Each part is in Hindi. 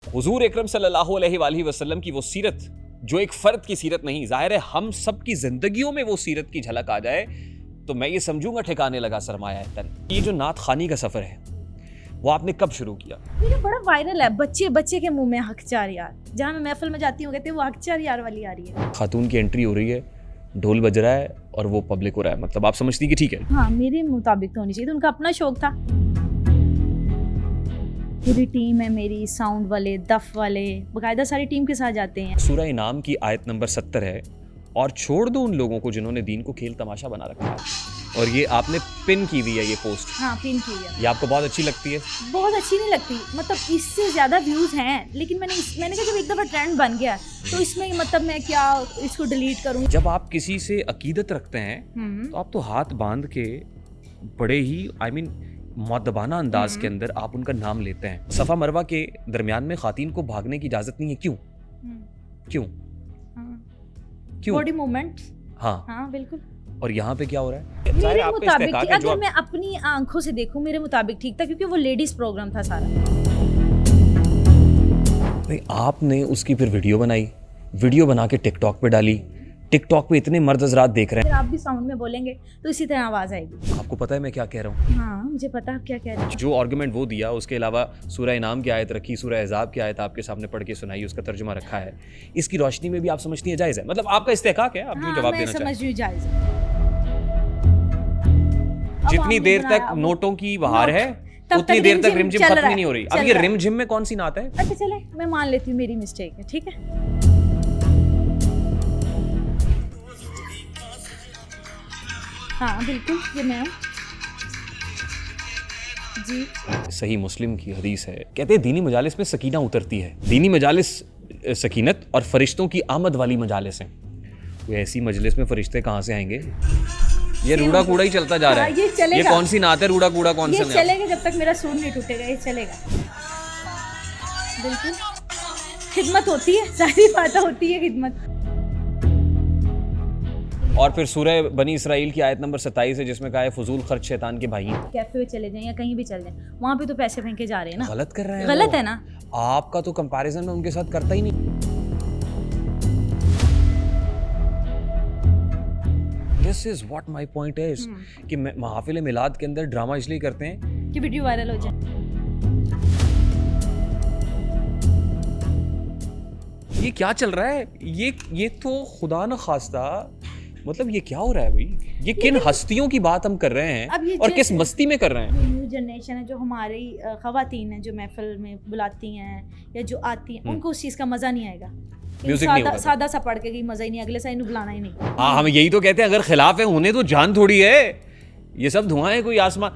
हुजूर अकरम सल्लल्लाहु अलैहि वसल्लम की वो सीरत जो एक फर्द की सीरत नहीं, जाहिर है हम सब की जिंदगियों में वो सीरत की झलक आ जाए तो मैं ये समझूंगा ठिकाने लगा सरमाया तन। ये जो नात खानी का सफर है वो आपने कब शुरू किया? ये बड़ा वायरल है, बच्चे बच्चे के मुंह में हकचार यार। जहाँ मैं महफिल में जाती हूँ कहते हैं वो हकचार यार वाली आ रही है। खातून की एंट्री हो रही है, ढोल बज रहा है और वो पब्लिक हो रहा है, मतलब आप समझती कि ठीक है? हाँ, मेरे मुताबिक तो होनी चाहिए। तो उनका अपना शौक था। पूरी टीम है मेरी, साउंड वाले, दफ वाले, बाकायदा सारी टीम के साथ जाते हैं। सूरह इनाम की आयत नंबर 70 है, और छोड़ दो उन लोगों को जिन्होंने दीन को खेल तमाशा बना रखा है। और ये आपने पिन की हुई है ये पोस्ट। हाँ, पिन की है। ये आपको बहुत अच्छी लगती है? बहुत अच्छी नहीं लगती, मतलब इससे ज्यादा व्यूज हैं, लेकिन मैंने कहा जब एक दफा ट्रेंड बन गया तो इसमें मतलब मैं क्या इसको डिलीट करूँ। जब आप किसी से अकीदत रखते हैं तो आप तो हाथ बांध के बड़े ही मुअद्दबाना अंदाज के अंदर आप उनका नाम लेते हैं। सफा मरवा के दरमियान में खातीन को भागने की इजाजत नहीं है, क्यों? क्यों? क्यों? Body movement. हाँ बिल्कुल। और यहाँ पे क्या हो रहा है? मेरे मुताबिक अगर मैं अपनी आंखों से देखूं, मेरे मुताबिक ठीक था, क्योंकि वो लेडीज प्रोग्राम था सारा। नहीं, आपने उसकी फिर वीडियो बनाई, वीडियो बना के टिकटॉक पे डाली, टिकटॉक पे इतने मर्द हज़रात देख रहे हैं। अगर आप भी साउंड में बोलेंगे तो इसी तरह आवाज आएगी। आपको पता है मैं क्या कह रहा हूँ? हाँ, मुझे पता आप क्या कह रहे हैं। जो आर्गुमेंट वो दिया, उसके अलावा सूरह इनाम की आयत रखी, सूरह अहज़ाब की आयत आपके सामने पढ़ के सुनाई, उसका तर्जुमा रखा है, इसकी रोशनी में भी आप समझती है जायज़ है? मतलब आपका इस्तेहकाक है, आप जो जवाब देना समझ रही हूँ, जायज़ है। जितनी देर तक नोटों की बहार है उतनी देर तक रिमझिम खत्म ही नहीं हो रही। अब ये रिमझिम में कौन सी नात है? अच्छा चले, मैं मान लेती हूँ मेरी मिस्टेक है, ठीक है। हाँ बिल्कुल, ये मैं हूँ जी। सही मुस्लिम की हदीस है, कहते हैं दीनी मजालिस में सकीना उतरती है। दीनी मजालिस सकीनत और फरिश्तों की आमद वाली मजालिस हैं। कोई ऐसी मजलिस में फरिश्ते कहाँ से आएंगे? ये रूड़ा कूड़ा ही चलता जा रहा है। ये कौन सी नात है? रूड़ा कूड़ा कौन सा? ये चलेगा जब तक मेरा सूर नहीं टूटेगा, ये चलेगा। बिल्कुल, खिदमत होती है, सारी बातें होती है, खिदमत। और फिर सूरह बनी इसराइल की आयत नंबर 27 है, जिसमें कहा है फजूल खर्च शैतान के भाई हैं। कैफे में चले जाएं या कहीं भी चले जाएं, वहाँ पे तो पैसे फेंके जा रहे हैं ना। गलत कर रहे हैं, गलत है ना। आपका तो कंपैरिजन में उनके साथ करता ही नहीं। This is what my point is कि महफिल मिलाद के अंदर ड्रामा इसलिए करते हैं कि वीडियो वायरल हो जाए। ये क्या चल रहा है? ये तो खुदा न खास्ता, मतलब ये क्या हो रहा है भाई? ये किन हस्तियों की बात हम कर रहे हैं और किस मस्ती में कर रहे हैं? न्यू जनरेशन है, जो हमारी खवातीन है, जो महफिल में बुलाती हैं या जो आती हैं, उनको उस चीज़ का मज़ा नहीं आएगा। म्यूजिक नहीं होगा, सादा सा पढ़ के गई, मज़ा ही नहीं, अगले साइड बुलाना ही नहीं। हाँ, हम यही तो कहते हैं, अगर खिलाफ है होने तो जान थोड़ी है। ये सब धुआं है, कोई आसमान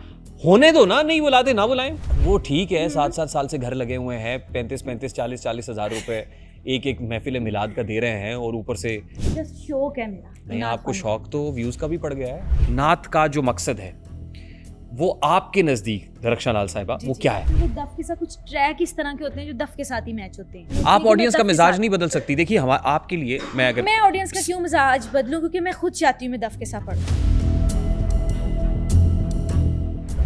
होने दो ना, नहीं बुलाते ना बुलाएं। वो ठीक है, 7-7 साल से घर लगे हुए हैं, 35-35, 40-40 हज़ार रुपए एक महफिल मिलाद का दे रहे हैं, और ऊपर से जस्ट शौक है मेरा। नहीं, आपको शौक तो व्यूज का भी पड़ गया है। नात का जो मकसद है वो आपके नजदीक दरख्शान लाल साहिबा वो क्या है? वो दफ के साथ कुछ ट्रैक इस तरह के होते हैं जो दफ के साथ ही मैच होते हैं। आप ऑडियंस का मिजाज नहीं बदल सकती। देखिए आपके लिए मैं ऑडियंस का क्यों मिजाज बदलूं? क्योंकि मैं खुद चाहती हूँ मैं दफ के साथ पढ़ूं।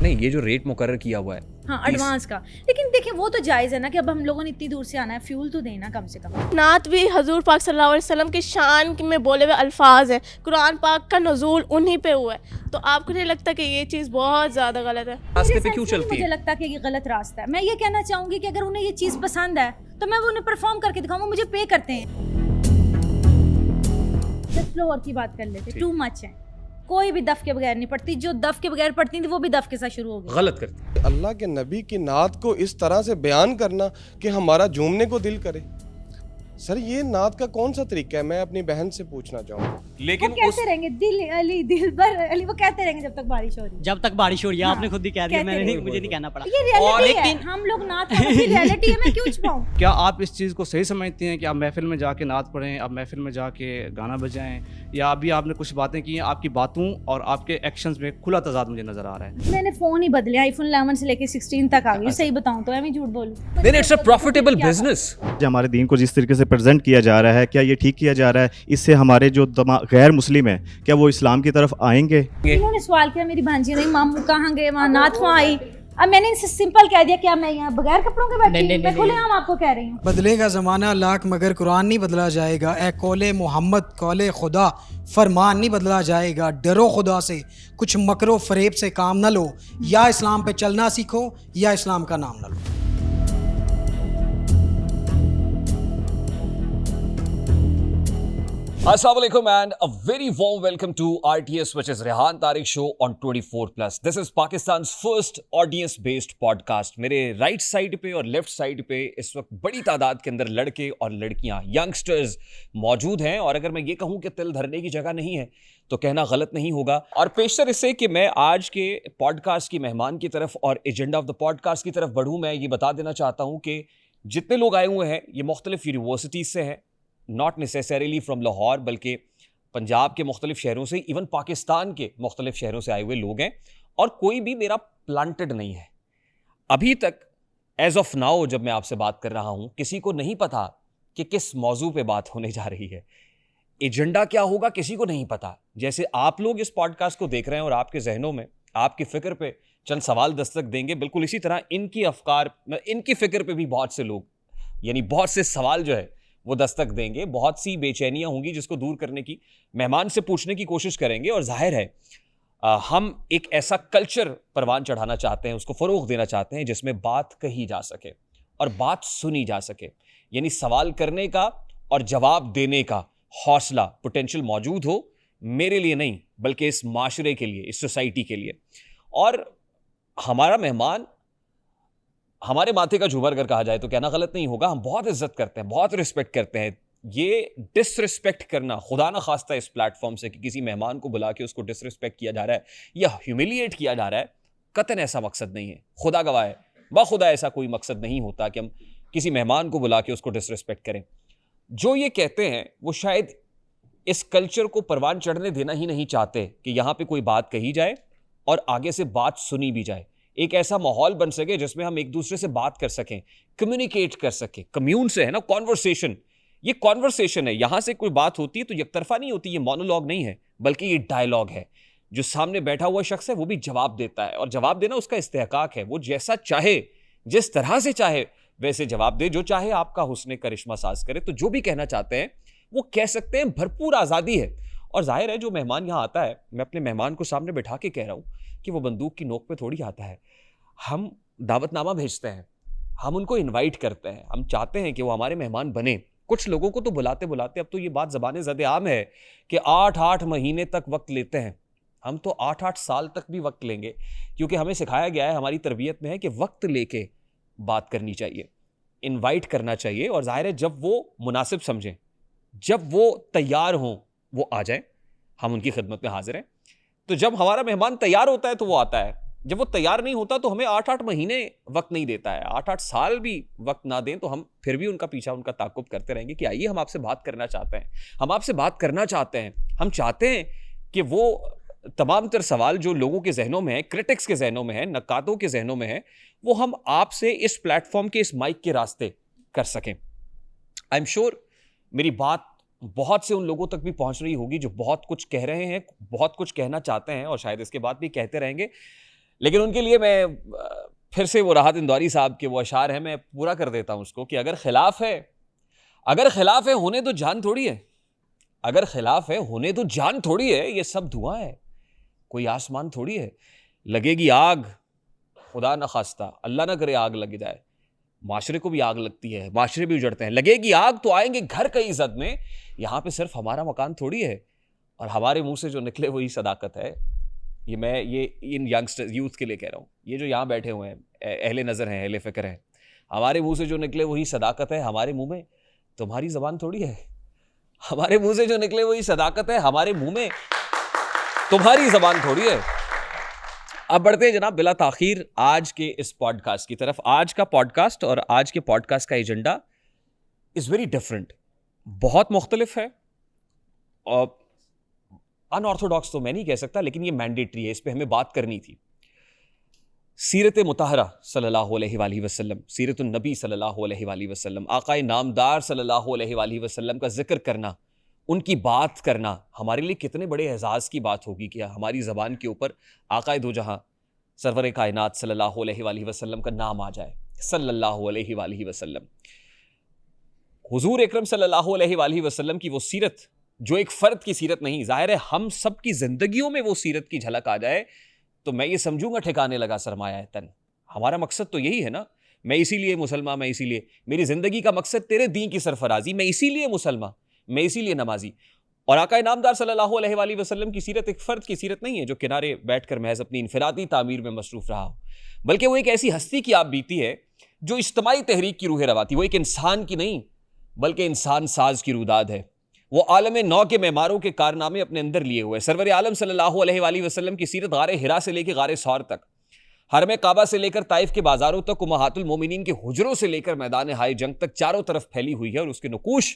नहीं, ये जो रेट मुकर्रर किया हुआ है, हाँ, एडवांस का, लेकिन देखिए वो तो जायज़ है ना कि अब हम लोगों ने इतनी दूर से आना है, फ्यूल तो देना कम से कम। नात भी हजूर पाक सल्लल्लाहु अलैहि वसल्लम के शान में बोले हुए अल्फाज हैं। कुरान पाक का नज़ूल उन्हीं पे हुआ है, तो आपको नहीं लगता कि ये चीज़ बहुत ज़्यादा गलत है? रास्ते पे क्यों चलती है? मुझे लगता है कि ये गलत रास्ता है। मैं ये कहना चाहूँगी कि अगर उन्हें ये चीज़ पसंद है तो मैं वो उन्हें परफॉर्म करके दिखाऊँ, मुझे पे करते हैं। फ्लोर की बात कर लेते, टू मच है। कोई भी दफ के बगैर नहीं पढ़ती, जो दफ के बगैर पढ़ती थी वो भी दफ के साथ शुरू हो गई। गलत करती। अल्लाह के नबी की नात को इस तरह से बयान करना कि हमारा झूमने को दिल करे, सर ये नात का कौन सा तरीका है? मैं अपनी बहन से पूछना चाहूँगा। लेकिन वो कहते रहेंगे दिल अली दिल भर अली, वो कहते रहेंगे जब तक बारिश हो रही है। जब तक बारिश हो रही है, आपने खुद ही कह दिया, मैंने नहीं, मुझे नहीं कहना पड़ा। ये रियलिटी है, हम लोग नात पढ़ते हैं, रियलिटी है, मैं क्यों छुपाऊं? क्या आप इस चीज़ को सही समझती हैं कि आप महफिल में जाके नात पढ़ें, आप महफिल में जाके गाना बजाएं, या अभी आपने कुछ बातें की हैं, आपकी बातों और आपके एक्शंस में खुला तजाद मुझे नजर आ रहा है? मैंने फोन ही बदले, आईफोन 11 से लेके 16 तक आ गई, सही बताऊं तो, मैं झूठ बोलूं? Then it's a profitable business. हमारे दीन को जिस तरीके से प्रेजेंट किया जा रहा है, क्या ये ठीक किया जा रहा है? इससे हमारे जो गैर मुस्लिम है, क्या वो इस्लाम की तरफ आएंगे? इन्होंने सवाल किया, मेरी भांजी ने, मामू कहाँ गए, वहाँ नात वहाँ आई, अब मैंने इनसे सिंपल कह दिया, क्या मैं यहाँ बगैर कपड़ों के बैठी हूँ? मैं खुलेआम आपको कह रही हूँ। बदलेगा ज़माना लाख मगर कुरान नहीं बदला जाएगा। ए कौले मोहम्मद कौले खुदा फरमान नहीं बदला जाएगा। डरो खुदा से, कुछ मकरो फरेब से काम न लो। या इस्लाम पे चलना सीखो या इस्लाम का नाम न लो। Assalamu alaikum and a very warm welcome to RTS, which is Rehan Tariq show on 24+. This is Pakistan's first audience based podcast. मेरे राइट साइड पे और लेफ्ट साइड पे इस वक्त बड़ी तादाद के अंदर लड़के और लड़कियां, यंगस्टर्स मौजूद हैं, और अगर मैं ये कहूं कि तिल धरने की जगह नहीं है तो कहना गलत नहीं होगा। और पेशतर इससे कि मैं आज के पॉडकास्ट की मेहमान की तरफ और एजेंडा ऑफ द पॉडकास्ट की तरफ बढ़ूं, मैं ये बता देना चाहता हूं कि जितने लोग आए हुए हैं ये मुख्तलिफ यूनिवर्सिटीज़ से हैं, नॉट नेसेसरीली फ्रॉम लाहौर, बल्कि पंजाब के मुख्तलिफ शहरों से, इवन पाकिस्तान के मुख्तलिफ शहरों से आए हुए लोग हैं, और कोई भी मेरा प्लांटेड नहीं है। अभी तक एज ऑफ नाउ जब मैं आपसे बात कर रहा हूं, किसी को नहीं पता कि किस मौजू पे बात होने जा रही है, एजेंडा क्या होगा किसी को नहीं पता। जैसे आप लोग इस पॉडकास्ट को देख रहे हैं और आपके जहनों में, आपकी फिक्र पे चंद सवाल दस्तक देंगे, बिल्कुल इसी तरह इनकी अफकार, इनकी फिक्र पे भी बहुत से लोग, यानी बहुत से सवाल जो है वो दस्तक देंगे, बहुत सी बेचैनियां होंगी जिसको दूर करने की मेहमान से पूछने की कोशिश करेंगे। और जाहिर है हम एक ऐसा कल्चर परवान चढ़ाना चाहते हैं, उसको फ़रोग़ देना चाहते हैं जिसमें बात कही जा सके और बात सुनी जा सके, यानी सवाल करने का और जवाब देने का हौसला, पोटेंशियल मौजूद हो, मेरे लिए नहीं बल्कि इस माशरे के लिए, इस सोसाइटी के लिए। और हमारा मेहमान हमारे माथे का झूमर अगर कहा जाए तो कहना गलत नहीं होगा। हम बहुत इज्जत करते हैं, बहुत रिस्पेक्ट करते हैं। ये डिसरिस्पेक्ट करना खुदा ना खास्ता इस प्लेटफॉर्म से कि किसी मेहमान को बुला के उसको डिसरिस्पेक्ट किया जा रहा है या ह्यूमिलिएट किया जा रहा है, कतन ऐसा मकसद नहीं है। खुदा गवाह है, बाखुदा ऐसा कोई मकसद नहीं होता कि हम किसी मेहमान को बुला के उसको डिसरिस्पेक्ट करें। जो ये कहते हैं वो शायद इस कल्चर को परवान चढ़ने देना ही नहीं चाहते कि यहाँ पे कोई बात कही जाए और आगे से बात सुनी भी जाए, एक ऐसा माहौल बन सके जिसमें हम एक दूसरे से बात कर सकें, कम्युनिकेट कर सकें। कम्यून से है ना कॉन्वर्सेशन, ये कॉन्वर्सेशन है। यहाँ से कोई बात होती है तो एकतरफा नहीं होती, ये मोनोलॉग नहीं है बल्कि ये डायलॉग है। जो सामने बैठा हुआ शख्स है वो भी जवाब देता है, और जवाब देना उसका इस्तेहकाक है। वो जैसा चाहे, जिस तरह से चाहे वैसे जवाब दे, जो चाहे आपका हुस्ने करिश्मा साज करे। तो जो भी कहना चाहते हैं वो कह सकते हैं, भरपूर आज़ादी है। और जाहिर है जो मेहमान यहाँ आता है, मैं अपने मेहमान को सामने बैठा के कह रहा हूँ कि वो बंदूक की नोक पे थोड़ी आता है। हम दावतनामा भेजते हैं, हम उनको इनवाइट करते हैं, हम चाहते हैं कि वो हमारे मेहमान बने। कुछ लोगों को तो बुलाते बुलाते अब तो ये बात ज़बाने ज़द आम है कि 8-8 महीने तक वक्त लेते हैं। हम तो 8-8 साल तक भी वक्त लेंगे, क्योंकि हमें सिखाया गया है, हमारी तरबियत में है कि वक्त लेके बात करनी चाहिए, इन्वाइट करना चाहिए। और जाहिर है जब वो मुनासिब समझें, जब वो तैयार हों, वो आ जाएं, हम उनकी खिदमत में हाजिर हैं। तो जब हमारा मेहमान तैयार होता है तो वो आता है, जब वो तैयार नहीं होता तो हमें 8-8 महीने वक्त नहीं देता है। 8-8 साल भी वक्त ना दें तो हम फिर भी उनका पीछा, उनका ताक़ुब करते रहेंगे कि आइए हम आपसे बात करना चाहते हैं, हम आपसे बात करना चाहते हैं। हम चाहते हैं कि वो तमाम तर सवाल जो लोगों के जहनों में है, क्रिटिक्स के जहनों में है, नकातों के जहनों में है, वो हम आपसे इस प्लेटफॉर्म के, इस माइक के रास्ते कर सकें। आई एम श्योर मेरी बात बहुत से उन लोगों तक भी पहुंच रही होगी जो बहुत कुछ कह रहे हैं, बहुत कुछ कहना चाहते हैं और शायद इसके बाद भी कहते रहेंगे। लेकिन उनके लिए मैं फिर से वो राहत इंदौरी साहब के वो अशार हैं, मैं पूरा कर देता हूं उसको कि अगर खिलाफ है होने तो जान थोड़ी है, अगर खिलाफ है होने तो जान थोड़ी है, ये सब धुआं है, कोई आसमान थोड़ी है। लगेगी आग, खुदा न खास्ता, अल्लाह ना करे आग लग जाए, माशरे को भी आग लगती है, माशरे भी उजड़ते हैं। लगेगी आग तो आएंगे घर कई इज़्ज़त में, यहाँ पे सिर्फ हमारा मकान थोड़ी है। और हमारे मुंह से जो निकले वही सदाकत है। ये इन यंगस्टर्स, यूथ के लिए कह रहा हूँ, ये जो यहाँ बैठे हुए हैं, अहले नज़र हैं, अहले फ़िक्र हैं, हमारे मुंह से जो निकले वही सदाकत है। हमारे मुंह में तुम्हारी ज़बान थोड़ी है, हमारे मुंह से जो निकले वही सदाकत है, हमारे मुंह में तुम्हारी ज़बान थोड़ी है। अब बढ़ते हैं जनाब बिला ताखीर आज के इस पॉडकास्ट की तरफ। आज का पॉडकास्ट और आज के पॉडकास्ट का एजेंडा इज़ वेरी डिफरेंट, बहुत मुख्तलिफ है। और अनऑर्थोडॉक्स तो मैं नहीं कह सकता, लेकिन ये मैंडेटरी है, इस पे हमें बात करनी थी। सीरत मुतहरा सल्लल्लाहु अलैहि वसल्लम, सीरतुन नबी सल्लल्लाहु अलैहि वसल्लम, आकाए नामदार सल्लल्लाहु अलैहि वसल्लम का जिक्र करना, उनकी बात करना हमारे लिए कितने बड़े एजाज़ की बात होगी कि हमारी ज़बान के ऊपर आकाए दो जहां सरवर कायनात सल्लल्लाहु अलैहि वसल्लम का नाम आ जाए, सल्लल्लाहु अलैहि वसल्लम। हुजूर अकरम सल्लल्लाहु अलैहि वसल्लम की वो सीरत जो एक फ़र्द की सीरत नहीं, ज़ाहिर है हम सब की ज़िंदगियों में वो सीरत की झलक आ जाए तो मैं ये समझूंगा ठिकाने लगा सरमाया तन। हमारा मकसद तो यही है ना, मैं इसीलिए मुसलमान, मैं इसीलिए, मेरी ज़िंदगी का मकसद तेरे दीन की सरफराजी, मैं इसीलिए मुसलमान, मैं इसीलिए नमाजी। और आका नामदार सल्लल्लाहु अलैहि वसल्लम की सीरत एक फ़र्द की सीरत नहीं है जो किनारे बैठकर महज अपनी इनफरादी तामीर में मसरूफ़ रहा हो, बल्कि वो एक ऐसी हस्ती की आप बीती है जो इज्तिमाई तहरीक की रूह रवाती। वो एक इंसान की नहीं बल्कि इंसान साज की रुदाद है। वो आलम नौ के मेमारों के कारनामे अपने अंदर लिए हुए। सरवर आलम सल्लल्लाहु अलैहि वसल्लम की सीरत गारे हिरा से लेकर गारे सौर तक, हरम काबा से लेकर ताइफ के बाजारों तक, उम्महातुल मोमिनीन के हुजरों से लेकर मैदान हाय जंग तक चारों तरफ फैली हुई है। और उसके नकूश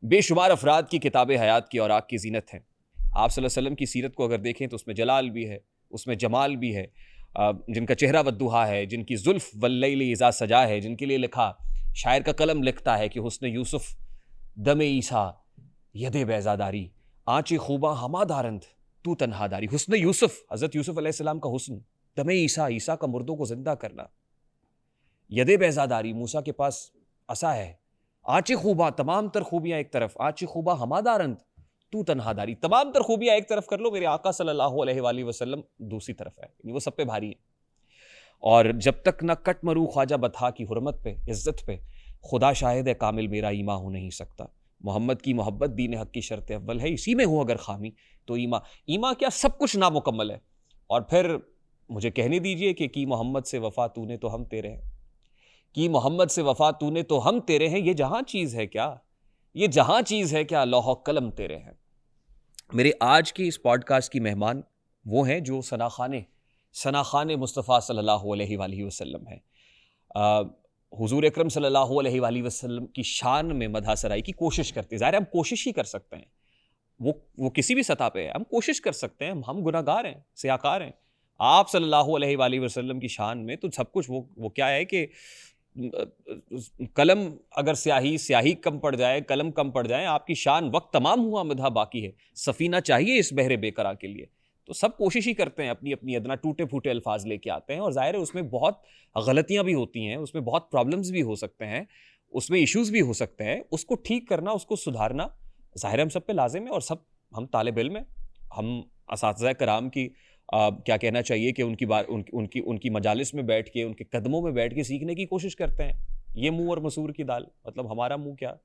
बेशुमार अफराद की किताब हयात की और आग की जीनत है। आप सल्लल्लाहु अलैहि वसल्लम की सीरत को अगर देखें तो उसमें जलाल भी है, उसमें जमाल भी है, जिनका चेहरा वद्दुहा है, जिनकी जुल्फ वल्लैल इज़ा सजा है, जिनके लिए लिखा, शायर का कलम लिखता है कि हुस्न यूसुफ दमे ईसा यदे बैज़ादारी, आँची खूबा हमादारंद तू तन्हादारी। हुस्न यूसुफ, हज़रत यूसुफ अलैहिस्सलाम का हुस्न, दमे ईसा, ईसा का मुर्दों को जिंदा करना, यदे बैज़ादारी, मूसा के पास असा है, आँची खूबा, तमाम तर खूबियाँ एक तरफ, आँची खूबा हमादारंद तू तन्हादारी, तमाम तर खूबियाँ एक तरफ कर लो, मेरे आका सल्लल्लाहु अलैहि वसल्लम दूसरी तरफ है, वो सब पे भारी है। और जब तक न कट मरू ख्वाजा बथा की हुर्मत पे, इज़्ज़त पे, खुदा शाहिद है कामिल मेरा ईमा हो नहीं सकता। मोहम्मद की मोहब्बत दीन हक की शर्त अव्वल है, इसी में हो अगर खामी तो ईमा क्या सब कुछ नामुकम्मल है। और फिर मुझे कहने दीजिए कि की मोहम्मद से वफ़ा तूने तो हम तेरे हैं, की मोहम्मद से वफ़ा तूने तो हम तेरे हैं, ये जहाँ चीज़ है क्या, ये जहाँ चीज़ है क्या, लौह कलम तेरे हैं। मेरे आज की इस पॉडकास्ट की मेहमान वो हैं जो सनाखाने मुस्तफ़ा सल्लल्लाहु अलैहि वसल्लम है। हुजूर अकरम सल्लल्लाहु अलैहि वसल्लम की शान में मदह सराई की कोशिश करते हैं। ज़ाहिर है हम कोशिश ही कर सकते हैं, वो किसी भी सतह पे है, हम कोशिश कर सकते हैं, हम गुनाहगार हैं, सियाकार हैं। आप सल्लल्लाहु अलैहि वसल्लम की शान में तो सब कुछ वो क्या है कि कलम अगर स्याही कम पड़ जाए, कलम कम पड़ जाए, आपकी शान वक्त तमाम हुआ मदह बाकी है, सफ़ीना चाहिए इस बहरे बेकरार के लिए। तो सब कोशिश ही करते हैं, अपनी अपनी अदना टूटे फूटे अल्फाज लेके आते हैं, और ज़ाहिर है उसमें बहुत गलतियां भी होती हैं, उसमें बहुत प्रॉब्लम्स भी हो सकते हैं, उसमें इश्यूज़ भी हो सकते हैं। उसको ठीक करना, उसको सुधारना ज़ाहिर है हम सब पे लाजिम है। और सब हम तालिब इल्म हैं, हम असातिज़ा कराम की क्या कहना चाहिए कि उनकी मजालिस में बैठ के, उनके कदमों में बैठ के सीखने की कोशिश करते हैं। ये मुँह और मसूर की दाल, मतलब हमारा मुँह क्या,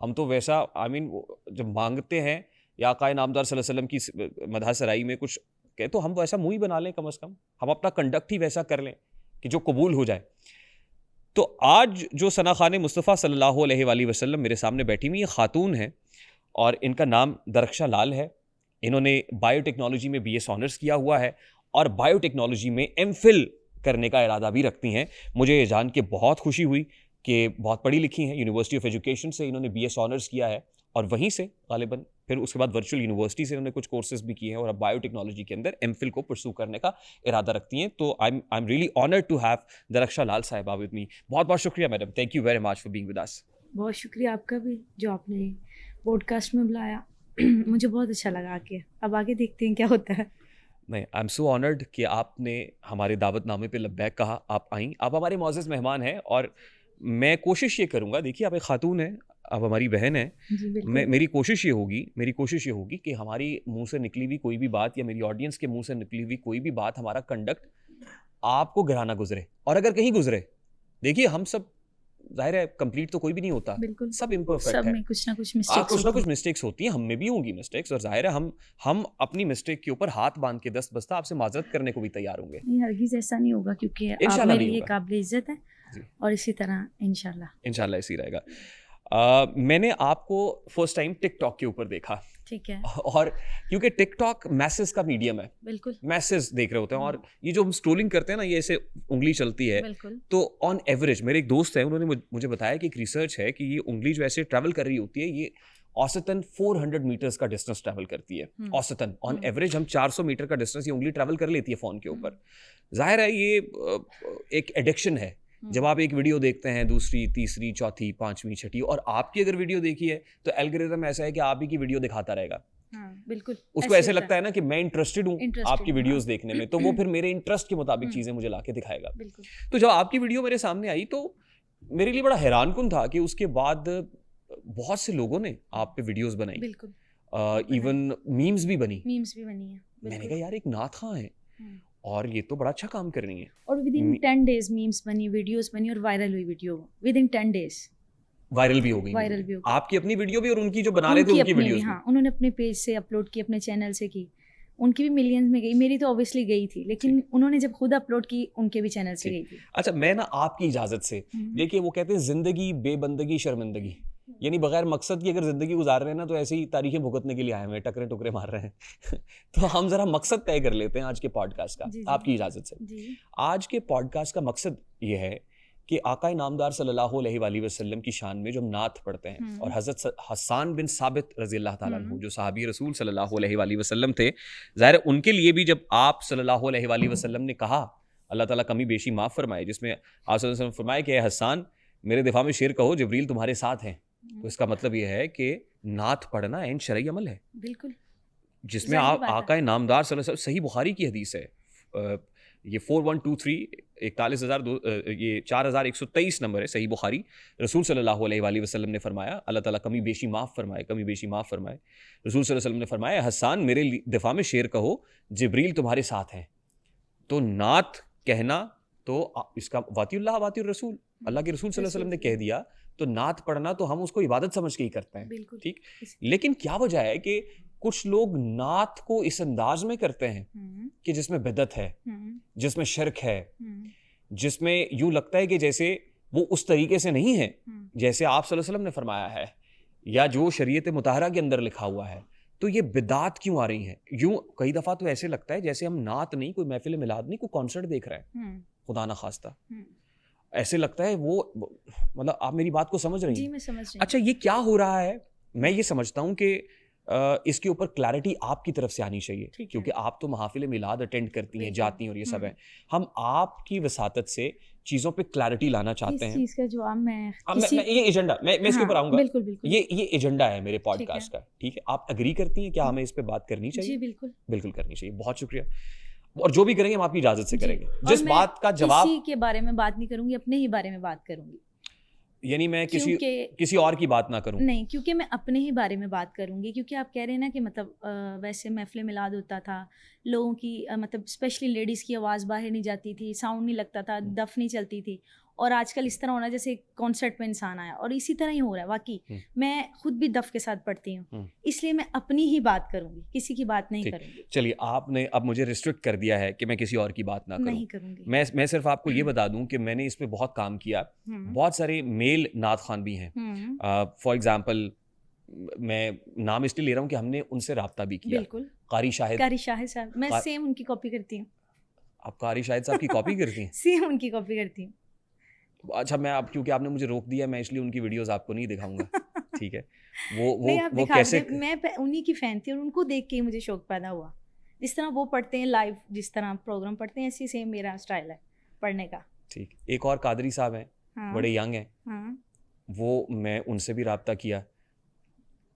हम तो वैसा जब मांगते हैं या आका नामदार सल्लल्लाहु अलैहि वसल्लम की मदह सराई में कुछ कहे तो हम वैसा मुँह ही बना लें, कम अज़ कम हम अपना कंडक्ट ही वैसा कर लें कि जो कबूल हो जाए। तो आज जो सनाखाने मुस्तफ़ा सल्लल्लाहु अलैहि वसल्लम मेरे सामने बैठी हुई ये खातून है और इनका नाम दरख्शा लाल है। इन्होंने बायोटेक्नोलॉजी में BS ऑनर्स किया हुआ है और बायोटेक्नोलॉजी में MPhil करने का इरादा भी रखती हैं। मुझे ये जान के बहुत खुशी हुई कि बहुत पढ़ी लिखी हैं, यूनिवर्सिटी ऑफ एजुकेशन से इन्होंने BS ऑनर्स किया है और वहीं से गालिबन फिर उसके बाद वर्चुअल यूनिवर्सिटी से इन्होंने कुछ कोर्सेज भी किए हैं और अब बायोटेक्नोलॉजी के अंदर MPhil को परसू करने का इरादा रखती हैं। तो I am really honoured to have Darakhsha Lal Sahiba with me. बहुत बहुत शुक्रिया madam, thank you very much for being with us. बहुत शुक्रिया आपका भी जो आपने पॉडकास्ट में बुलाया। मुझे बहुत अच्छा लगा आके, अब आगे देखते हैं क्या होता है। नहीं, आई एम सो ऑनर्ड कि आपने हमारे दावतनामे पे लब्बैक कहा, आप आईं, आप हमारे मौजूद मेहमान हैं। और मैं कोशिश ये करूँगा, देखिए आप एक खातून हैं, आप हमारी बहन हैं, मेरी कोशिश ये होगी कि हमारी मुंह से निकली हुई कोई भी बात या मेरी ऑडियंस के मुंह से निकली हुई कोई भी बात, हमारा कंडक्ट आपको गिराना गुजरे। और अगर कहीं गुजरे, देखिए हम सब जाहिर है कंप्लीट तो कोई भी नहीं होता, बिल्कुल सब इम्परफेक्ट है, सब में कुछ ना कुछ मिस्टेक्स होती हैं, हम में भी होंगी मिस्टेक्स। और जाहिर है हम अपनी मिस्टेक के ऊपर हाथ बांध के दस्त बस्ता आपसे माजरत करने को भी तैयार होंगे। नहीं, हरगिज़ ऐसा नहीं होगा, क्योंकि आप मेरे लिए काबिल इज्जत है और इसी तरह इंशाल्लाह इसी रहेगा। मैंने आपको फर्स्ट टाइम टिकटॉक के ऊपर देखा, ठीक है, और क्योंकि टिकटॉक मैसेज का मीडियम है, बिल्कुल मैसेज देख रहे होते हैं, और ये जो हम स्क्रोलिंग करते हैं ना, ये ऐसे उंगली चलती है, बिल्कुल। तो ऑन एवरेज मेरे एक दोस्त हैं, उन्होंने मुझे बताया कि एक रिसर्च है कि ये उंगली जो ऐसे ट्रैवल कर रही होती है, ये औसतन 400 मीटर्स का डिस्टेंस ट्रैवल करती है। औसतन ऑन एवरेज हम 400 मीटर का डिस्टेंस ये उंगली ट्रैवल कर लेती है फ़ोन के ऊपर। जाहिर है ये एक एडिक्शन है। जब आप एक वीडियो देखते हैं, दूसरी, तीसरी, चौथी, पांचवी, छठी, और आपकी अगर वीडियो देखी है तो एल्गोरिथम ऐसा है कि आप ही की वीडियो दिखाता रहेगा। हाँ, बिल्कुल उसको ऐसे लगता है ना कि मैं इंटरेस्टेड हूँ Interested आपकी हूँ, वीडियोस हाँ। देखने में, तो वो फिर मेरे इंटरेस्ट के मुताबिक चीजें मुझे लाके दिखाएगा। बिल्कुल। तो जब आपकी वीडियो मेरे सामने आई तो मेरे लिए बड़ा हैरानकुन था कि उसके बाद बहुत से लोगों ने आप पे वीडियोस बनाई, बिल्कुल इवन मीम्स भी बनी। मीम्स भी बनी है। मैंने बिल्कुल। कहा यार एक नात खां है हम्म। और ये तो बड़ा अच्छा काम कर रही है। और with in me- 10 days memes बनी, वीडियोस बनी और वायरल हुई video with in 10 days. Viral भी हो गई। वायरल भी हो गई। आपकी अपनी वीडियो भी और उनकी जो बना रहे थे उनकी उनकी अपनी भी, वीडियोस भी। हाँ, उन्होंने अपने पेज से अपलोड की, अपने चैनल से की, उनकी भी मिलियंस में गई। मेरी तो ऑब्वियसली गई थी, लेकिन उन्होंने जब खुद अपलोड की उनके भी चैनल से गई थी। अच्छा, मैं ना आपकी इजाजत से, देखिए वो कहते हैं जिंदगी बेबंदगी शर्मिंदगी, यानी बगैर मकसद की अगर जिंदगी गुजार रहे हैं ना तो ऐसी ही तारीखें भुगतने के लिए आए हुए हैं, टकरे टुकरे मार रहे हैं तो हम जरा मकसद तय कर लेते हैं आज के पॉडकास्ट का, जी, जी। आपकी इजाजत से। जी। आज के पॉडकास्ट का मकसद ये है कि आका नामदार सल्लल्लाहु अलैहि वसल्लम की शान में जो हम नात पढ़ते हैं, और हज़रत हसन बिन साबित रज़ी अल्लाह ताला अन्हु जो सहाबी रसूल सल्लल्लाहु अलैहि वसल्लम थे, ज़ाहिर उनके लिए भी जब आप सल्लल्लाहु अलैहि वसल्लम ने कहा अल्लाह ताला कमी बेशी माफ़ फरमाए, जिसमें आप सल्लल्लाहु अलैहि वसल्लम फरमाए कि हसन मेरे दिफा में शेर कहो जिब्रील तुम्हारे साथ हैं, तो इसका मतलब ये है कि नात पढ़ना ऐन शरई अमल है, बिल्कुल। जिसमें जाहिर आप बात है। आका नामदार सल्लल्लाहु अलैहि वसल्लम, सही बुखारी की हदीस है, ये 4123 ये 4123 नंबर है सही बुखारी। रसूल सल्लल्लाहु अलैहि वसल्लम ने फरमाया अल्लाह ताला कमी बेशी माफ़ फरमाए, कमी बेशी माफ़ फरमाए। रसूल सल्लल्लाहु अलैहि वसल्लम ने फरमाया हसन मेरे दिफा में शेर कहो जिब्रील तुम्हारे साथ हैं। तो नात कहना तो इसका वातिउल्लाह वातिउर रसूल, अल्लाह के रसूल सल्लल्लाहु अलैहि वसल्लम ने कह दिया, तो नात पढ़ना तो हम उसको इबादत समझ के ही करते हैं, बिल्कुल। ठीक। लेकिन क्या वजह है कि कुछ लोग नात को इस अंदाज में करते हैं कि जिसमें बिदअत है, जिसमें शिर्क है, जिसमें यूं लगता है कि जैसे वो उस तरीके से नहीं है जैसे आप सल्लल्लाहु अलैहि वसल्लम ने फरमाया है या जो शरीयत मुताहरा के अंदर लिखा हुआ है। तो ये बिदात क्यों आ रही हैं? यूं कई दफ़ा तो ऐसे लगता है जैसे हम नात नहीं, कोई महफिल मिलाद नहीं, कोई कॉन्सर्ट देख रहे हैं, खुदा ना खास्ता। ऐसे लगता है वो, मतलब आप मेरी बात को समझ रही जी, हैं? मैं समझ रही हूँ। अच्छा, ये क्या हो रहा है? मैं ये समझता हूँ कि इसके ऊपर क्लैरिटी आपकी तरफ से आनी चाहिए, ठीक है। क्योंकि आप तो महफिल मिलाद अटेंड करती हैं, बिल्कुल। जाती हैं और ये सब है। हम आपकी वसातत से चीज़ों पे क्लैरिटी लाना चाहते इस हैं। चीज़ का जवाब मैं अब ये एजेंडा मैं इसके हाँ, ऊपर आऊंगा। बिल्कुल बिल्कुल। ये एजेंडा है मेरे पॉडकास्ट का, ठीक है। आप एग्री करती हैं क्या हमें इस पे बात करनी चाहिए? जी बिल्कुल। बिल्कुल करनी चाहिए, बहुत शुक्रिया। और जो भी करेंगे हम आपकी इजाजत से जी। करेंगे। और जिस मैं बात का जवाब, किसी के बारे में बात नहीं करूंगी, अपने ही बारे में बात करूंगी। यानी मैं क्योंकि किसी और की बात ना करूं। नहीं, क्योंकि मैं अपने ही बारे में बात करूंगी। क्योंकि आप कह रहे हैं ना कि मतलब वैसे महफिल मिलाद होता था, लोगों की मतलब स्पेशली लेडीज़ की आवाज़ बाहर नहीं जाती थी, साउंड नहीं लगता था, दफ नहीं चलती थी, और आजकल इस तरह होना जैसे कॉन्सर्ट में इंसान आया, और इसी तरह ही हो रहा है। वाकई मैं खुद भी दफ के साथ पढ़ती हूँ, इसलिए मैं अपनी ही बात करूंगी, किसी की बात नहीं करूंगी। चलिए, आपने अब मुझे रिस्ट्रिक्ट कर दिया है कि मैं किसी और की बात ना करूं। नहीं करूंगी। मैं सिर्फ आपको ये बता दूं कि मैंने इस पे बहुत काम किया। बहुत सारे मेल नात खान भी हैं। फॉर एग्जांपल, मैं नाम इसलिए ले रहा हूँ कि हमने उनसे राब्ता भी किया। बिल्कुल। कारी शाहिद साहब, मैं सेम उनकी कॉपी करती हूँ। आप कारी शाहिद साहब की कॉपी करती हैं? सेम उनकी कॉपी करती हूँ। अच्छा, मैं अब क्योंकि आपने मुझे रोक दिया, मैं इसलिए उनकी वीडियोस आपको नहीं दिखाऊंगा, ठीक है। वो कैसे, मैं उन्हीं की फैन थी और उनको देख के ही मुझे शौक पैदा हुआ। जिस तरह वो पढ़ते हैं लाइव, जिस तरह प्रोग्राम पढ़ते हैं, ऐसी सेम मेरा स्टाइल है पढ़ने का। ठीक। एक और कादरी साहब हैं, हाँ। बड़े यंग हैं। हाँ। वो मैं उनसे भी राब्ता किया,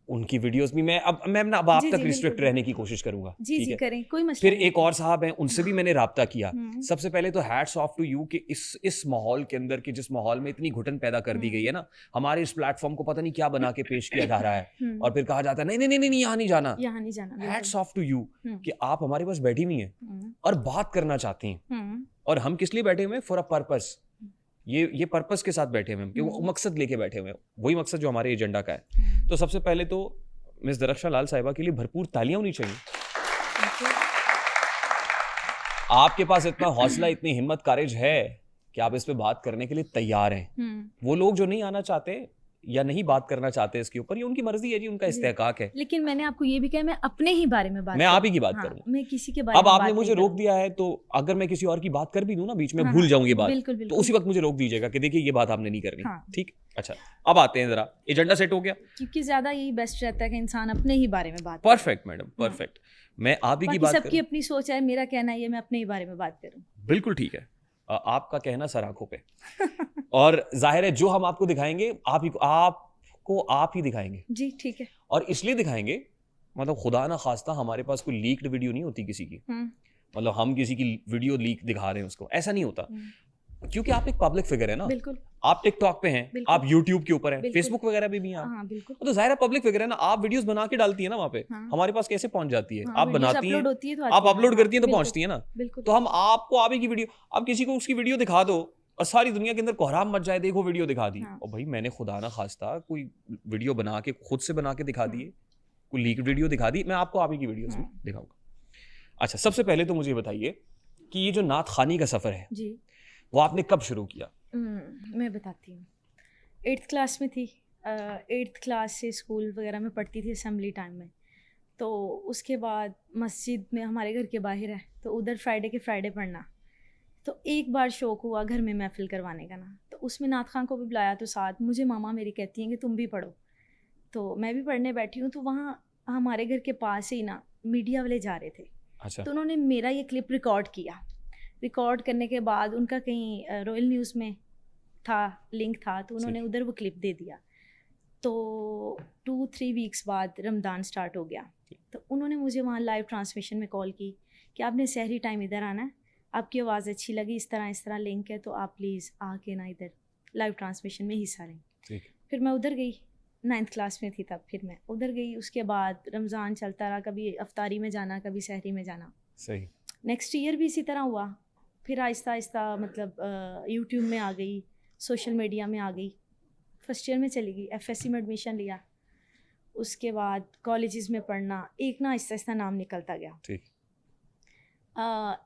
उनकी वीडियोस भी मैं अब आप जी, तक जी, रिस्ट्रिक्ट बिल्कुल, रहने की कोशिश करूंगा। जी ठीक जी है? करें, कोई मसला फिर नहीं। एक और साहब हैं, उनसे भी मैंने राब्ता किया। हम्म। सबसे पहले तो हैट्स ऑफ टू यू कि इस माहौल के अंदर, कि जिस माहौल में इतनी घुटन पैदा कर दी गई है ना, हमारे इस प्लेटफॉर्म को पता नहीं क्या बना के पेश किया जा रहा है, और फिर कहा जाता है नहीं नहीं नहीं नहीं यहाँ नहीं जाना। यहाँ नहीं जाना। हैट्स ऑफ टू यू कि आप हमारे पास बैठी हुई हैं और बात करना चाहती हैं। और हम किस लिए बैठे हुए हैं? For a purpose. ये पर्पस के साथ बैठे हुए हैं, कि वो मकसद लेके बैठे हुए हैं, वही मकसद जो हमारे एजेंडा का है। तो सबसे पहले तो मिस दरख्शां लाल साहिबा के लिए भरपूर तालियां होनी चाहिए। आपके पास इतना हौसला, इतनी हिम्मत, कारेज है कि आप इस पे बात करने के लिए तैयार हैं। वो लोग जो नहीं आना चाहते या नहीं बात करना चाहते इसके ऊपर, ये उनकी मर्जी है जी, उनका इस्तेहकाक है। लेकिन मैंने आपको ये भी कहा, मैं अपने ही बारे में बात मैं आप ही की बात करूंगा। मैं किसी के बारे अब में आपने बात मुझे नहीं रोक करूंगी। दिया है, तो अगर मैं किसी और की बात कर भी दूं ना बीच में, हाँ, भूल जाऊंगी बात, बिल्कुल, तो बिल्कुल। उसी वक्त मुझे रोक दीजिएगा कि देखिए ये बात आपने नहीं करनी। हाँ। ठीक। अच्छा, अब आते हैं, जरा एजेंडा सेट हो गया। क्योंकि ज्यादा यही बेस्ट रहता है कि इंसान अपने ही बारे में बात करे। Perfect madam, perfect. मैं आप ही की बाकी बात सबकी करूं। अपनी सोच है, मेरा कहना ये, मैं अपने ही बारे में बात करूं। बिल्कुल ठीक है, आपका कहना सर आंखों पे। और जाहिर है जो हम आपको दिखाएंगे, आपको आप ही दिखाएंगे। जी ठीक है। और इसलिए दिखाएंगे मतलब खुदा ना खास्ता हमारे पास कोई लीक्ड वीडियो नहीं होती किसी की, मतलब हम किसी की वीडियो लीक दिखा रहे हैं उसको, ऐसा नहीं होता, क्योंकि आप एक पब्लिक फिगर है ना, बिल्कुल आप टिकटॉक पे हैं, बिल्कुल। आप यूट्यूब के ऊपर हैं, बिल्कुल। फेसबुक वगैरह पे भी हैं आप, हाँ बिल्कुल तो जाहिर है पब्लिक फिगर है ना, आप वीडियोस बना के डालती है ना वहाँ पे, हाँ। हमारे पास कैसे पहुंच जाती है, हाँ, आप वीडियोस बनाती हैं, अपलोड होती है तो आप आती है, अपलोड हाँ, करती हैं तो बिल्कुल, पहुंचती है ना, बिल्कुल तो हम आपको आप ही की वीडियो, अब किसी को उसकी वीडियो दिखा दो और सारी दुनिया के अंदर कोहराम मच जाए, देखो वीडियो दिखा दी, हाँ। और भाई मैंने खुदा ना खास्ता कोई वीडियो बना के खुद से बना के दिखा हाँ। दिए, कोई लीक वीडियो दिखा दी, मैं आपको आप ही की वीडियोस भी हाँ। दिखाऊंगा। अच्छा, सबसे पहले तो मुझे बताइए कि ये जो नात खानी का सफ़र है जी। वो आपने कब शुरू किया? मैं बताती हूँ, 8th क्लास में थी, 8th क्लास से स्कूल वगैरह में पढ़ती थी असेंबली टाइम में, तो उसके बाद मस्जिद में हमारे घर के बाहर है, तो उधर फ्राइडे के फ्राइडे पढ़ना, तो एक बार शौक़ हुआ घर में महफ़िल करवाने का ना, तो उसमें नात खान को भी बुलाया, तो साथ मुझे मामा मेरी कहती हैं कि तुम भी पढ़ो, तो मैं भी पढ़ने बैठी हूँ, तो वहाँ हमारे घर के पास ही ना मीडिया वाले जा रहे थे, अच्छा, तो उन्होंने मेरा ये क्लिप रिकॉर्ड किया, रिकॉर्ड करने के बाद उनका कहीं रॉयल न्यूज़ में था, लिंक था, तो उन्होंने उधर वो क्लिप दे दिया, तो 2-3 वीक्स बाद रमज़ान स्टार्ट हो गया, तो उन्होंने मुझे वहाँ लाइव ट्रांसमिशन में कॉल की कि आपने सहरी टाइम इधर आना है, आपकी आवाज़ अच्छी लगी, इस तरह लिंक है, तो आप प्लीज़ आके ना इधर लाइव ट्रांसमिशन में हिस्सा लें। फिर मैं उधर गई, 9th क्लास में थी तब, फिर मैं उधर गई, उसके बाद रमज़ान चलता रहा, कभी अफ्तारी में जाना, कभी सहरी में जाना, सही। नेक्स्ट ईयर भी इसी तरह हुआ, फिर आहिस्ता आहिस्ता मतलब यूट्यूब में आ गई, सोशल मीडिया में आ गई, फर्स्ट ईयर में चली गई, FSC में एडमिशन लिया, उसके बाद कॉलेजेस में पढ़ना, एक ना आहिस्ता आहिस्ता नाम निकलता गया। ठीक।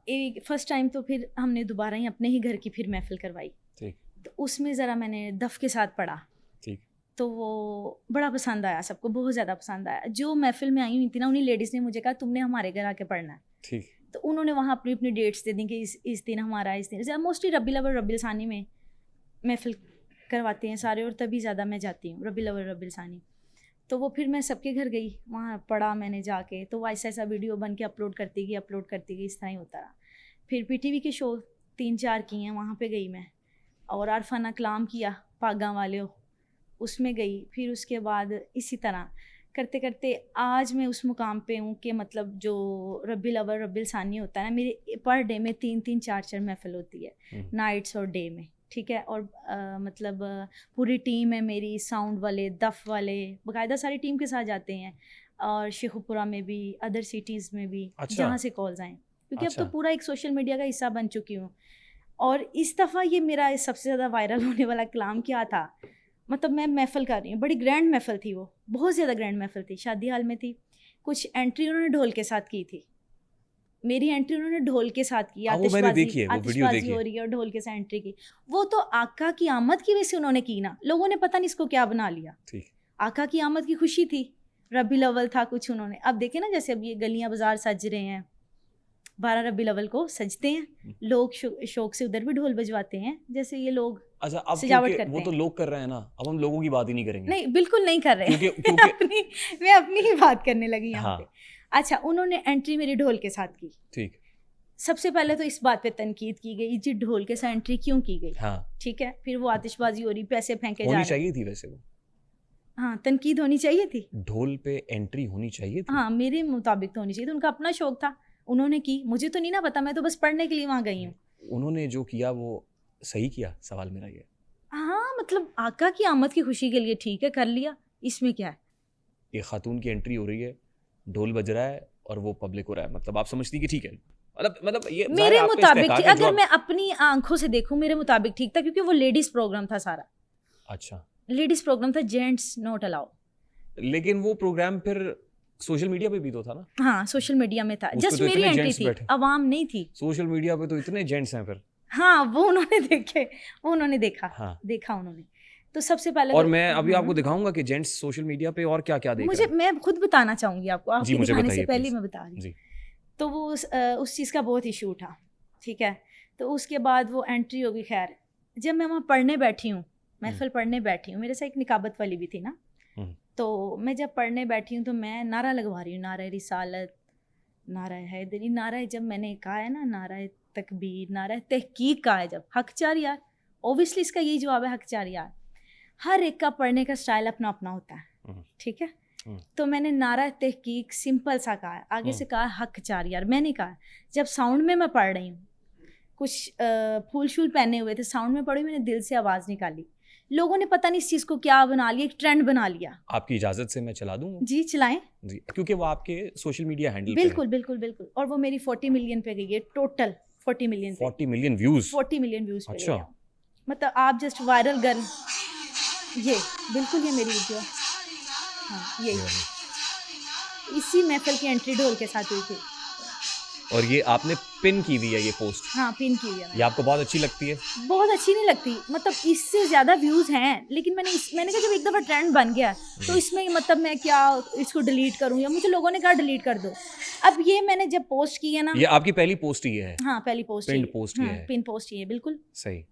एक फर्स्ट टाइम तो फिर हमने दोबारा ही अपने ही घर की फिर महफिल करवाई, ठीक। तो उसमें ज़रा मैंने दफ़ के साथ पढ़ा, ठीक। तो वो बड़ा पसंद आया, सबको बहुत ज़्यादा पसंद आया। जो महफिल में आई हुई थी ना, उन्हीं लेडीज़ ने मुझे कहा तुमने हमारे घर आके पढ़ना है, ठीक। तो उन्होंने वहाँ अपनी अपनी डेट्स दे दी कि इस दिन हमारा, इस दिन, मोस्टली रबीउल अव्वल रबीउल सानी में महफिल करवाते हैं सारे, और तभी ज़्यादा मैं जाती हूँ रबीउल अव्वल रबीउल सानी। तो वो फिर मैं सबके घर गई, वहाँ पढ़ा मैंने जाके, तो वो ऐसा ऐसा वीडियो बन के अपलोड करती गई, इस तरह ही होता रहा। फिर PTV के शो 3-4 किए हैं, वहाँ पे गई मैं, और अरफाना कलाम किया पागा वाले हो, उसमें गई, फिर उसके बाद इसी तरह करते करते आज मैं उस मुकाम पे हूँ कि मतलब जो रबीउल अव्वल रबीउल सानी होता है ना, मेरे पर डे में 3-3 4-4 महफिल होती है, नाइट्स और डे में, ठीक है, और मतलब पूरी टीम है मेरी, साउंड वाले, दफ़ वाले, बाकायदा सारी टीम के साथ जाते हैं, और शेखुपुरा में भी, अदर सिटीज़ में भी, अच्छा। जहाँ से कॉल्स आएँ, क्योंकि अच्छा। अब तो पूरा एक सोशल मीडिया का हिस्सा बन चुकी हूँ। और इस दफ़ा ये मेरा सबसे ज़्यादा वायरल होने वाला कलाम क्या था, मतलब मैं महफिल कर रही हूँ, बड़ी ग्रैंड महफिल थी वो, बहुत ज़्यादा ग्रैंड महफिल थी, शादी हाल में थी, कुछ एंट्री उन्होंने ढोल के साथ की थी, मेरी एंट्री उन्होंने ढोल के साथ की, आतिशबाजी हो रही है और ढोल के साथ एंट्री की, वो तो आका की आमद की वजह से उन्होंने की ना, लोगों ने पता नहीं इसको क्या बना लिया, ठीक। आका की आमद की खुशी थी, रबीउल अव्वल था कुछ उन्होंने, अब देखे ना जैसे अब ये गलियां बाजार सज रहे हैं, 12 रबीउल अव्वल को सजते हैं लोग, शौक से उधर भी ढोल बजवाते हैं, जैसे ये लोग अच्छा, अब सजावट क्योंकि करते वो तो हैं। लोग कर रहे हैं ना, अब हम लोगों की बात ही नहीं करेंगे। नहीं, बिल्कुल नहीं कर रहे हैं, क्योंकि मैं अपनी ही बात करने लगी यहाँ हाँ। पे। अच्छा, उन्होंने एंट्री मेरी ढोल के साथ की, ठीक। सबसे पहले तो इस बात पे तनकीद की गई जी ढोल के साथ एंट्री क्यों की गई, हाँ। ठीक है, फिर वो आतिशबाजी हो रही, पैसे फेंके जा होनी रहे, चाहिए थी वैसे वो, हाँ तनकीद होनी चाहिए थी, ढोल पे एंट्री होनी चाहिए थी। हाँ मेरे मुताबिक तो होनी चाहिए थी, उनका अपना शौक था, उन्होंने की, मुझे तो नहीं ना पता, मैं तो बस पढ़ने के लिए वहाँ गई हूँ। उन्होंने जो किया वो सही किया, सवाल मेरा ये। हाँ मतलब आका की आमद की खुशी के लिए ठीक है, कर लिया, इसमें क्या है। एक खातून की एंट्री हो रही है, ढोल बज रहा है और वो पब्लिक हो रहा है, मतलब आप समझती कि ठीक है, मतलब ये मेरे आप पे मुताबिक इस्तेहकाक ठीक, है जो अगर आप- मैं अपनी आंखों से देखूं मेरे मुताबिक ठीक था, क्योंकि वो लेडीज प्रोग्राम था सारा, अच्छा, लेडीज प्रोग्राम था, जेंट्स नॉट अलाउ। लेकिन वो प्रोग्राम फिर सोशल मीडिया पे भी तो था ना, हाँ सोशल मीडिया में था, उस पे जस्ट तो मेरी इतने एंट्री gents थी, बैठे। अवाम नहीं थी। सोशल मीडिया पे तो इतने जेंट्स हैं फिर। हाँ वो उन्होंने देखे, वो उन्होंने देखा, हाँ। देखा उन्होंने, तो सबसे पहले और तो- मैं अभी आपको हम्म, दिखाऊंगा कि जेंट्स सोशल मीडिया पे और क्या क्या देख मुझे, रहे हैं। मैं खुद बताना चाहूंगी आपको, जी, आपके मुझे दिखाने से बताइए, पहले please। मैं बता रही हूँ। जी। तो वो उस चीज़ का बहुत इशू उठा, ठीक है, तो उसके बाद वो एंट्री होगी। खैर जब मैं वहाँ पढ़ने बैठी हूँ, महफिल पढ़ने बैठी हूँ, मेरे साथ एक निकाबत वाली भी थी ना, तो मैं जब पढ़ने बैठी हूँ तो मैं नारा लगवा रही हूँ, नारा रिसालत, नारा हैदरी, नारा, जब मैंने कहा है ना नारा तकबीर, नारा तहकीक का है, जब हक चार यार, ओबियसली इसका यही जवाब है, हक चार यार। हर एक का पढ़ने का स्टाइल अपना अपना होता है, ठीक है, तो मैंने नारा तहकीक सिंपल सा कहा है, आगे से कहा हक चार यार। मैंने कहा जब साउंड में मैं पढ़ रही हूँ, कुछ फूल शूल पहने हुए थे, साउंड में पढ़ी, मैंने दिल से आवाज़ निकाली। लोगों ने पता नहीं इस चीज़ को क्या बना लिया, एक ट्रेंड बना लिया। आपकी इजाज़त से मैं चला दूँ? जी चलाएं जी, क्योंकि वो आपके सोशल मीडिया हैंडल बिल्कुल बिल्कुल बिल्कुल। और वो मेरी 40 मिलियन पे गई है, टोटल 40 मिलियन पे। 40 मिलियन व्यूज़। 40 मिलियन व्यूज़ पे अच्छा। गई है। मतलब आप जस्ट वायरल गर्ल, ये बिल्कुल ये मेरी वीडियो, हाँ यही इसी महफिल की एंट्री ढोल के साथ हुई थी। और ये आपने पिन की हुई है ये पोस्ट? हाँ पिन की हुई है। ये आपको बहुत अच्छी लगती है? बहुत अच्छी नहीं लगती, मतलब इससे ज़्यादा व्यूज़ हैं, लेकिन मैंने कहा जब एक दफ़ा ट्रेंड बन गया तो इसमें मतलब मैं क्या इसको डिलीट करूँ, या मुझे लोगों ने कहा डिलीट कर दो। अब ये मैंने जब पोस्ट की है ना, ये आपकी पहली पोस्ट ही है? हाँ पहली पोस्ट, पिन पोस्ट ही है? पिन पोस्ट ही है बिल्कुल सही।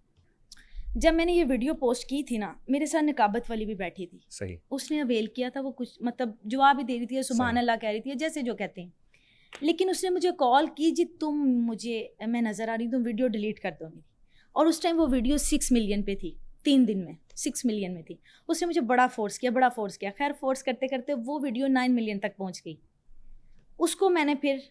जब मैंने ये वीडियो पोस्ट की थी ना, मेरे साथ निकाबत वाली भी बैठी थी, सही। उसने अवेल किया था, वो कुछ मतलब जवाब ही दे रही थी, सुभान अल्लाह कह रही थी, जैसे जो कहते हैं। लेकिन उसने मुझे कॉल की, जी तुम मुझे, मैं नज़र आ रही तुम वीडियो डिलीट कर दो मेरी। और उस टाइम वो वीडियो 6 मिलियन पे थी, 3 दिन में 6 मिलियन में थी। उसने मुझे बड़ा फोर्स किया। खैर फोर्स करते करते वो वीडियो 9 मिलियन तक पहुंच गई। उसको मैंने फिर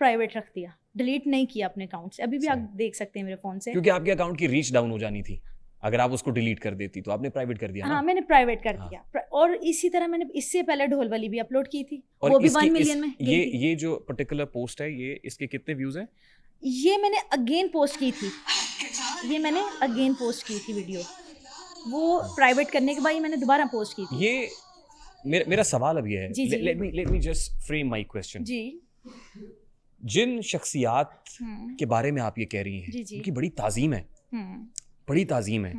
प्राइवेट रख दिया, डिलीट नहीं किया अपने अकाउंट से। अभी भी आप देख सकते हैं मेरे फ़ोन से, क्योंकि आपके अकाउंट की रीच डाउन हो जानी थी अगर आप उसको डिलीट कर देती, तो आपने प्राइवेट कर दिया ना? हाँ मैंने प्राइवेट कर दिया। और इसी तरह मैंने इससे पहले ढोल वाली भी अपलोड की थी, और वो भी 1 मिलियन में गई थी। ये जो पर्टिकुलर पोस्ट है, ये इसके कितने व्यूज हैं? ये मैंने अगेन पोस्ट की थी, वीडियो, वो प्राइवेट करने के बाद मैंने दोबारा पोस्ट की थी। ये मेरा सवाल अब ये है, जी, जी। Let me just frame my question. जी जिन शख्सियात के बारे में आप ये कह रही हैं, जी, जी। उनकी बड़ी ताजीम है, बड़ी ताजीम है,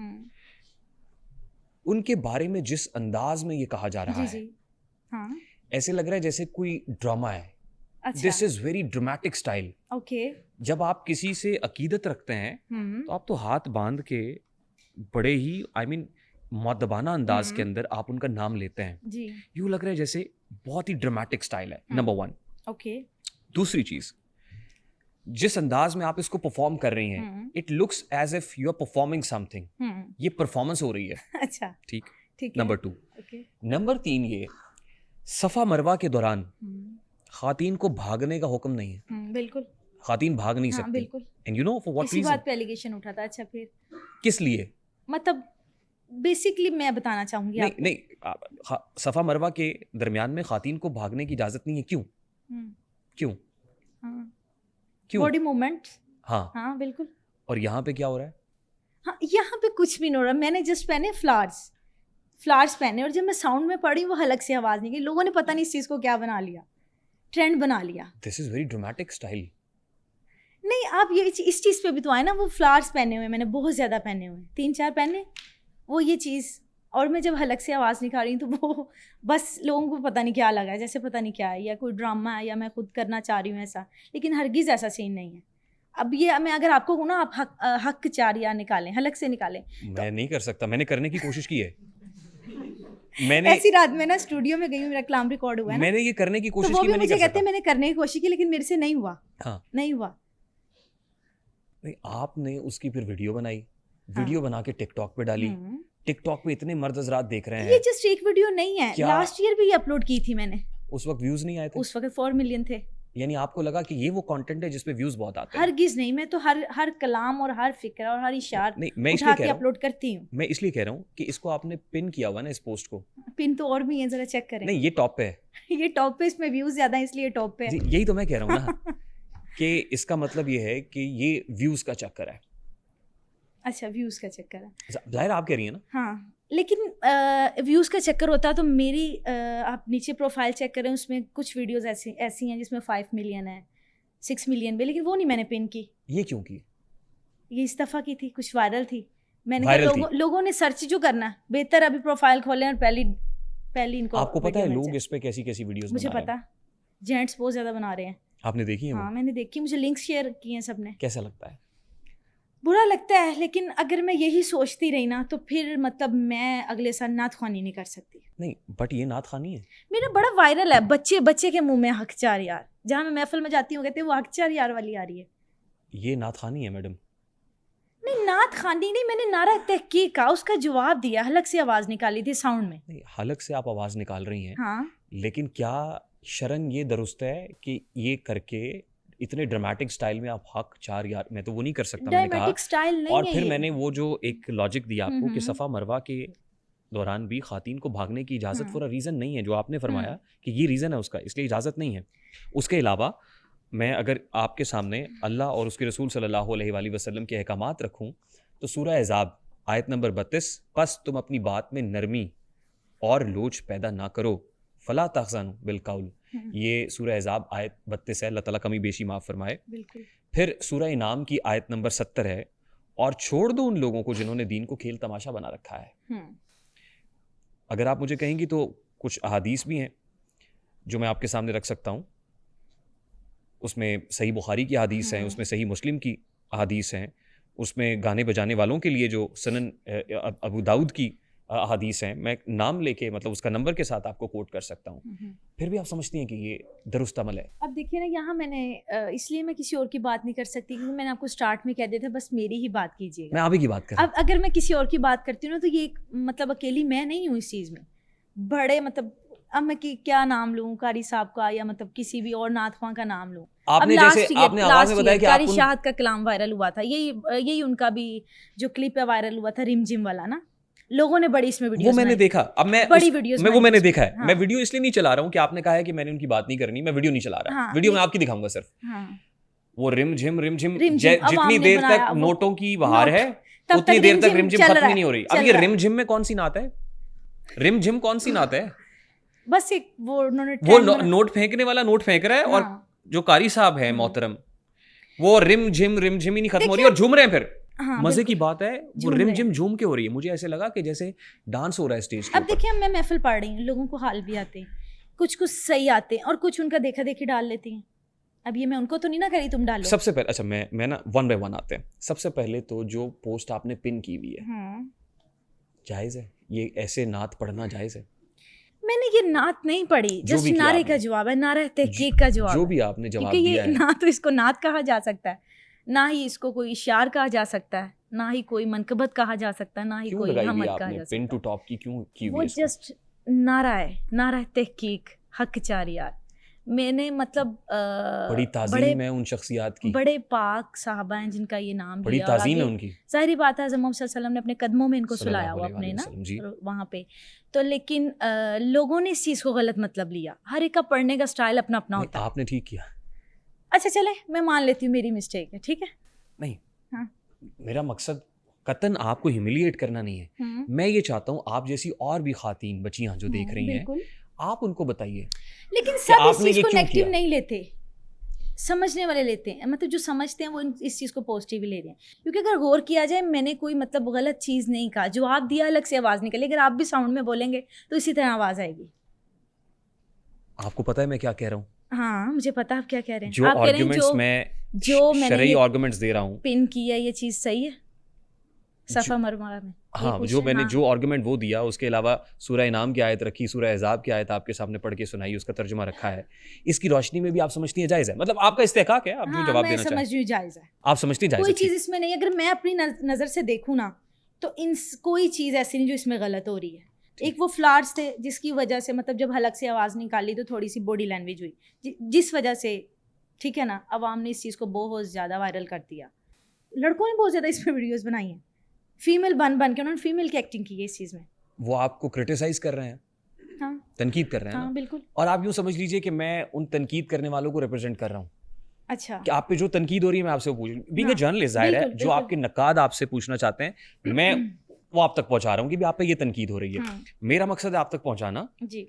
उनके बारे में जिस अंदाज में ये कहा जा रहा जी है, जी हाँ ऐसे लग रहा है जैसे कोई ड्रामा है। अच्छा this is very dramatic style. Okay जब आप किसी से अकीदत रखते हैं तो आप तो हाथ बांध के बड़े ही मुअद्दबाना अंदाज के अंदर आप उनका नाम लेते हैं। जी यूँ लग रहा है जैसे बहुत ही ड्रामेटिक स्टाइल है, नंबर 1। ओके दूसरी चीज, जिस अंदाज में आप इसको परफॉर्म कर रही हैं, it looks as if you are performing something. ये परफॉर्मेंस हो रही है। अच्छा ठीक ठीक है। नंबर 2। ओके नंबर 3, ये सफ़ा मरवा के दौरान खातीन को भागने का हुक्म नहीं है। बिल्कुल खातीन भाग नहीं हाँ सकती। बिल्कुल। And you know for what इसी रीजन? बात पे एलिगेशन उठा था। अच्छा फिर किस लिए? मतलब बेसिकली मैं बताना चाहूंगी नहीं आपको। नहीं, सफ़ा मरवा के दरमियान में खातीन को भागने की इजाजत नहीं है। क्यों? क्यों? हाँ क्यों? Body movement. हाँ, हाँ बिल्कुल। और यहाँ पे क्या हो रहा है? हाँ यहाँ पे कुछ भी नहीं हो रहा। मैंने जस्ट पहने फ्लावर्स पहने, और जब मैं साउंड में पढ़ी वो हलक से आवाज़ नहीं गई। लोगों ने पता नहीं इस चीज़ को क्या बना लिया, ट्रेंड बना लिया। This is very dramatic style. नहीं आप ये इस चीज़ पे भी तो आए ना, वो फ्लावर्स पहने हुए मैंने बहुत ज़्यादा पहने हुए, 3-4 पहने, वो ये चीज़। और मैं जब हलक से आवाज़ निकाल रही हूँ तो वो बस लोगों को पता नहीं क्या लगा है, जैसे पता नहीं क्या है, या कोई ड्रामा है, या मैं खुद करना चाह रही हूँ ऐसा। लेकिन हरगिज़ ऐसा सीन नहीं है। अब ये मैं अगर आपको कहूँ ना आप हक 4 या निकालें, हलक से निकालें, मैं नहीं कर सकता। मैंने करने की कोशिश की है। मैंने ऐसी रात में ना स्टूडियो में गई हूँ, मेरा कलाम रिकॉर्ड हुआ है ना, मैंने ये करने की तो कोशिश वो की, भी मैं नहीं मुझे कर कहते सकता। हैं मैंने करने की कोशिश की लेकिन मेरे से नहीं हुआ। हाँ, नहीं हुआ। नहीं, आपने उसकी फिर वीडियो बनाई, वीडियो बना के टिकटॉक पे डाली। टिकटॉक पे इतने मर्द हज़रात देख रहे ये हैं। जस्ट एक वीडियो नहीं है, क्या? लास्ट ईयर भी ये अपलोड की थी मैंने। उस वक्त व्यूज नहीं आए थे? उस वक्त 4 मिलियन थे। यानी आपको लगा कि ये वो कंटेंट है जिसपे व्यूज बहुत आते हैं? हरगिज़ नहीं, मैं तो हर कलाम और हर फिक्र और हर इशार नहीं, मैं उठा इसलिए के कह रहा हूँ, अपलोड करती हूँ। मैं इसलिए कह रहा हूँ कि इसको आपने पिन किया हुआ ना, इस पोस्ट को। पिन तो और भी है, जरा चेक करें। नहीं, ये टॉप पे है। ये टॉप पे, इसमें व्यूज ज्यादा है इसलिए टॉप पे जी, है। यही तो मैं कह रहा हूँ ना कि इसका मतलब ये है कि ये व्यूज का चक्कर है। अच्छा व्यूज का चक्कर है। जाहिर आप कह रही है ना। हाँ लेकिन व्यूज़ का चक्कर होता तो मेरी आप नीचे प्रोफाइल चेक करें, उसमें कुछ वीडियोस ऐसी हैं जिसमें 5 मिलियन है, 6 मिलियन भी, लेकिन वो नहीं मैंने पिन की। ये क्यों की? ये इस दफ़ा की थी, कुछ वायरल थी। मैंने वायरल कहा लोगों ने सर्च जो करना है, बेहतर अभी प्रोफाइल खोलें और पहली इनको। आपको पता है वीडियो मिल लोग जाए। इस पे कैसी कैसी वीडियोस मुझे बना रहे हैं? पता, जेंट्स बहुत ज़्यादा बना रहे हैं। आपने देखी है हाँ वो? मैंने देखी, मुझे लिंक्स शेयर किए हैं सबने। कैसा लगता है? बुरा लगता है, लेकिन अगर मैं यही सोचती रही ना तो फिर मतलब मैं अगले साल नात ख़्वानी नहीं कर सकती। नहीं, बट ये नात खानी है। मेरा बड़ा वायरल है, बच्चे के मुंह में हक 4 यार। जहाँ मैं महफिल में जाती हूँ कहते हैं वो हक 4 यार वाली आ रही है। ये नात खानी है मैडम। नहीं नात खानी नहीं, मैंने नारा तहकीक का उसका जवाब दिया, हलक से आवाज निकाली थी साउंड में। नहीं, हलक से आप आवाज़ निकाल रही हैं, हाँ लेकिन क्या शरन ये दुरुस्त है कि ये करके इतने ड्रामेटिक स्टाइल में आप हक 4 यार, मैं तो वो नहीं कर सकता, मैंने कहा। ड्रामेटिक स्टाइल नहीं और है फिर ये। मैंने वो जो एक लॉजिक दिया आपको कि हम्म। सफ़ा मरवा के दौरान भी खातीन को भागने की इजाज़त हम्म। फॉर अ रीज़न नहीं है, जो आपने फरमाया कि ये रीज़न है उसका, इसलिए इजाज़त नहीं है। उसके अलावा मैं अगर आपके सामने अल्लाह और उसके रसूल सल्लल्लाहु अलैहि वसल्लम के अहकामात रखूं तो सूरह अहज़ाब आयत नंबर 32, बस तुम अपनी बात में नरमी और लोच पैदा ना करो, फला तहज़नु बिलक़ौल, ये सूरह अहज़ाब आयत 32 है, अल्लाह ताला कमी बेशी माफ़ फरमाए। बिल्कुल। फिर सूरह इनाम की आयत नंबर 70 है, और छोड़ दो उन लोगों को जिन्होंने दीन को खेल तमाशा बना रखा है। अगर आप मुझे कहेंगी तो कुछ अहादीस भी हैं जो मैं आपके सामने रख सकता हूँ। उसमें सही बुखारी की अहादीस हैं, उसमें सही मुस्लिम की अहादीस हैं, उसमें गाने बजाने वालों के लिए जो सनन अबू दाऊद की अहादीस हैं। मैं नाम लेके मतलब उसका नंबर के साथ आपको कोट कर सकता हूँ। फिर भी आप समझती हैं कि ये दुरुस्त अमल है। अब देखिए ना, यहाँ मैंने इसलिए मैं किसी और की बात नहीं कर सकती क्योंकि मैंने आपको स्टार्ट में कह दिया था बस मेरी ही बात कीजिएगा। मैं आप ही की बात कर रहा हूँ। अब अगर मैं किसी और की बात करती हूँ ना तो ये मतलब अकेली मैं नहीं हूँ इस चीज़ में। बड़े मतलब अब मैं क्या नाम लूँ, कारी साहब का या मतलब किसी भी और नाथवा का नाम लूँ। आपने जैसे आपने आवाज में बताया कि कारी आप शाहद का कलाम वायरल हुआ था, यही उनका भी जो क्लिप है वायरल हुआ था, रिम जिम वाला ना, लोगों ने बड़ी इसमें वीडियो वो मैंने देखा। अब मैं बड़ी वीडियोस मैं वो मैंने देखा है। हाँ। मैं वीडियो इसलिए नहीं चला रहा हूँ कि आपने कहा है कि मैंने उनकी बात नहीं करनी, मैं वीडियो नहीं चला रहा। हाँ, वीडियो मैं आपकी दिखाऊंगा सिर्फ। हाँ। वो रिम झिम अब जितनी हमने देर बनाया तक वो नोटों की बहार है तब उतनी तक देर तक रिम चल झिम खत्म रहा ही नहीं हो रही। अब चल ये रहा रिम झिम में कौन सी नात है? रिम झिम कौन सी नात है? बस एक वो उन्होंने वो नोट फेंकने वाला नोट फेंक रहा है, और हाँ। जो कारी साहब है मोहतरम, वो रिम झिम ही नहीं खत्म हो रही और झूम रहे हैं। फिर हाँ, मजे की बात है वो झूम रिम रहे झिम झूम के हो रही है। मुझे ऐसे लगा कि जैसे डांस हो रहा है स्टेज के अब ऊपर। देखिए मैं महफिल पढ़ रही हूँ, लोगों को हाल भी आते हैं, कुछ सही आते हैं और कुछ उनका देखा देखी डाल लेती हैं। अब ये मैं उनको तो नहीं ना करी तुम डालो। सबसे पहले अच्छा मैं ना 1 बाय 1 आते हैं। सबसे पहले तो जो पोस्ट आपने पिन की हुई है, जायज है? ये ऐसे नात पढ़ना जायज है? मैंने ये नात नहीं पढ़ी, जो जस्ट भी किया नारे आपने। का जवाब है, नारा तहकीक का जवाब जो है। भी आपने जवाब क्योंकि दिया ये है, ना तो इसको नात कहा जा सकता है, ना ही इसको कोई इशार कहा जा सकता है, ना ही कोई मनकबत कहा जा सकता है, ना ही क्यों कोई लगाई हुई हमद है कहा आपने जा पिन टू सकता टॉप की? क्यों की है। हुई वो है इसको? जस्ट नारा है, नारा तहकीक हक 4 यार। मैंने मतलब बड़ी ताज़ीम है उन शख्सियात की, बड़े पाक साहबा हैं जिनका ये नाम बड़ी लिया और ताज़ीम है आगे उनकी। जाहिर बात है हज़रत मोहम्मद सल्लल्लाहु अलैहि वसल्लम ने अपने कदमों में इनको सुलाया हुआ सल्लल्लाहु अपने अलैहि ना वसल्लम, जी। वहाँ पे। तो लेकिन लोगों ने इस चीज़ को गलत मतलब लिया। हर एक का पढ़ने का स्टाइल अपना अपना नहीं, होता है। आपने ठीक किया। अच्छा चले, मैं मान लेती हूँ मेरी मिस्टेक है, ठीक है। नहीं, हाँ। मेरा मकसद कतन आपको ह्यूमिलिएट करना नहीं है। मैं ये चाहता हूँ आप जैसी और भी खातीन बच्चियां जो देख रही हैं, बिल्कुल। आप उनको बताइए। लेकिन सब इस आपने चीज़ ये को क्यों नेगेटिव किया? नहीं लेते, समझने वाले लेते हैं। मतलब जो समझते हैं वो इस चीज़ को पॉजिटिव ले रहे हैं। क्योंकि अगर गौर किया जाए, मैंने कोई मतलब गलत चीज़ नहीं कहा, जवाब दिया, अलग से आवाज़ निकली। अगर आप भी साउंड में बोलेंगे तो इसी तरह आवाज़ आएगी। आपको पता है मैं क्या कह रहा हूँ? हाँ, मुझे पता है आप क्या कह रहे हैं। जो आप कह रहे हैं आर्गुमेंट्स मैं जो मैंने शरई ये आर्गुमेंट्स दे रहा हूँ, पिन की है, ये चीज़ सही है सफ़ा मरवा में? हाँ, जो मैंने जो आर्गुमेंट वो दिया, उसके अलावा सूरह इनाम की आयत रखी, सूरह अहज़ाब की आयत आपके सामने पढ़ के सुनाई, उसका तर्जुमा रखा है, इसकी रोशनी में भी आप समझती हैं जायज़ है? मतलब आपका इस्तेहकाक है, आप जो जवाब देना चाहें समझ रही हूँ जायज़ है, आप समझती हैं जायज़ कोई है? चीज़ ठीक। इसमें नहीं। अगर मैं अपनी नज़र से देखूँ ना तो कोई चीज़ ऐसी नहीं जो इसमें गलत हो रही है। एक वो फ्लावर्स थे जिसकी वजह से मतलब जब हलक से आवाज़ निकाली तो थोड़ी सी बॉडी लैंग्वेज हुई, जिस वजह से ठीक है ना, अवाम ने इस चीज़ को बहुत ज़्यादा वायरल कर दिया। लड़कों ने बहुत ज़्यादा इसमें वीडियोस बनाई हैं, फीमेल बन के उन्होंने फीमेल की एक्टिंग की है इस चीज़ में। वो आपको क्रिटिसाइज कर रहे हैं, हाँ तनकीद कर रहे हैं हाँ ना? बिल्कुल। और आप यूँ समझ लीजिए कि मैं उन तनकीद करने वालों को रिप्रेजेंट कर रहा हूँ अच्छा, कि आप पे जो तनकीद हो रही है मैं आपसे वो पूछ, बीइंग अ हाँ, जर्नलिस्ट जाहिर है बिल्कुल, जो बिल्कुल। आपके नकाद आपसे पूछना चाहते हैं मैं वो आप तक पहुंचा रहा हूँ कि भी आप पे ये तनकीद हो रही है। हाँ, मेरा मकसद है आप तक पहुंचाना। जी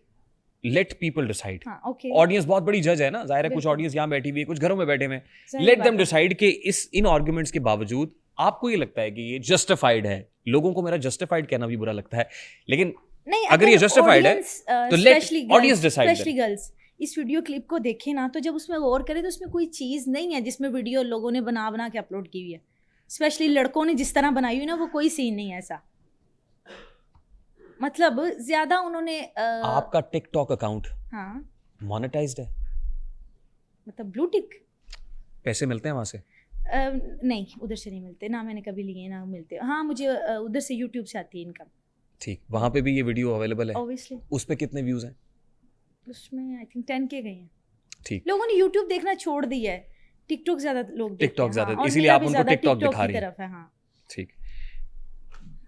लेट पीपल डिसाइड। हाँ ओके, ऑडियंस बहुत बड़ी जज है ना, जाहिर है कुछ बिल्कुल। ऑडियंस यहाँ बैठी हुई है, कुछ घरों में बैठे हुए हैं। सही लेट बात देम है। डिसाइड कि इन आर्गुमेंट्स के बावजूद आपको ये लगता है कि ये जस्टिफाइड है। लोगों को मेरा जस्टिफाइड कहना भी बुरा लगता है, लेकिन नहीं, अगर ये justified है, तो let audience decide specially girls इस वीडियो क्लिप को देखें ना, तो जब उसमें गौर करें तो उसमें कोई चीज़ नहीं है जिसमें वीडियो लोगों ने बना के अपलोड की हुई है। स्पेशली लड़कों ने जिस तरह बनाई हुई ना, वो कोई सीन नहीं है ऐसा। मतलब ज़्यादा उन्होंने आपका टिकटॉक अकाउंट हाँ मोनेटाइज्ड है, मतलब ब्लू टिक पैसे मिलते हैं वहां से? नहीं, उधर से नहीं मिलते ना, मैंने कभी लिए ना मिलते। हाँ, मुझे उधर से यूट्यूब से आती है इनकम। ठीक, वहाँ पे भी ये वीडियो अवेलेबल है? ऑब्वियसली। उस पे कितने व्यूज हैं? उसमें आई थिंक 10 के गए हैं। ठीक, लोगों ने यूट्यूब देखना छोड़ दिया है, टिकटॉक ज्यादा लोग देखते हैं। टिकटॉक ज्यादा, हाँ, और इसीलिए मेरा आप भी उनको ज्यादा टिकटॉक टिकटॉक दिखा की रही हैं। तरफ है। हाँ ठीक।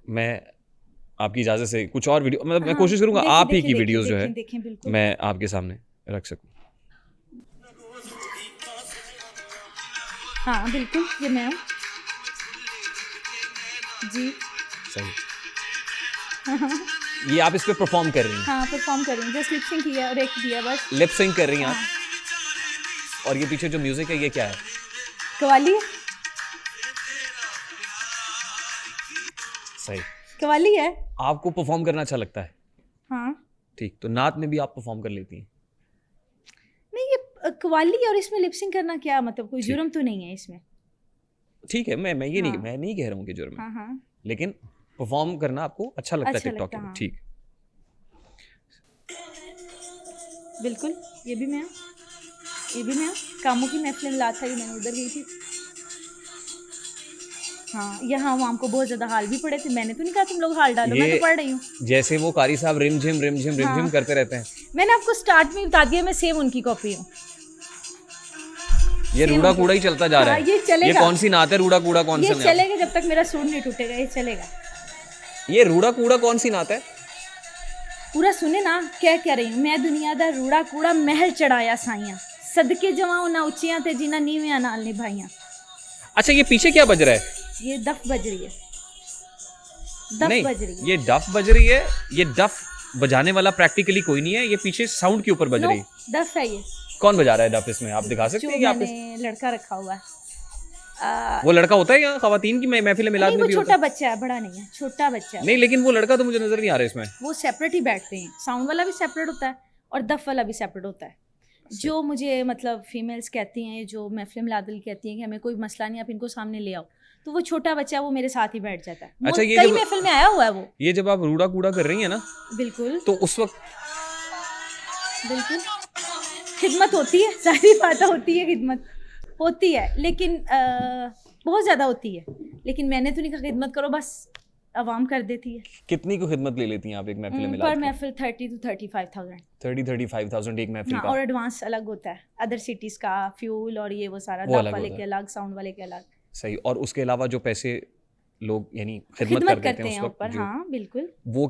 मैं आपकी इजाज़त से कुछ और वीडियो, मतलब मैं हाँ, कोशिश करूंगा देखें, आप ही देखें, की देखें, वीडियोस जो है देखें, देखें, बिल्कुल। मैं आपके सामने रख सकूं। हाँ बिल्कुल, ये मैं हूँ जी। सही। ये आप इस पे परफॉर्म कर रही हैं? हाँ, परफॉर्म कर रही हूँ, जस्ट लिप सिंक किया और एक दिया बस। लिप सिंक कर रही हैं हाँ। आप? और ये पीछे जो म्यूजिक है ये क्या है? कवाली है, सही। कवाली है। आपको परफॉर्म करना अच्छा लगता है? हाँ, ठीक, तो नात में भी आप परफॉर्म कर लेती हैं? नहीं ये कवाली और इसमें लिप सिंक करना क्या मतलब, कोई ठीक। जुर्म तो नहीं है इसमें। ठीक है, मैं ये नहीं, हाँ। मैं नहीं कह रहा हूँ कि जुर्म है, हाँ हाँ, लेकिन परफॉर्म करना आपको अच्छा लगता है अच्छा टिकटॉक लगता पे? है, हाँ। ठीक। बिल्कुल, ये भी मैं हूँ, ये भी मैं हूँ। कामों की महफिल में था, ये मैंने उधर गई थी। हाँ, यहाँ वहाँ को बहुत ज्यादा हाल भी पड़े थे, मैंने तो नहीं कहा तुम लोग हाल डालो, मैं ये तो पढ़ रही हूँ। जैसे वो कारी साहब रिमझिम रिमझिम रिमझिम हाँ। करते रहते हैं, मैंने आपको स्टार्ट में बता दिया, मैं सेम उनकी कॉपी हूँ। ये सेम रूड़ा उनकी- कूड़ा ही चलता जा रहा हाँ, है। ये चलेगा। ये कौन सी नात है, रूड़ा कूड़ा कौन ये सा नात? चलेगा जब तक मेरा सूट नहीं टूटेगा, ये चलेगा। ये रूड़ा कूड़ा कौन सी नात है? पूरा सुने ना, क्या रही हूँ मैं, दुनिया दा रूड़ा कूड़ा महल चढ़ाया साइयां, सदके जवाओ ना उचियां ते जिना नीवियां नाल निभाइयां। अच्छा, ये पीछे क्या बज रहा है? ये दफ बज रही है, दफ नहीं, बज रही है। ये डफ बज रही है। ये डफ बजाने वाला प्रैक्टिकली कोई नहीं है, ये पीछे साउंड के ऊपर बज नो, रही है। दफ है ये, कौन बजा रहा है डफ इसमें? आप दिखा सकते जो हैं कि आप मैंने लड़का रखा हुआ है। वो लड़का होता है यहाँ खवातीन की महफिल मिलाद नहीं, में वो भी छोटा होता बच्चा है, बड़ा नहीं है, छोटा बच्चा है? है। नहीं, लेकिन वो लड़का तो मुझे नजर नहीं आ रहा है इसमें। वो सेपरेट ही बैठते हैं, साउंड वाला भी सेपरेट होता है और दफ वाला भी सेपरेट होता है। जो मुझे मतलब फीमेल्स कहती हैं, जो महफिल मिलाद कहती हैं कि हमें कोई मसला नहीं, आप इनको सामने ले आओ, तो वो छोटा बच्चा वो मेरे साथ ही बैठ जाता है। अच्छा, ये कई जब- महफिल में आया हुआ है वो। ये जब आप रूड़ा कूड़ा कर रही हैं ना, बिल्कुल तो उस वक्त बिल्कुल खिदमत होती है, सारी बात होती है, खिदमत होती है, लेकिन बहुत ज़्यादा होती है। लेकिन मैंने तो नहीं कहा खिदमत करो, बस आवाम कर देती है। कितनी को खिदमत ले लेती हैं आप एक महफिल पर मिलाद की? महफिल 30 to 35,000। 30-35,000 एक महफिल हाँ, का? और एडवांस अलग होता है, अदर सिटीज़ का फ्यूल और ये वो सारा, वो दफ अलग वाले होता के है। अलग, साउंड वाले के अलग। सही। और उसके अलावा जो पैसे लोग यानी खिदमत खिदमत कर देते करते हैं हैं उस वक्त ऊपर, जो हाँ बिल्कुल,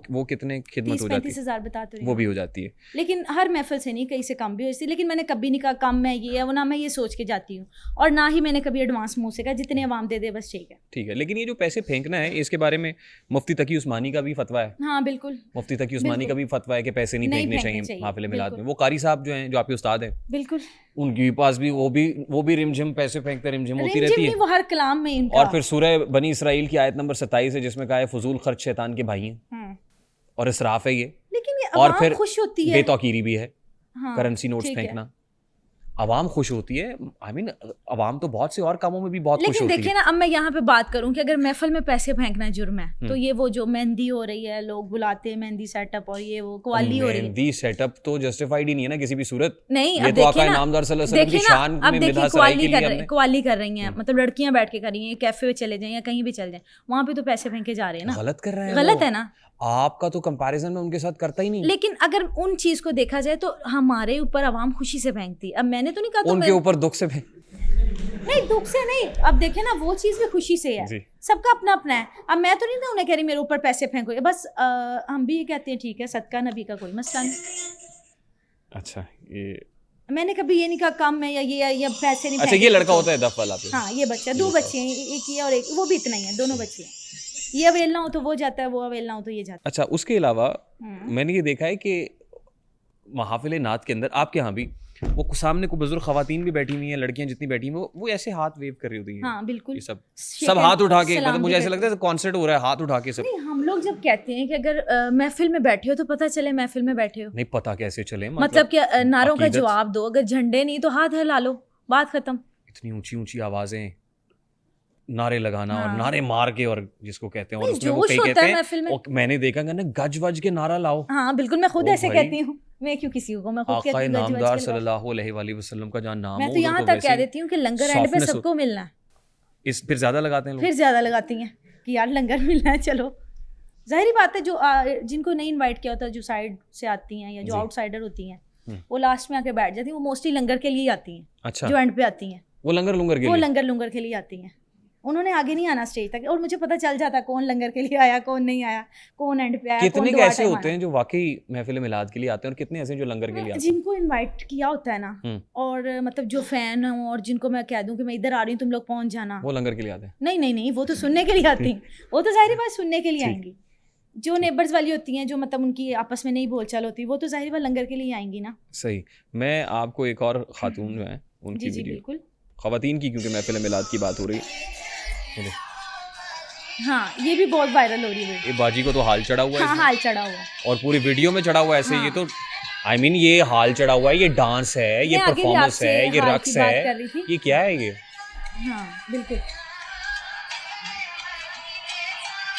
वो कितने खिदमत हो जाती 30-35 है? हज़ार बता तो रही वो हूँ। भी हो जाती है। लेकिन हर महफिल से नहीं, कहीं से कम भी हो जाती है। लेकिन मैंने कभी नहीं कहा कम मैं ये है वो, ना मैं ये सोच के जाती हूँ, और ना ही मैंने कभी एडवांस मुंह से कहा जितने अवाम दे दे बस ठीक है। ठीक है, लेकिन ये जो पैसे फेंकना है, इसके बारे में मुफ्ती तकी उस्मानी का भी फतवा है। हाँ बिल्कुल मुफ्ती तकी उस्मानी का भी फतवा है कि पैसे नहीं नहीं फेंकने फेंकने चाहिए चाहिए, महफिल मिलाद में। बिल्कुल। वो कारी साहब जो हैं, जो आपके उस्ताद हैं, बिल्कुल। उनके पास भी वो भी रिमझिम पैसे फेंकते रिमझिम होती रिमझिम रहती नहीं, है। वो हर कलाम में इनका। और फिर सूरह बनी इसराइल की आयत नंबर 27 है, जिसमें कहा है फजूल खर्च शैतान के भाई हैं, हम्म। और इसराफ है ये, लेकिन ये और अवाम फिर खुश होती है। बेतौकीरी भी है। हाँ, करेंसी नोट्स ठीक है। फेंकना, अवाम खुश होती है। आई मीन अवाम तो बहुत से और कामों में भी बहुत खुश लेकिन होती देखिए है। ना, अब मैं यहाँ पे बात करूँ कि अगर महफिल में पैसे फेंकना जुर्म है, तो ये वो जो मेहंदी हो रही है, लोग बुलाते हैं मेहंदी सेटअप, और ये वो कवाली हो रही है। मेहंदी सेटअप तो जस्टिफाइड ही नहीं है ना किसी भी सूरत। नहीं, ये अब तो देखिए आका ना, इनामदार सल्लल्लाहु अलैहि वसल्लम की देखिए ना, शान अब में देखिए मिधा सराय के लिए हमने कवाली कर रही हैं, मतलब लड़कियां बैठ के कर रही हैं, कैफे में चले जाएं या कहीं भी चले जाएं, वहाँ पे तो पैसे फेंके जा रहे हैं ना। गलत कर रहे हैं, गलत वो। है ना। आपका तो कंपैरिजन में उनके साथ करता ही नहीं। लेकिन अगर उन चीज को देखा जाए तो हमारे ऊपर आवाम खुशी से फेंकती। अब मैंने तो नहीं कहा उनके ऊपर दुख से नहीं, दुख से नहीं। अब देखे ना, वो चीज भी खुशी से है, जी। सबका अपना अपना है। अब मैं तो नहीं ना उन्हें कह रही मेरे ऊपर पैसे फेंको, बस हम भी ये कहते हैं ठीक है, सदका नबी का कोई मसला नहीं। अच्छा, ये मैंने कभी ये नहीं कहा कम है या पैसे नहीं। अच्छा, ये लड़का होता है दफ वाला पे? हाँ, ये बच्चा, दो बच्चे हैं, एक ये और एक वो भी इतना ही है, दोनों बच्चे हैं। ये अवेल ना हो तो वो जाता है, वो अवेल ना हो तो ये जाता अच्छा, उसके अलावा हम्म। मैंने ये देखा है कि महाफिल नात के अंदर आपके यहाँ भी वो सामने को बुजुर्ग खवातीन भी बैठी हुई हैं, लड़कियां जितनी बैठी हुई हैं, वो ऐसे हाथ वेव कर रही होती हैं। है। हाँ बिल्कुल, ये सब शेख हाथ उठा के, सलाम मतलब मुझे भी ऐसा लगता है कॉन्सर्ट हो रहा है, हाथ उठा के सब। नहीं, हम लोग जब कहते हैं कि अगर महफिल में बैठे हो तो पता चले महफिल में बैठे हो, नहीं पता कैसे चले, मतलब कि नारों का अकीदत। जवाब दो। अगर झंडे नहीं तो हाथ हिला लो, बात खत्म। इतनी ऊंची ऊंची आवाजें, नारे लगाना और हाँ। नारे मार के, और जिसको कहते हैं, और नहीं, उसमें वो जोश कई होता कहते है हैं, महफिल में। और मैंने देखा कि ना गज वज के नारा लाओ। हाँ बिल्कुल, मैं खुद ओ ऐसे भाई। कहती हूँ, मैं क्यों किसी को, मैं खुद कहती आका हूँ नामदार गज-वज के लगा। सल्लल्लाहु अलैहि वसल्लम का जहाँ नाम मैं हो, तो उधर यहाँ तो तक वैसे कह ही देती हूँ कि लंगर एंड पे softness सबको मिलना है। इस फिर ज़्यादा लगाते हैं लोग। फिर ज़्यादा लगाती हैं कि यार लंगर मिलना है, चलो। जाहिर बात है, जो जिनको नहीं इनवाइट किया होता, जो साइड से आती हैं या जो जी। आउटसाइडर होती हैं, वो लास्ट में आके बैठ जाती हैं। वो मोस्टली लंगर के लिए आती हैं, अच्छा, जो एंड पे आती हैं, वो लंगर लुंगर के वो लिए। लंगर के लिए आती हैं। उन्होंने आगे नहीं आना स्टेज तक, और मुझे पता चल जाता कौन लंगर के लिए आया, कौन नहीं आया, कौन एंड पे आया, कितने कौन के दुआ ऐसे टाइम होते आया। हैं जो वाकई महफिल मिलाद के लिए आते हैं और कितने ऐसे हैं जो लंगर के लिए आते हैं? जिनको इनवाइट किया होता है ना, और मतलब जो फैन हो और जिनको मैं कह दूं कि मैं इधर आ रही हूँ, तुम लोग पहुंच जाना, वो लंगर के लिए आते हैं। नहीं, वो तो सुनने के लिए आती हैं। वो तो जाहिर बात सुनने के लिए ठीक। आएंगी। जो नेबर्स वाली होती हैं, जो मतलब उनकी आपस में नहीं बोलचाल होती, वो तो जाहिर बात लंगर के लिए आएंगी ना। सही। मैं आपको एक और खातून जो है उनकी जी वीडियो, बिल्कुल। खवातीन की, क्योंकि महफिल मिलाद की बात हो रही है, हाँ, ये भी बहुत वायरल हो रही है। ये बाजी को तो हाल चढ़ा हुआ है हाँ, इसमें। हाल चढ़ा हुआ है। और पूरी वीडियो में चढ़ा हुआ है ऐसे। हाँ। ये तो आई मीन ये हाल चढ़ा हुआ है, ये डांस है, ये मैं आगे भी परफॉर्मेंस आपसे है, ये हाल रक्स की बात है, कर रही थी। ये क्या है ये? हाँ बिल्कुल।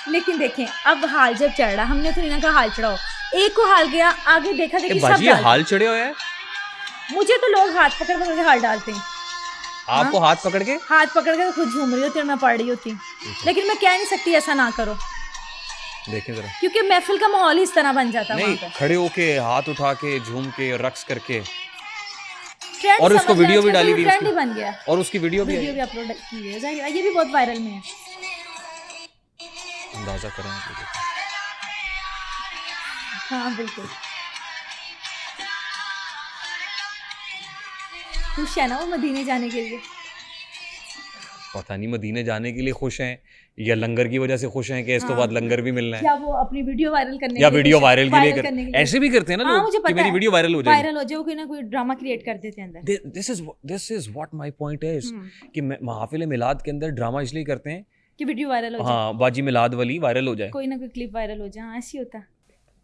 लेकिन देखें, अब हाल जब चढ़ रहा, हमने तो नहीं ना कहा हाल चढ़ाओ, एक को हाल गया, आगे देखा ये देखी सब बाजी ये डाल हाल चढ़े हुए हैं। मुझे तो लोग हाथ पकड़ पकड़ के हाल डालते हैं। आपको हाथ पकड़ के? हाथ पकड़ के तो खुद झूम रही होती और मैं पढ़ रही होती, लेकिन मैं कह नहीं सकती ऐसा ना करो, देखें जरा। क्योंकि महफिल का माहौल ही इस तरह बन जाता है नहीं, वहाँ पे। खड़े होके हाथ उठा के झूम के रक्स करके, ट्रेंड और उसको समझ लें, वीडियो भी आजकल डाली तो थी ट्रेंड उसकी। ही बन गया। और उसकी वीडियो भी वीडियो भी अपलोड की है, जाहिर है, ये भी बहुत वायरल में है। अंदाजा करें आप लोग। हाँ बिल्कुल। खुश है ना वो मदीने जाने के लिए? पता नहीं मदीने जाने के लिए खुश हैं या लंगर की वजह से खुश हैं कि इस तो बाद लंगर भी मिलना है, या वो अपनी वीडियो वायरल करने या के लिए वीडियो खुश है, वायरल के लिए करने के कर, ऐसे भी करते हैं ना हाँ, लोग मुझे कि पता मेरी है। वीडियो वायरल हो जाएगी। वायरल हो जाए, वो कोई ना कोई ड्रामा क्रिएट कर देते हैं अंदर। This is what my point is कि महफिल मिलाद के अंदर ड्रामा इसलिए करते हैं कि वीडियो वायरल हो जाए, हाँ, बाजी मिलाद वाली वायरल हो जाए, कोई ना कोई क्लिप वायरल हो जाए। हाँ, ऐसी होता है।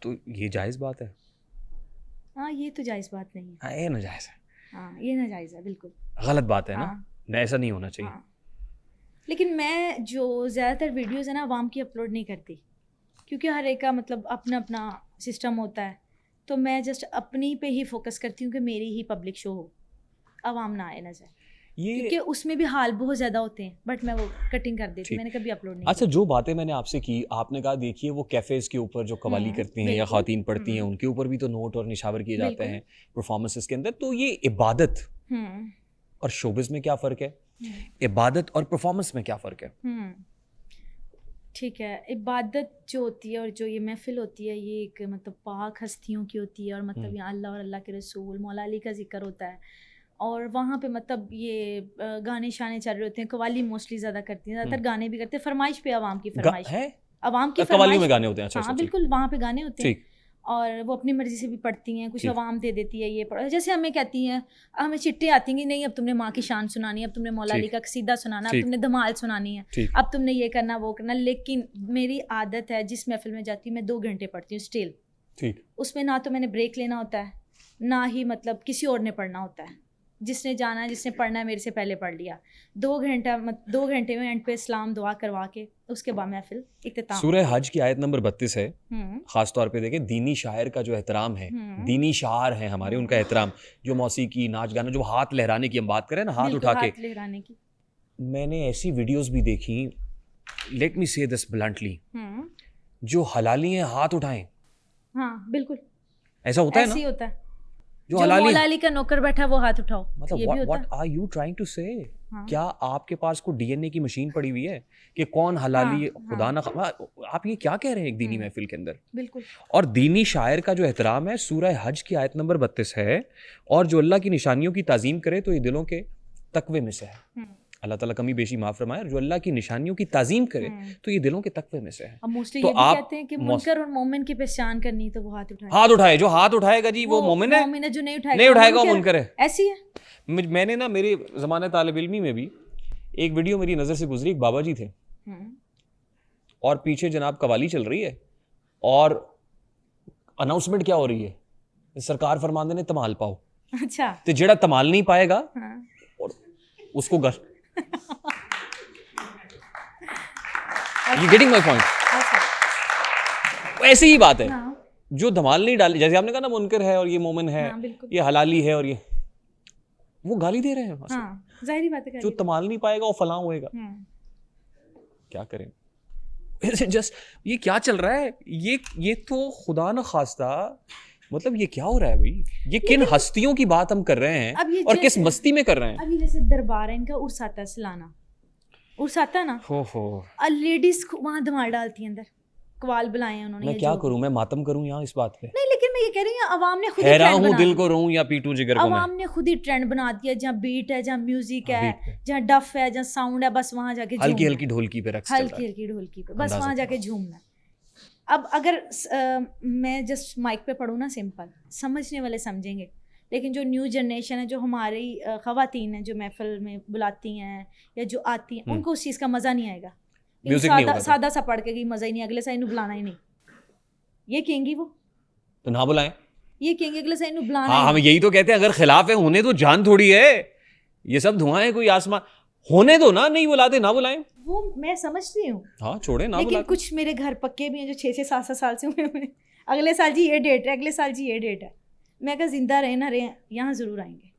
तो ये जायज़ बात है? हाँ, ये तो जायज़ बात नहीं है। हाँ, ये नाजायज़ है, हाँ, ये नाजायज़ है, बिल्कुल गलत बात है ना। हाँ। नहीं, ऐसा नहीं होना चाहिए। हाँ। लेकिन मैं जो ज़्यादातर वीडियोज़ है ना आवाम की अपलोड नहीं करती, क्योंकि हर एक का मतलब अपना अपना सिस्टम होता है। तो मैं जस्ट अपनी पे ही फोकस करती हूँ कि मेरी ही पब्लिक शो हो, आवाम ना आए नजर, क्योंकि ये उसमें भी हाल बहुत ज़्यादा होते हैं, बट मैं वो कटिंग कर देती ठीक। हूँ, मैंने कभी अपलोड नहीं अच्छा, जो बातें मैंने आपसे की, आपने कहा देखिए वो कैफ़ेज़ के ऊपर जो कवाली करती हैं या बिल्कुल। ख़वातीन पढ़ती हैं, उनके ऊपर भी तो नोट और निशावर किए जाते बिल्कुल। हैं परफॉर्मेंसेस के अंदर। तो ये इबादत की। और शोबिज़ में क्या फ़र्क है? इबादत और परफॉर्मेंस में क्या फ़र्क है? ठीक है। इबादत जो होती है और जो ये महफिल होती है, ये एक मतलब पाक हस्तियों की होती है, और मतलब यहाँ अल्लाह और अल्लाह के रसूल मौला अली का जिक्र होता है, और वहाँ पे मतलब ये गाने शाने चल रहे होते हैं। कवाली मोस्टली ज़्यादा करती हैं, ज़्यादातर गाने भी करते हैं, फरमाइश पे, आवाम की फरमाइश है आवाम की कवालियों में फरमाइश। गाने होते हैं? अच्छा, हाँ अच्छा, ठीक। बिल्कुल, वहाँ पे गाने होते हैं, ठीक। और वो अपनी मर्जी से भी पढ़ती हैं, कुछ ठीक। आवाम दे देती है ये पढ़ो। जैसे हमें कहती हैं, हमें चिट्ठे आती हैं कि नहीं अब तुमने माँ की शान सुनानी है, अब तुमने मौला अली ठीक। का कसीदा सुनाना, अब ठीक। तुमने धमाल सुनानी है, ठीक। अब तुमने ये करना वो करना। लेकिन मेरी आदत है, जिस महफिल में जाती हूँ मैं 2 घंटे पढ़ती हूँ स्टिल। ठीक। उसमें ना तो मैंने ब्रेक लेना होता है, ना ही मतलब किसी और ने पढ़ना होता है। जिसने जाना है, जिसने पढ़ना है, मेरे से पहले पढ़ लिया। 2 घंटे में एंड पे इस्लाम दुआ करवा के उसके बाद महफिल इख्तिताम। सूरह हज की आयत नंबर 32 है, हम्म, ख़ास तौर पे देखें दीनी शायर का जो एहतराम है, हम्म। दीनी शायर हैं हमारे, उनका एहतराम, जो मौसीकी नाच गाना, जो हाथ लहराने की हम बात करें ना, हाथ बिल्कुल, उठा के। हाथ लहराने की। मैंने ऐसी वीडियोस भी देखी, लेट मी से दिस ब्लंटली, हम्म, जो हलाली हैं हाथ उठाएं, हाँ बिल्कुल, ऐसा होता है ऐसे ही ना? होता है। जो जो हलाली, मौला अली का नौकर बैठा है वो हाथ उठाओ, मतलब ये भी होता व्हाट है। आर यू ट्राइंग टू से? हाँ। क्या आपके पास कोई डीएनए की मशीन पड़ी हुई है कि कौन हलाली, हाँ, खुदा ना आप ये क्या कह रहे हैं एक दीनी महफिल के अंदर? बिल्कुल। और दीनी शायर का जो एहतराम है, सूरह हज की आयत नंबर 32 है, और जो अल्लाह की निशानियों की ताज़ीम करे तो ये दिलों के तकवे में से है। अल्लाह ताला कमी बेशी माफ़ फरमाए। और जो अल्लाह की निशानियों की ताज़ीम करे तो ये दिलों के तकवे में से है। अब मोस्टली तो ये भी आप कहते हैं कि मुनकर और मोमिन की पहचान करनी तो वो हाथ उठाए। हाथ उठाए, जो हाथ उठाएगा जी वो मोमिन है, मोमिन है, जो नहीं उठाएगा नहीं उठाएगा वो मुनकर है। ऐसी है। मैंने ना मेरे ज़माने तालिब इल्मी में भी एक वीडियो मेरी नज़र से गुजरी, एक बाबा जी थे और पीछे जनाब कवाली चल रही है और अनाउंसमेंट क्या हो रही है, सरकार फरमाते ने तमाल पाओ, अच्छा। तो जेड़ा तमाल नहीं पाएगा हाँ। और उसको गर यू गेटिंग माई पॉइंट? ऐसी ही बात है। हाँ, जो धमाल नहीं डाली, जैसे आपने कहा ना मुनकर है और ये मोमिन है, हाँ, बिल्कुल। ये हलाली है, और ये वो गाली दे रहे हैं वहाँ से। हाँ, जाहिर बात है। जो तमाल नहीं पाएगा वो फलां होएगा। क्या करें? जस्ट ये क्या चल रहा है? ये तो खुदा न खास्ता, मतलब ये क्या हो रहा है भाई? ये किन हस्तियों की बात हम कर रहे अब हैं ये और किस जैसे- मस्ती में कर रहे हैं? अभी जैसे दरबार है इनका, उर्स आता है सालाना, उर्स आता है ना, हो लेडीज वहाँ धमाल डालती हैं अंदर, कवाल बुलाए हैं उन्होंने। मैं या क्या जो भी। करूं? मैं मातम करूं यहाँ इस बात पे? नहीं, लेकिन मैं ये कह रही हूँ अवाम ने खुद ही हैरान ट्रेंड हूँ, बना दिल दिया। को रोऊं या पीटूं जिगर को मैं? अवाम ने खुद ही ट्रेंड बना दिया, जहाँ बीट है, जहाँ म्यूजिक हाँ, है, beat पे। जहाँ डफ है, जहाँ साउंड है, बस वहाँ जाके हल्की झूमना हल्की है। ढोलकी पे रक्स चल रहा हल्की है। हल्की ढोलकी पे, बस अंदाजा वहाँ करो। जाके झूमना है। अब अगर मैं जस्ट माइक पे पढ़ूँ ना, सिंपल समझने वाले समझेंगे, लेकिन जो न्यू जनरेशन है, जो हमारी खवातीन है, जो महफिल में बुलाती हैं या जो आती हैं, उनको उस चीज़ का मज़ा नहीं आएगा। म्यूजिक नहीं होगा तो। सादा सा पढ़ के गई, मज़ा ही नहीं, अगले साइड बुलाना ही नहीं, ये कहेंगी वो, तो ना बुलाएं। ये कहेंगे अगले साइड बुलाना हाँ, ही हम नहीं। यही तो कहते हैं, अगर खिलाफ है होने तो, जान थोड़ी है ये सब धुआं है, कोई आसमान होने दो ना, नहीं बुलाते ना बुलाएं। वो मैं समझती हूँ, हाँ छोड़े ना लेकिन बुलाते। कुछ मेरे घर पक्के भी हैं जो 6-6 7-7 साल से हुए हुए हैं। अगले साल जी ये डेट है, अगले साल जी ये डेट है। मैं कहा जिंदा रहे ना रहे, यहाँ ज़रूर आएंगे,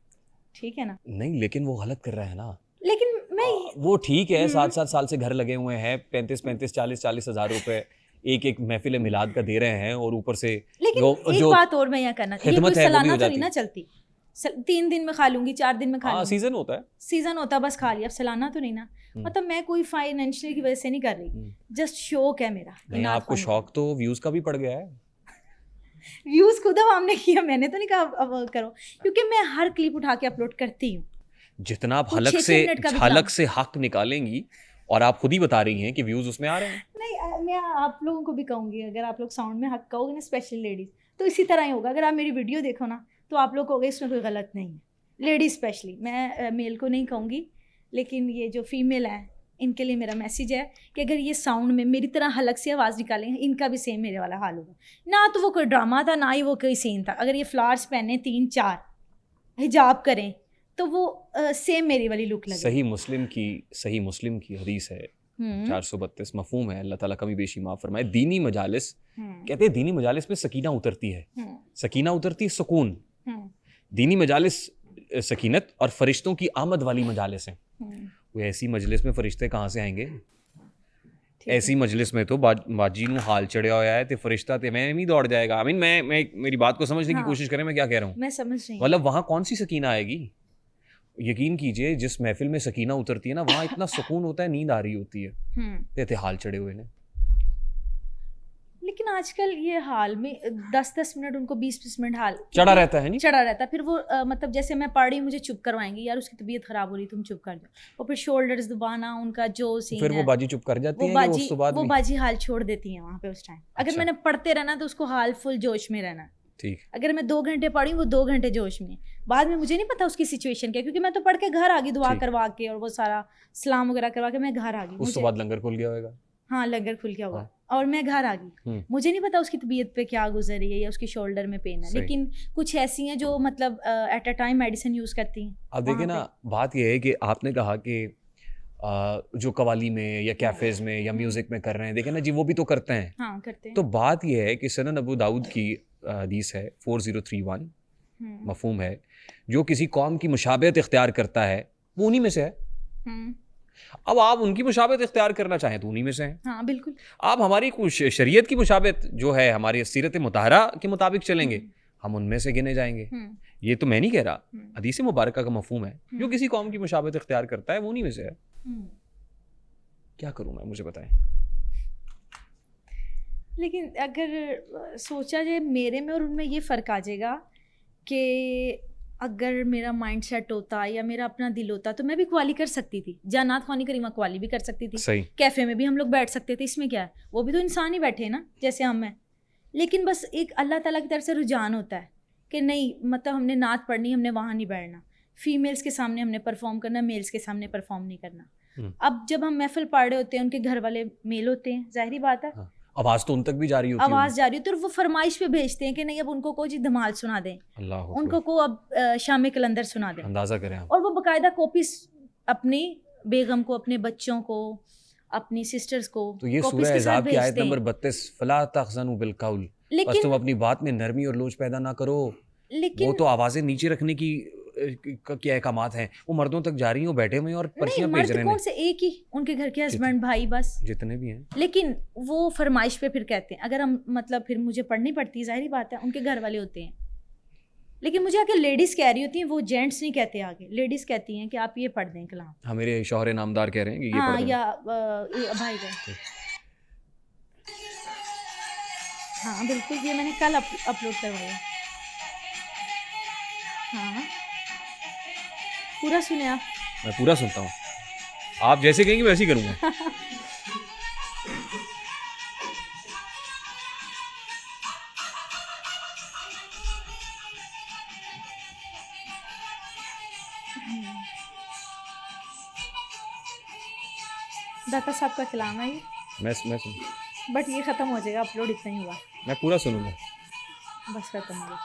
ठीक है ना। नहीं, लेकिन वो गलत कर रहा है ना। लेकिन मैं वो ठीक है, 7-7 साल से घर लगे हुए हैं, 35-35 40-40 हज़ार रुपए एक महफिल मिलाद का दे रहे हैं, और ऊपर से लेकिन एक बात और मैं यहाँ करना, ये कोई खिदमत है, वो भी सालाना हो तो नहीं जाती ना चलती। 3 दिन में खा लूंगी, 4 दिन में खा हाँ, लूंगी, सीजन होता है। सीजन होता बस खा लिया, अब सालाना तो नहीं ना। मतलब मैं कोई फाइनेंशियल की वजह से नहीं कर रही, जस्ट शौक है मेरा। नहीं, आपको शौक तो व्यूज का भी पड़ गया है। व्यूज खुद हमने किया, मैंने तो नहीं कहा अब करो, क्योंकि मैं हर क्लिप उठा के अपलोड करती हूँ। जितना आप कुछ हलक 6-6 से मिनट का भी हलक काम। से हक निकालेंगी, और आप खुद ही बता रही हैं कि व्यूज उसमें आ रहे हैं। नहीं, मैं आप लोगों को भी कहूँगी, अगर आप लोग साउंड में हक कहोगे ना, स्पेशली लेडीज़, तो इसी तरह ही होगा। अगर आप मेरी वीडियो देखो ना, तो आप लोग कहोगे इसमें कोई गलत नहीं है, लेडीज़ स्पेशली। मैं मेल को नहीं कहूँगी, लेकिन ये जो फीमेल है, इनके लिए मेरा मैसेज है कि अगर ये साउंड में मेरी तरह हलक से आवाज़ निकालेंगे, इनका भी सेम मेरे वाला हाल होगा। ना तो वो कोई ड्रामा था, ना ही वो कोई सीन था। अगर ये फ्लावर्स पहने 3-4, हिजाब करें, तो वो सेम मेरी वाली लुक लगे। सही मुस्लिम की हदीस है 432, मफहूम है, अल्लाह ताला कमी बेशी माफ़ फरमाए। दीनी मजालिस, कहते हैं दीनी मजालिस में सकीना उतरती है, सकीना उतरती है, सुकून। दीनी मजालिस सकीनत और फरिश्तों की आमद वाली मजालिस हैं। वो ऐसी मजलिस में फरिश्ते कहाँ से आएंगे? ऐसी मजलिस में तो बाजी नू हाल चढ़िया होया है, ते फरिश्ता ते मैं नहीं दौड़ जाएगा। आई मीन मैं मेरी बात को समझने की कोशिश करें, मैं क्या कह रहा हूँ। मैं समझ रही हूँ। मतलब वहाँ कौन सी सकीना आएगी? यकीन कीजिए, जिस महफिल में सकीना उतरती है ना, वहाँ इतना सुकून होता है, नींद आ रही होती है। ते हाल चढ़े हुए ने। लेकिन आजकल ये हाल में 10-10 मिनट, उनको 20-20 मिनट हाल चढ़ा रहता है, नहीं चढ़ा रहता है। फिर वो मतलब जैसे मैं पढ़ रही हूँ, मुझे चुप करवाएंगे, यार उसकी तबीयत खराब हो रही, तुम चुप कर जाओ। और फिर शोल्डर्स दबाना, उनका जो सीन फिर वो है, बाजी चुप कर जाती है कि उस तो बाद वो भी? बाजी हाल छोड़ देती है वहाँ पे उस टाइम। अगर अच्छा। मैंने पढ़ते रहना तो उसको हाल फुल जोश में रहना। ठीक। अगर मैं 2 घंटे पढ़ी, वो 2 घंटे जोश में, बाद में मुझे नहीं पता उसकी सिचुएशन क्या है, क्योंकि मैं तो पढ़ के घर आ गई, दुआ ठीक। करवा के और वो सारा सलाम वगैरह करवा के मैं घर आ गई। उस तो मुझे- बाद लंगर खुल गया होगा। हाँ, लंगर खुल गया होगा, हाँ। और मैं घर आ गई। मुझे नहीं पता उसकी तबीयत पे क्या गुजर रही है या उसकी शोल्डर में पेन है। सही। लेकिन कुछ ऐसी हैं जो मतलब at a time medicine use करती हैं। अब देखिए ना, बात यह है कि आपने कहा कि जो कवाली में या कैफेज में या म्यूजिक में कर रहे हैं, देखे ना जी, वो भी तो करते हैं। हाँ, करते हैं। तो बात यह है कि सनन अबू दाऊद की हदीस है 4031, मफहूम है, जो किसी कौम की मुशाबहत इख्तियार करता है वो उन्हीं में से है। हम्म, अब आप उनकी मुशाबहत इख्तियार करना चाहें तो उन्हीं में से हैं। हाँ बिल्कुल। आप हमारी कुछ शरीयत की मुशाबहत जो है, हमारी सीरत मुताहरा के मुताबिक चलेंगे, हम उनमें से गिने जाएंगे। ये तो मैं नहीं कह रहा, हदीस मुबारका का मफहूम है, जो किसी कौम की मुशाबहत इख्तियार करता है वो उन्हीं में से है। क्या करूं मैं, मुझे बताएं। लेकिन अगर सोचा जाए मेरे में और उनमें, ये फ़र्क आ जाएगा कि अगर मेरा माइंड सेट होता या मेरा अपना दिल होता तो मैं भी कवाली कर सकती थी। जानात खानी करीमा कवाली भी कर सकती थी, सही। कैफ़े में भी हम लोग बैठ सकते थे, इसमें क्या है, वो भी तो इंसान ही बैठे हैं ना जैसे हम हैं। लेकिन बस एक अल्लाह ताला की तरफ से रुझान होता है कि नहीं, मतलब हमने नात पढ़नी, हमने वहाँ नहीं बैठना, फीमेल्स के सामने हमने परफॉर्म करना, मेल्स के सामने परफॉर्म नहीं करना। अब जब हम महफिल पढ़ रहे होते हैं, उनके घर वाले मेल होते हैं, जाहिर बात है, आवाज तो उन तक भी जा रही होती है, आवाज़ जा रही होती है, और वो फरमाइश पे भेजते हैं कि नहीं अब उनको को जी धमाल सुना दें, अल्लाह हू उनको को अब शाम कलंदर सुना दें। अंदाजा करें आप। और वो बाकायदा कॉपीज अपनी बेगम को, अपने बच्चों को, अपनी सिस्टर्स को, तो ये कॉपीज सूरह के साथ अहज़ाब की आयत भेजते हैं। नंबर 32, फला तहज़नु बिल कौल, बस लेकिन तुम अपनी बात में नरमी और लोच पैदा ना करो। वो लेकिन तो आवाजें नीचे रखने की क्या अहकामात हैं, वो मर्दों तक जा रही हैं, वो बैठे हुए हैं और नहीं, पर्चियां भेज मर्द रहे कौन हैं, से, एक ही उनके घर के हस्बैंड भाई बस। जितने भी हैं। लेकिन वो फरमाइश पे फिर कहते हैं, अगर हम मतलब फिर मुझे पढ़नी पड़ती है, जाहिर बात है उनके घर वाले होते हैं। लेकिन मुझे आके लेडीज़ कह रही होती हैं, वो जेंट्स नहीं कहते, आगे लेडीज़ कहती हैं कि आप ये पढ़ दें कलाम। हाँ, मेरे शौहर नामदार कह रहे हैं कि ये हाँ, पढ़ दें। या ये भाई का। हाँ बिल्कुल, ये मैंने कल अपलोड करवाया। हाँ पूरा सुने आप। मैं पूरा सुनता हूँ, आप जैसे कहेंगे वैसे ही करूँगा। दाता साहब का कलाम है ये, मैं सुन, बट ये ख़त्म हो जाएगा, अपलोड इतना ही हुआ, मैं पूरा सुनूंगा। बस ख़त्म हो गया।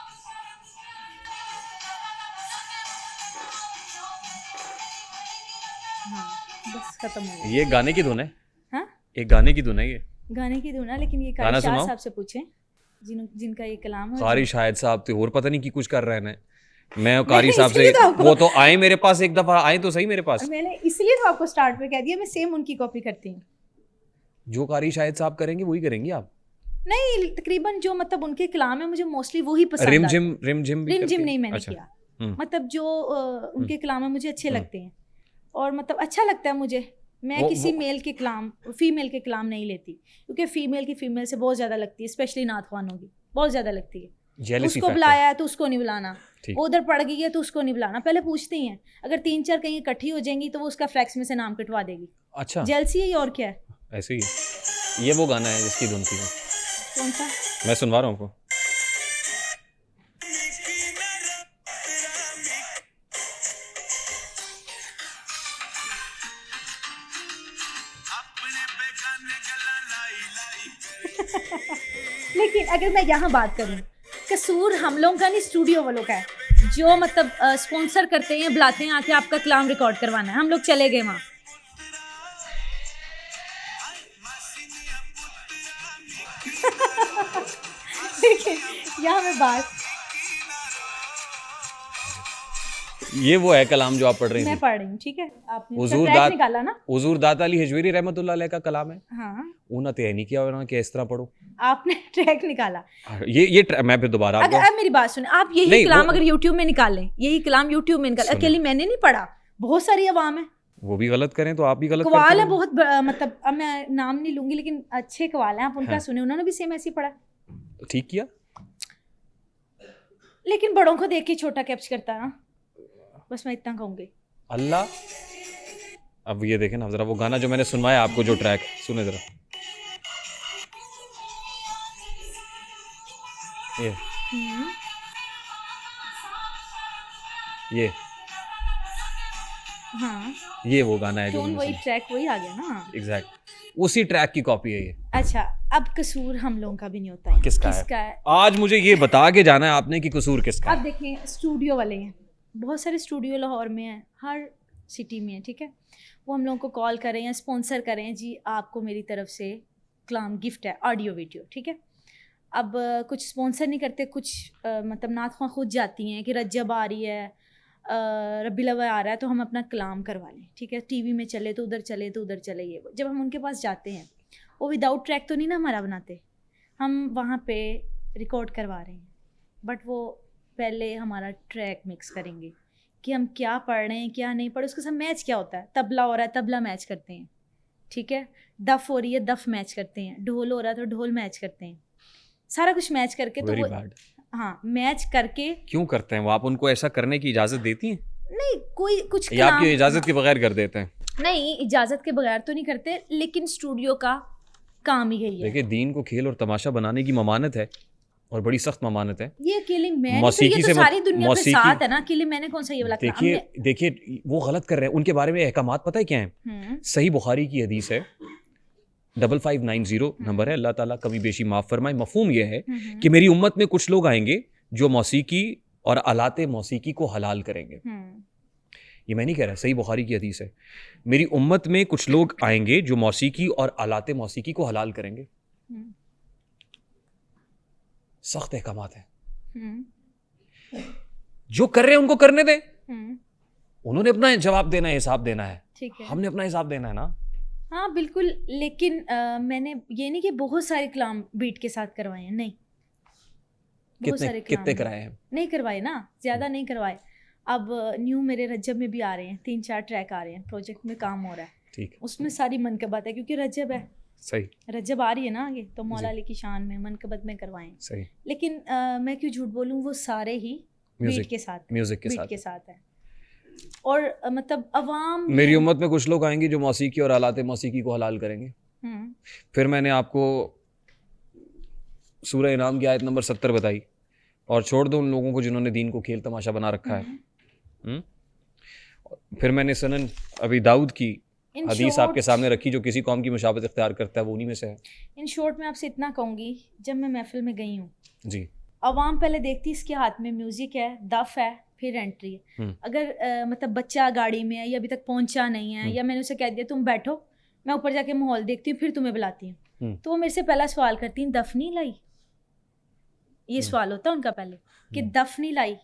हाँ बस ख़त्म हो गया। ये गाने की धुन है, हाँ एक गाने की धुन है ये। गाने की धुन है, लेकिन ये गाना कारी शाह सुनाओ। साहब से पूछें जिनका ये कलाम है। कारी शाहिद साहब थे और पता नहीं की कुछ कर रहे हैं। मैं और कारी नहीं, साहब से इसलिए तो आपको- वो तो आए मेरे पास, एक दफा आए तो सही मेरे पास। मैंने इसलिए तो आपको स्टार्ट पे कह दिया, मैं सेम उनकी कॉपी करती हूँ। जो कारी शाहिद साहब करेंगे वही करेंगे आप। नहीं, तकरीबन जो मतलब उनके कलाम है मुझे मोस्टली वही पसंद रिम आते जिम हैं। रिम जिम भी रिम करती जिम हैं? नहीं मैंने अच्छा। किया, मतलब जो उनके कलाम है मुझे अच्छे लगते हैं और मतलब अच्छा लगता है मुझे। मैं किसी मेल के कलाम, फीमेल के कलाम नहीं लेती, क्योंकि फीमेल की फीमेल से बहुत ज़्यादा लगती है, स्पेशली नात ख्वानों की बहुत ज़्यादा लगती है। Jealousy उसको factor। बुलाया है तो उसको नहीं बुलाना, ठीक। वो उधर पड़ गई है तो उसको नहीं बुलाना। पहले पूछती हैं, अगर 3-4 कहीं इकट्ठी हो जाएंगी तो वो उसका फ्लैक्स में से नाम कटवा देगी। अच्छा, जेलसी है और क्या है? ऐसे ही है। ये वो गाना है जिसकी धुन थी, कौन सा? मैं सुनवा रहा हूँ आपको। लेकिन अगर मैं यहाँ बात करूँ, कसूर हम लोगों का नहीं, स्टूडियो वालों का है, जो मतलब स्पॉन्सर करते हैं, बुलाते हैं आके आपका कलाम रिकॉर्ड करवाना है। हम लोग चले गए वहाँ। देखिए यहाँ मैं बात, ये वो है कलाम जो आप पढ़ रही मैं थी। पढ़ रही हूँ, ठीक है? आपने हुजूर ट्रैक दात निकाला ना? हुजूर दात अली हजवेरी रहमतुल्लाह अलैह का कलाम है। हाँ, उन्हें तो नहीं किया उन्होंने कि इस तरह पढ़ो। आपने ट्रैक निकाला। मैं फिर दोबारा अगर आपको अब मेरी बात सुने, आप यही नहीं, कलाम वो- अगर यूट्यूब में निकालें, यही कलाम यूट्यूब में निकाल, सुनो। अकेली मैंने नहीं पढ़ा, बहुत सारी अवाम है। वो भी गलत करें तो आप भी गलत कवाल करते है हैं। बहुत मतलब अब मैं नाम नहीं लूंगी, लेकिन अच्छे कवाल हैं, आप उनका हाँ। सुने, उन्होंने भी सेम ऐसे ही पढ़ा। तो ठीक किया। लेकिन बड़ों को देख के छोटा कैप्च करता है ना, बस मैं इतना कहूंगी। अल्लाह, अब ये देखें ना जरा, वो गाना जो मैंने सुनवाया आपको, जो ट्रैक सुने जरा। ये हाँ, ये वो गाना है जो टोन मैंने वही, सुना। ट्रैक वही आ गया ना। एग्जैक्ट उसी ट्रैक की कॉपी है ये। अच्छा, अब कसूर हम लोगों का भी नहीं होता है। किसका है? आज मुझे ये बता के जाना है आपने कि कसूर किसका अब है। देखें, स्टूडियो वाले हैं, बहुत सारे स्टूडियो लाहौर में हैं, हर सिटी में है, ठीक है? वो हम लोगों को कॉल करें या स्पॉन्सर करें, जी आपको मेरी तरफ से कलाम गिफ्ट है, ऑडियो वीडियो, ठीक है? अब कुछ स्पॉन्सर नहीं करते, कुछ मतलब नात ख्वां खुद जाती हैं कि रजब आ रही है, रबीउल अव्वल आ रहा है, तो हम अपना कलाम करवा लें, ठीक है? टीवी में चले तो उधर चले, तो उधर चले। ये जब हम उनके पास जाते हैं, वो विदाउट ट्रैक तो नहीं ना हमारा बनाते, हम वहाँ पे रिकॉर्ड करवा रहे हैं, बट वो पहले हमारा ट्रैक मिक्स करेंगे कि हम क्या पढ़ रहे हैं, क्या नहीं पढ़, उसके साथ मैच क्या होता है। तबला हो रहा है, तबला मैच करते हैं, ठीक है? दफ़ हो रही है, दफ़ मैच करते हैं, ढोल हो रहा है तो ढोल मैच करते हैं, सारा कुछ मैच करके। तो वेरी वो बैड। हाँ, मैच करके। क्यों करते हैं वो? आप उनको ऐसा करने की इजाजत देती हैं नहीं, कोई कुछ या आपकी कलाम- इजाजत के बगैर कर देते हैं? नहीं, इजाज़त के बगैर तो नहीं करते, लेकिन स्टूडियो का काम ही यही है। देखिए, दीन को खेल और तमाशा बनाने की ममानत है और बड़ी सख्त ममानत है। ये अकेले मैं नहीं, तो मौसीकी ये तो से सारी दुनिया के मौसीकी- साथ है ना, अकेले मैंने कौन सा ये वाला कलाम- देखिए वो गलत कर रहे हैं। उनके बारे में अहकामात पता है क्या है? सही बुखारी की हदीस है, 5590 नंबर है, अल्लाह ताला कमी बेशी माफ़ फरमाए। मफहूम ये है कि मेरी उम्मत में कुछ लोग आएंगे जो मौसीकी और आलाते मौसीकी को हलाल करेंगे। ये मैं नहीं कह रहा, सही बुखारी की हदीस है। मेरी उम्मत में कुछ लोग आएंगे जो मौसीकी और आलाते मौसीकी को हलाल करेंगे। सख्त अहकामात है। जो कर रहे हैं उनको करने दें। उन्होंने अपना जवाब देना है, हिसाब देना है, ठीक है। हमने अपना हिसाब देना है ना। हाँ बिल्कुल, लेकिन मैंने ये नहीं कि बहुत सारे कलाम बीट के साथ करवाए हैं, नहीं, बहुत सारे कितने कलाम कराए हैं? नहीं करवाए ना, ज़्यादा नहीं करवाए। अब न्यू मेरे रजब में भी आ रहे हैं, 3-4 ट्रैक आ रहे हैं, प्रोजेक्ट में काम हो रहा है, ठीक, उसमें सारी मनकबत है क्योंकि रजब है, सही रजब आ रही है ना आगे, तो मौला जी। अली की शान में मनकबत में करवाएं। सही। लेकिन मैं क्यों झूठ बोलूँ, वो सारे ही बीट म्यूजिक के साथ, म्यूजिक के बीट साथ के साथ है। और मतलब अवाम मेरी उम्मत में कुछ लोग आएंगे जो मौसीकी और आलाते मौसीकी को हलाल करेंगे। फिर मैंने आपको सूरह इनाम की आयत नंबर 70 बताई, और छोड़ दो उन लोगों को जिन्होंने दीन को खेल तमाशा बना रखा है। फिर मैंने सनन अभी दाऊद की इन हदीस आपके सामने रखी, जो किसी कौम की मुशाबत इख्तियार करता है वो उन्हीं में से है। इन शॉर्ट में आपसे इतना कहूँगी, जब मैं महफिल में गई हूँ, जी, अवाम पहले देखती इसके हाथ में म्यूजिक है, दफ है, फिर एंट्री है। अगर मतलब बच्चा गाड़ी में है या अभी तक पहुंचा नहीं है, या मैंने उसे कह दिया तुम बैठो, मैं ऊपर जाके माहौल देखती हूँ, फिर तुम्हें बुलाती हूँ, तो वो मेरे से पहला सवाल करती हैं दफ नहीं लाई। ये सवाल होता है उनका पहले कि दफ नहीं लाई।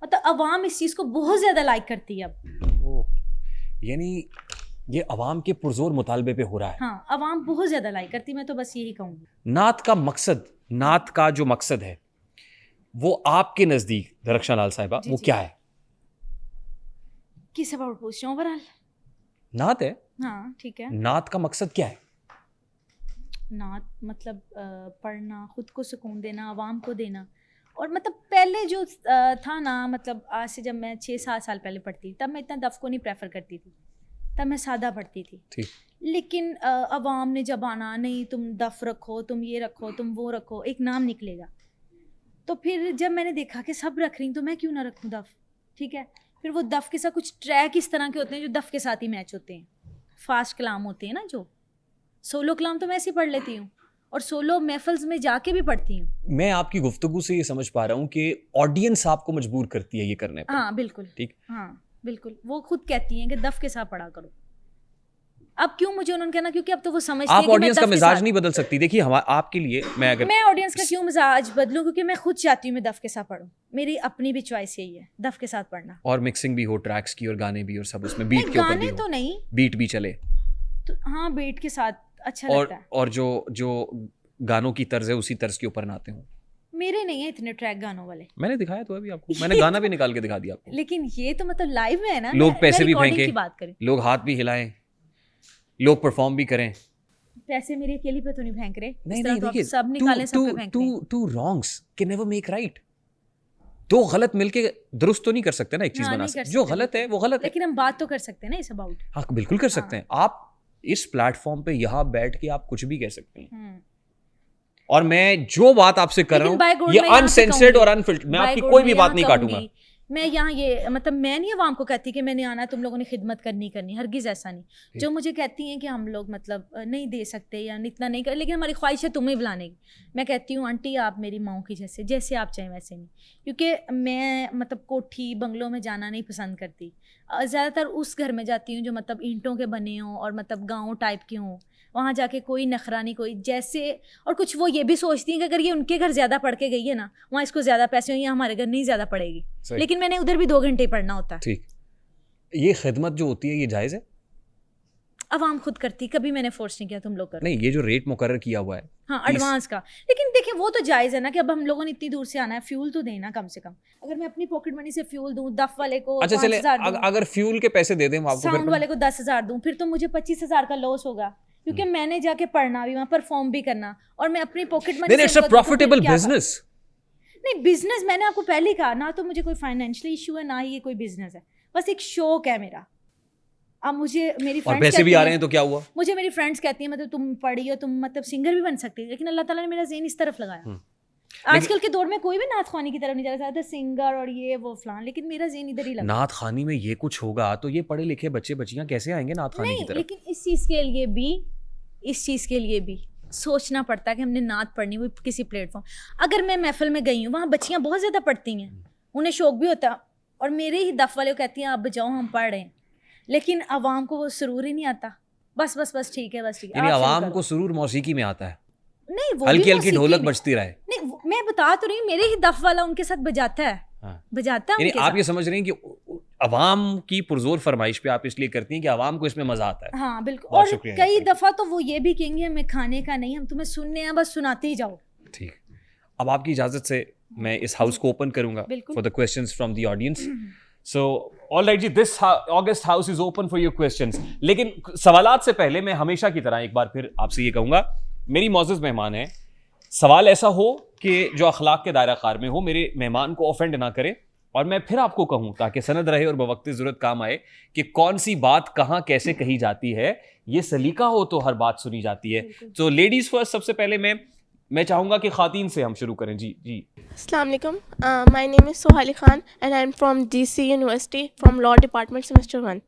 मतलब अवाम इस चीज़ को बहुत ज़्यादा लाइक करती है अब। यानी ये अवाम के पुरजोर मुतालबे पे हो रहा है। हाँ, अवाम बहुत ज़्यादा लाइक करती, मैं तो बस यही कहूँगी। नात का मकसद, नात का जो मकसद है वो आपके नज़दीक दरख्शान लाल साहिबा वो क्या है? किस अबाउट पूछ रहे हो? ओवरऑल नात है। हाँ ठीक है। नात का मकसद क्या है? नात मतलब पढ़ना, खुद को सुकून देना, आवाम को देना। और मतलब पहले जो था ना, मतलब आज से जब मैं 6-7 साल पहले पढ़ती, तब मैं इतना दफ़ को नहीं प्रेफर करती थी, तब मैं सादा पढ़ती थी। ठीक। लेकिन अवाम ने जब आना, नहीं तुम दफ़ रखो, तुम ये रखो, तुम वो रखो, एक नाम निकलेगा। तो फिर जब मैंने देखा कि सब रख रही, तो मैं क्यों ना रखूँ दफ़, ठीक है। फिर वो दफ़ के साथ कुछ ट्रैक इस तरह के होते हैं जो दफ़ के साथ ही मैच होते हैं, फास्ट कलाम होते हैं ना, जो सोलो कलाम तो मैं ऐसे ही पढ़ लेती हूँ, और सोलो महफिल्स में जाके भी पढ़ती हूँ। मैं आपकी गुफ्तगू से ये समझ पा रहा हूँ कि ऑडियंस आपको मजबूर करती है ये करने पर। हाँ बिल्कुल, ठीक। हाँ बिल्कुल, वो खुद कहती हैं कि दफ़ के साथ पढ़ा करो। अब क्यों मुझे उन्होंने कहना, क्योंकि अब तो वो समझती आप है कि ऑडियंस का मैं दफ़ के मिजाज साथ- नहीं बदल सकती। देखिए आपके लिए मैं ऑडियंस का क्यों मिजाज बदलूं, क्योंकि मैं खुद चाहती हूँ मैं दफ़ के साथ पढूं। मेरी अपनी भी चॉइस यही है, दफ़ के साथ पढ़ना। और मिक्सिंग भी हो, ट्रैक्स की और गाने भी, और सब उसमें बीट के ऊपर भी गाने हो, तो नहीं, बीट भी चले, तो हाँ बीट के साथ अच्छा और लगता है। और जो गानों की तर्ज है उसी तर्ज के ऊपर नाते हों। मेरे नहीं है इतने ट्रैक गानों वाले। मैंने दिखाया तो अभी आपको, मैंने गाना भी निकाल के दिखा दिया आपको। लेकिन ये तो मतलब लाइव में है ना, लोग मैं पैसे भी recording फेंके, की बात करें, लोग हाथ भी हिलाएं, लोग परफॉर्म भी करें। पैसे मेरी अकेली पे तो नहीं फेंक रहे, नहीं इस तरह नहीं, तो आप देखिए सब निकाले, सब पे फेंक रहे हैं। Two wrongs can never make right. दो गलत मिलके दुरुस्त तो नहीं कर सकते ना एक चीज हाँ, बना नहीं कर सकते। जो सकते, गलत है वो गलत है। लेकिन हम बात तो कर सकते हैं ना इस अबाउट। हाँ बिल्कुल कर सकते हैं। आप इस प्लेटफॉर्म पे यहाँ बैठ के आप कुछ भी कह सकते हैं, और मैं जो बात आपसे कर रहा हूँ ये अनसेंसर्ड और अनफिल्टर्ड, मैं आपकी कोई भी बात नहीं काटूंगा। मैं यहाँ ये मतलब मैं नहीं अवाम को कहती कि मैंने आना, तुम लोगों ने खिदमत करनी, हरगिज़ ऐसा नहीं। जो मुझे कहती हैं कि हम लोग मतलब नहीं दे सकते या इतना नहीं कर, लेकिन हमारी ख्वाहिश है तुम्हें बुलाने की। मैं कहती हूँ आंटी आप मेरी माँ की जैसे आप चाहें वैसे नहीं, क्योंकि मैं मतलब कोठी बंगलों में जाना नहीं पसंद करती। ज़्यादातर उस घर में जाती हूँ जो मतलब ईंटों के बने हों और मतलब गाँव टाइप के हों, वहाँ जाके कोई नखरा नहीं, कोई जैसे। और कुछ वो ये भी सोचती हैं कि अगर ये उनके घर ज़्यादा पढ़ के गई है ना, वहाँ इसको ज़्यादा पैसे होंगे, हमारे घर नहीं ज़्यादा पड़ेगी, लेकिन मैंने उधर भी 2 घंटे ही पढ़ना होता है। ठीक, ये खिदमत जो होती है ये जायज़ है? अवाम खुद करती, कभी मैंने फोर्स नहीं किया तुम लोग करो। नहीं, ये जो रेट मुकर्रर किया हुआ है, हाँ एडवांस का, लेकिन देखिए वो तो जायज़ है ना कि अब हम लोगों ने इतनी दूर से आना है, फ्यूल तो देना कम से कम। अगर मैं अपनी पॉकेट मनी से फ्यूल दूं, दफ वाले को अच्छा चले 5,000 दूं, अगर फ्यूल के पैसे दे दें हम आपको, साउंड वाले को 10,000 दूं, फिर तो मुझे 25,000 का लॉस होगा, क्योंकि मैंने जाके पढ़ना भी, वहाँ परफॉर्म भी करना, और मैं अपनी pocket money then it's a profitable business। नहीं बिजनेस, मैंने आपको पहले ही कहा ना, तो मुझे कोई फाइनेंशियल इशू है ना ही ये कोई बिजनेस है, बस एक शौक है मेरा। अब मुझे मेरी और फ्रेंड्स पैसे भी आ रहे हैं तो क्या हुआ? मुझे मेरी फ्रेंड्स कहती हैं मतलब तुम पढ़ी हो, तुम मतलब सिंगर भी बन सकती है, लेकिन अल्लाह ताला ने मेरा ज़हन इस तरफ लगाया। आजकल के दौर में कोई भी नात ख्वानी की तरफ नहीं जा रहा था, सिंगर और ये वो फलान, लेकिन मेरा ज़हन इधर ही लगा। नात खानी में ये कुछ होगा तो ये पढ़े लिखे बच्चे बच्चियां कैसे आएंगे नात खानी की नहीं, तरफ? लेकिन इस चीज़ के लिए भी सोचना पड़ता है कि हमने नात पढ़नी हुई किसी प्लेटफॉर्म। अगर मैं महफिल में गई हूँ, वहाँ बच्चियाँ बहुत ज़्यादा पढ़ती हैं, उन्हें शौक भी होता है, और मेरे ही दफ़ वाले कहती हैं आप बजाओ हम पढ़ रहे हैं, लेकिन अवाम को वो सुरूर ही नहीं आता। बस ठीक है, बस ठीक है। यानी आप शुरू आवाम करो। को सुरूर मौसीकी में आता है, नहीं वो हल्की भी हल्की मौसीकी ढोलक में। बजती रहे। नहीं मैं बता तो रही हूँ, मेरे ही दफ वाला उनके साथ बजाता है, हाँ। बजाता है यानी उनके आप साथ। ये समझ रहे हैं कि अवाम की पुरजोर फरमाइश पे आप इसलिए करती हैं कि अवाम को इसमें मजा आता है। हाँ बिल्कुल। बहुत और शुक्रिया, कई thank you। दफ़ा तो वो ये भी कहेंगे हमें खाने का नहीं, हम तुम्हें सुनने हैं, बस सुनाते ही जाओ। ठीक, अब आपकी इजाजत से मैं इस हाउस को ओपन करूंगा बिल्कुल। For the questions from the audience. So alright जी, this august house is open for your questions. लेकिन सवालात से पहले मैं हमेशा की तरह एक बार फिर आपसे ये कहूंगा, मेरी मौजूद मेहमान है, सवाल ऐसा हो कि जो अखलाक के दायरा कार में हो, मेरे मेहमान को ऑफेंड ना करे, और मैं फिर आपको कहूं ताकि सनद रहे और बवक्ती ज़रूरत काम आए कि कौन सी बात कहाँ कैसे कही जाती है, ये सलीका हो तो हर बात सुनी जाती है। तो लेडीज़ फर्स्ट, सबसे पहले मैं चाहूँगा कि ख़ातीन से हम शुरू करें। जी जी। अस्सलाम वालेकुम, my name is Sohali Khan and I am from DC university from law department semester 1।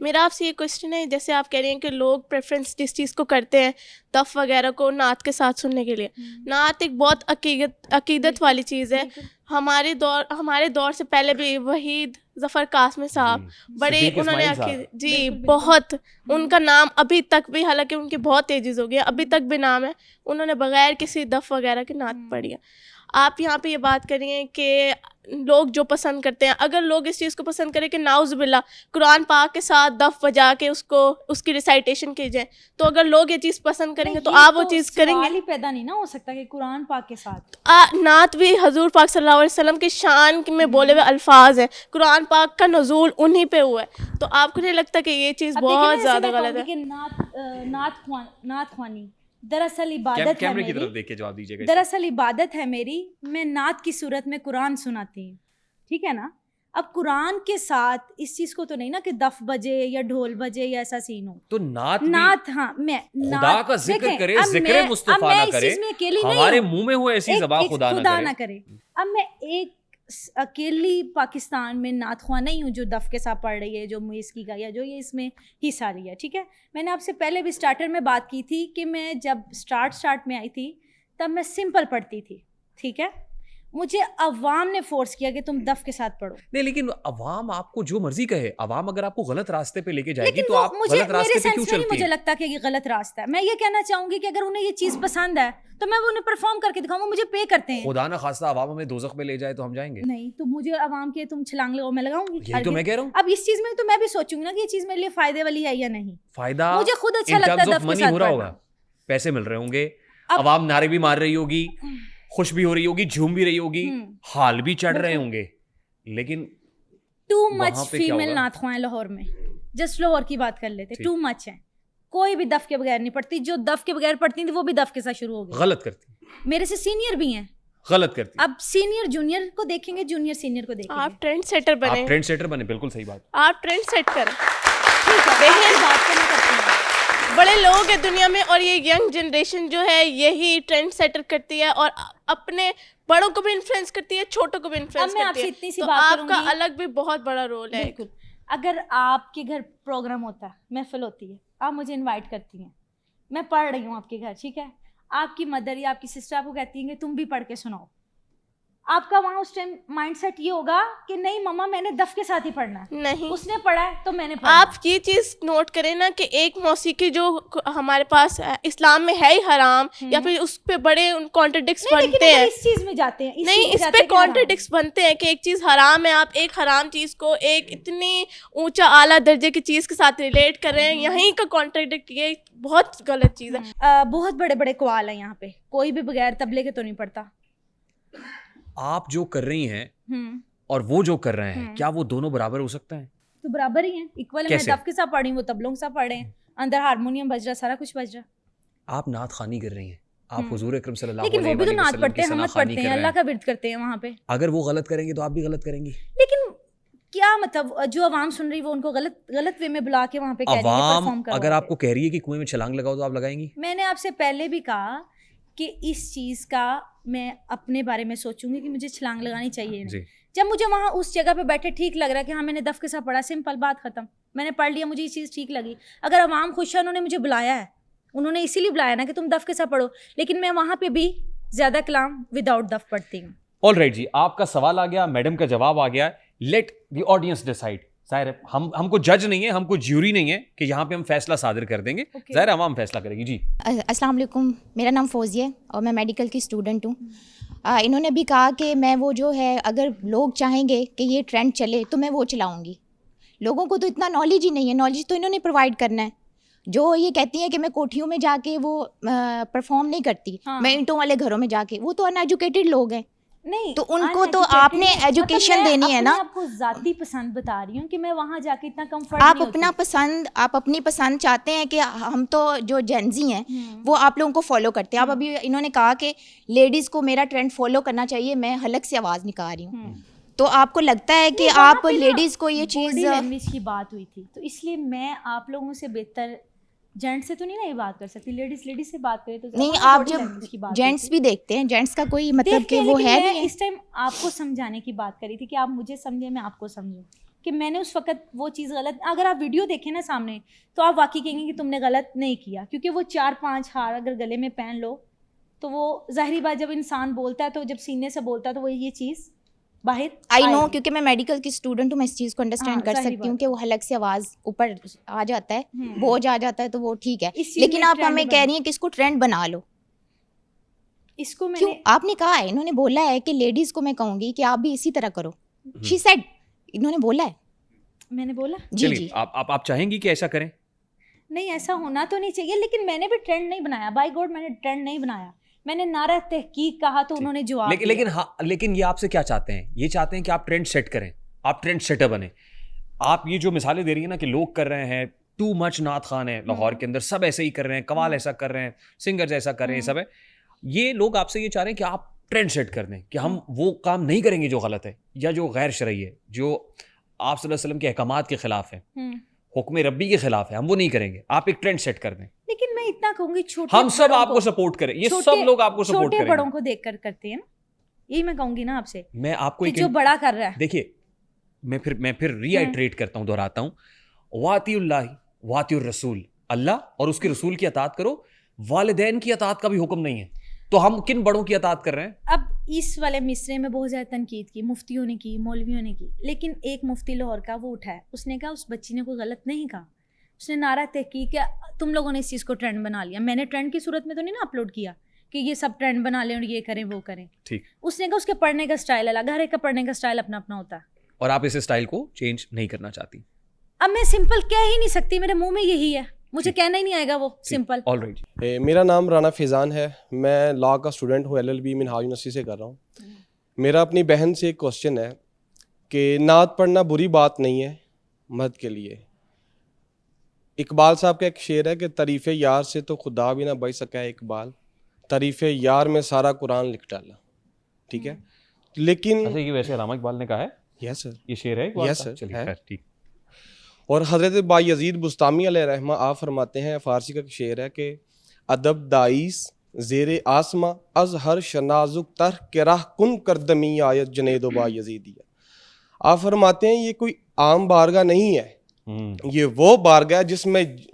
मेरा आपसे ये क्वेश्चन है, जैसे आप कह रही हैं कि लोग प्रेफरेंस जिस चीज़ को करते हैं दफ़ वगैरह को नात के साथ सुनने के लिए, नात एक बहुत अकीदत वाली चीज़ है। हमारे दौर से पहले भी वहीद ज़फ़र कासमी साहब बड़े, सिद्दीक़ उन्होंने इस्माइल साहब। जी बहुत, उनका नाम अभी तक भी, हालांकि उनकी बहुत एजेस हो गई, अभी तक भी नाम है, उन्होंने बगैर किसी दफ़ वगैरह की नात पढ़ी है। आप यहाँ पे ये बात करिए कि लोग जो पसंद करते हैं, अगर लोग इस चीज़ को पसंद करें कि नाउज़ुबिल्लाह कुरान पाक के साथ दफ़ बजा के उसकी रिसाइटेशन की जाए, तो अगर लोग ये चीज़ पसंद करेंगे तो आप वो चीज़ करेंगे? सवाल ही पैदा नहीं ना हो सकता कि कुरान पाक के साथ। नात भी हजूर पाक सल्लल्लाहु अलैहि वसल्लम की शान में बोले हुए अल्फाज हैं, कुरान पाक का नज़ूल उन्हीं पे हुआ है, तो आपको नहीं लगता कि ये चीज़ अब देखिए ना, बहुत जैसे ज़्यादा मैं गलत है? कहूँगी कि नात ख्वानी दरअसल इबादत है कैमरे की तरफ मेरी, देख के जवाब दीजिएगा। दरअसल इबादत है मेरी, मैं नात की सूरत में कुरान सुनाती हूँ, ठीक है ना। अब कुरान के साथ इस चीज को तो नहीं ना कि दफ बजे या ढोल बजे या ऐसा सीन हो। तो नात हाँ, मैं खुदा का जिक्र देखें, करे, अब जिक्र मैं- मुस्तफा अब मैं ना इस करे, चीज़ में अकेली नहीं हमारे हूँ। मुंह में हो ऐसी जबान खुदा ना करे। अब मैं एक अकेली पाकिस्तान में नात ख्वां नहीं हूँ जो दफ के साथ पढ़ रही है, जो मुइस्की का या जो ये इसमें हिस्सा रही है, ठीक है। मैंने आपसे पहले भी स्टार्टर में बात की थी कि मैं जब स्टार्ट में आई थी तब मैं सिंपल पढ़ती थी, ठीक है। मुझे अवाम ने फोर्स किया कि तुम दफ के साथ पढ़ो। नहीं, लेकिन अवाम आपको जो मर्जी कहे, अवाम अगर आपको गलत रास्ते पे लेके जाएगी लेकिन तो वो आप मुझे गलत रास्ते मेरे पे क्यों सेंस में नहीं चलती मुझे हैं? लगता कि ये गलत रास्ता है। मैं ये कहना चाहूंगी कि अगर उन्हें ये चीज़ पसंद है तो मैं वो उन्हें परफॉर्म करके दिखाऊं, वो मुझे पे करते हैं। खुदा ना खास्ता अवाम हमें दोज़ख में ले जाए तो हम जाएंगे? नहीं, तो मुझे अवाम के तुम छलांग लगाओ, मैं लगाऊंगी। यही तो मैं कह रहा हूँ। अब इस चीज़ में तो मैं भी सोचूंगी ना कि ये चीज़ मेरे लिए फायदे वाली है या नहीं। फायदा मुझे खुद अच्छा in लगता है terms of दफ के money साथ हो रहा पढ़ना। होगा, पैसे मिल रहे होंगे, अब- अवाम नारे भी मार रही होगी, खुश भी हो रही होगी, झूम भी रही होगी, हाल भी चढ़ रहे होंगे, लेकिन टू वहाँ मच पे क्या फीमेल होगा? नात ख्वां लाहौर में, जस्ट लाहौर की बात कर लेते, ठीक। टू मच है। कोई भी दफ के बगैर नहीं पढ़ती, जो दफ के बगैर पढ़ती थी वो भी दफ के साथ शुरू हो गई। गलत करती, मेरे से सीनियर भी हैं। गलत करती। अब सीनियर जूनियर को देखेंगे, जूनियर सीनियर को देखेंगे। आप ट्रेंड सेटर बने, आप ट्रेंड सेटर बने, बिल्कुल सही बात। आप ट्रेंड सेट करें। ठीक है, देखिए बात करना करती हूँ। बड़े लोग हैं दुनिया में और ये यंग जनरेशन जो है यही ट्रेंड सेटर करती है और अपने बड़ों को भी इन्फ्लुएंस करती है, छोटों को भी इन्फ्लुएंस अब मैं करती आपसे है। इतनी सी तो बात आपका करूंगी। अलग भी बहुत बड़ा रोल है। बिल्कुल, अगर आपके घर प्रोग्राम होता है, महफिल होती है, आप मुझे इनवाइट करती हैं, मैं पढ़ रही हूँ आपके घर, ठीक है। आपकी मदर या आपकी सिस्टर आपको कहती हैं कि तुम भी पढ़ के सुनाओ, आपका वहाँ उस टाइम माइंडसेट ये होगा कि नहीं मम्मा मैंने दफ के साथ ही पढ़ना है, नहीं, उसने पढ़ा है तो मैंने पढ़ा। आप ये चीज़ नोट करें ना कि एक मौसीकी जो हमारे पास इस्लाम में है ही हराम, या फिर उस पे बड़े कॉन्ट्रडिक्ट्स बनते हैं। इस चीज में जाते हैं, नहीं, इस पे कॉन्ट्रडिक्ट्स बनते हैं कि एक चीज़ हराम है, आप एक हराम चीज़ को एक इतनी ऊंचा आला दर्जे की चीज़ के साथ रिलेट कर रहे हैं, यहीं का कॉन्ट्रडिक्ट, ये बहुत गलत चीज़ है। बहुत बड़े बड़े कवाल हैं यहाँ पे, कोई भी बगैर तबले के तो नहीं पढ़ता। आप जो कर रही हैं और वो जो कर रहे हैं, क्या वो दोनों बराबर हो सकते हैं? तो बराबर ही हैं, इक्वल है। मैं कैसे? दफ के साथ पढ़ रही हूँ, वो तबलों के साथ पढ़ रहे हैं, अंदर हारमोनियम बज रहा, सारा कुछ बज रहा। आप नात खानी कर रही हैं, आप हुजूर अकरम सल्लल्लाहु लेकिन वो अलैहि भी तो नात वसल्लम पढ़ते की हैं, हम सनाखानी पढ़ते कर हैं, रहे अल्लाह हैं। का विर्द करते हैं वहाँ पे। अगर वो गलत करेंगे तो आप भी गलत करेंगी। लेकिन क्या मतलब, जो आवाम सुन रही है वो उनको गलत वे में बुला के वहाँ पे कह रही है, परफॉर्म अवाम करवाओ। अगर आपको कह रही है कि कुएं में छलांग लगाओ तो आप लगाएंगी? मैंने आपसे पहले भी कहा कि इस चीज़ का मैं अपने बारे में सोचूंगी कि मुझे छलांग लगानी चाहिए नहीं। जी। जब मुझे वहाँ उस जगह पे बैठे ठीक लग रहा है कि हाँ मैंने दफ के साथ पढ़ा, सिंपल बात खत्म, मैंने पढ़ लिया, मुझे ये चीज़ ठीक लगी। अगर अवाम खुश है, उन्होंने मुझे बुलाया है, उन्होंने इसीलिए बुलाया ना कि तुम दफ के साथ पढ़ो, लेकिन मैं वहाँ पे भी ज़्यादा कलाम विदाउट दफ पढ़ती हूँ। ऑलराइट जी, आपका सवाल आ गया, मैडम का जवाब आ गया। Let the audience decide. ज़ाहिर है हमको जज नहीं है, हमको ज्यूरी नहीं है कि यहाँ पे हम फैसला सादिर कर देंगे। ज़ाहिर है अवाम फैसला करेगी। जी, अस्सलाम वालेकुम, मेरा नाम फौजी है और मैं मेडिकल की स्टूडेंट हूँ। इन्होंने भी कहा कि मैं वो जो है, अगर लोग चाहेंगे कि ये ट्रेंड चले तो मैं वो चलाऊँगी, लोगों को तो इतना नॉलेज ही नहीं है, नॉलेज तो इन्होंने प्रोवाइड करना है। जो ये कहती हैं कि मैं कोठियों में जाके वो परफॉर्म नहीं करती, हाँ। मैं ईंटों वाले घरों में जाके, वो तो अनएजुकेटेड लोग हैं। नहीं तो उनको तो uneducated आपने नहीं, एजुकेशन मतलब मैं देनी है ना। अपने आपको जाती पसंद बता रही हूँ कि मैं वहाँ जाके इतना कंफर्ट आप नहीं अपना होती। पसंद, आप अपनी पसंद चाहते हैं कि हम तो जो जेंजी हैं वो आप लोगों को फॉलो करते हैं। आप अभी इन्होंने कहा कि लेडीज़ को मेरा ट्रेंड फॉलो करना चाहिए, मैं हलक से आवाज़ निकाल रही हूँ। तो आपको लगता है कि नहीं, वहाँ आप पे ना लेडीज़ को ये बॉडी चीज़, लैंग्वेज की बात हुई थी, तो इसलिए मैं आप लोगों से बेहतर जेंट से तो नहीं ना ये बात कर सकती। लेडीज से बात करें तो नहीं, वहाँ आप body जब language की बात हुई जेंट्स थी। भी देखते हैं, जेंट्स का कोई मतलब देखते कि हैं, वो लेकिन है मैं नहीं है। इस टाइम आपको समझाने की बात करी थी कि आप मुझे समझे, मैं आपको समझूं कि मैंने उस वक्त वो चीज़ गलत, अगर आप वीडियो देखें ना सामने तो आप वाकई कहेंगे कि तुमने गलत नहीं किया, क्योंकि वो 4-5 हार अगर गले में पहन लो तो वो ज़ाहिरी बात, जब इंसान बोलता है तो जब सीने से बोलता है तो वो ये चीज़ बाहर आई नो, आएगी। क्योंकि मैं मेडिकल की स्टूडेंट हूँ, मैं इस चीज़ को अंडरस्टैंड हाँ, कर ज़ाहिरी सकती हूँ बात कि वो हलक से आवाज़ ऊपर आ जाता है, बोझ आ जाता है, तो वो ठीक है। इस चीज़ लेकिन में आप trend हमें बना- कह रही हैं कि इसको ट्रेंड बना लो। इसको क्यों? मैंने आपने कहा है, इन्होंने बोला है कि लेडीज़ को मैं कहूँगी कि आप भी इसी तरह करो। शी सेड, इन्होंने बोला है। मैंने बोला जी चलिए जी। आप चाहेंगी कि ऐसा करें? नहीं, ऐसा होना तो नहीं चाहिए, लेकिन मैंने भी ट्रेंड नहीं बनाया। बाय गॉड, मैंने ट्रेंड नहीं बनाया। मैंने नारा तहकीक कहा तो उन्होंने जवाब लेकिन दिया। लेकिन हाँ, लेकिन ये आपसे क्या चाहते हैं? ये चाहते हैं कि आप ट्रेंड सेट करें, आप ट्रेंड सेटर बने। आप ये जो मिसालें दे रही है ना कि लोग कर रहे हैं, टू मच नात खान है लाहौर के अंदर, सब ऐसे ही कर रहे हैं, कवाल ऐसा कर रहे हैं, सिंगर्स ऐसा कर रहे हैं, सब है। ये लोग आपसे ये चाह रहे हैं कि आप ट्रेंड सेट कर दें, कि हम वो काम नहीं करेंगे जो गलत है या जो गैर शरई है, जो आप सल्लल्लाहु अलैहि वसल्लम के अहकामात के खिलाफ है, हुक्म रब्बी के खिलाफ है, हम वो नहीं करेंगे। आप एक ट्रेंड सेट कर दें, लेकिन मैं इतना कहूंगी, छोटे हम सब बड़ों आपको को- सपोर्ट करें, ये छोटे- सब लोग आपको सपोर्ट छोटे करेंगे। बड़ों को देखकर करते हैं ना, यही मैं कहूंगी ना आपसे मैं आपको कि एक जो बड़ा कर रहा है। देखिए, मैं फिर रीआइट्रेट करता हूं, दोहराता हूं, वातिउल्लाह वातिउर रसूल, अल्लाह और उसके रसूल की अतात करो, वालिदैन की अतात का भी हुक्म नहीं है। तो हम किन बड़ों की अतात कर रहे हैं? अब इस वाले मिसरे में बहुत ज़्यादा तनकीद की, मुफ्तियों ने की, मौलवियों ने की, लेकिन एक मुफ्ती लाहौर का वो उठा है, उसने कहा उस बच्ची ने कोई गलत नहीं कहा, उसने नारा तहकीक किया, तुम लोगों ने इस चीज़ को ट्रेंड बना लिया। मैंने ट्रेंड की सूरत में तो नहीं ना अपलोड किया कि ये सब ट्रेंड बना लें और ये करें वो करें। ठीक। उसने कहा उसके पढ़ने का स्टाइल अलग, हर एक का पढ़ने का स्टाइल अपना अपना होता है। और आप इस स्टाइल को चेंज नहीं करना चाहती? अब मैं सिंपल कह ही नहीं सकती, मेरे मुंह में यही है, मुझे कहना ही नहीं आएगा वो सिंपल। ऑलराइट। मेरा नाम राना फैज़ान है, मैं लॉ का स्टूडेंट हूँ, LLB मिनहाज यूनिवर्सिटी से कर रहा हूँ। मेरा अपनी बहन से एक क्वेश्चन है कि नात पढ़ना बुरी बात नहीं है मर्द के लिए। इकबाल साहब का एक शेर है कि तारीफ़ यार से तो खुदा भी ना बच सका है इकबाल, तारीफ़ यार में सारा कुरान लिख डाला। ठीक है, लेकिन अच्छा, ये वैसे अल्लामा इकबाल ने कहा है? यस सर, ये शेर है इकबाल यस का? सर, चलिए, है। खैर, ठीक। और हज़रत बायज़ीद बुस्तामी अलैहिर्रहमा आप फरमाते हैं, फ़ारसी का शेर है कि अदब दाइस ज़ेरे आसमा अज़ हर शनाजुक तर के राह कुन करदमी आयत जनेदो बायज़ीदिया। आप फरमाते हैं ये कोई आम बारगाह नहीं है, ये वो बारगाह जिसमें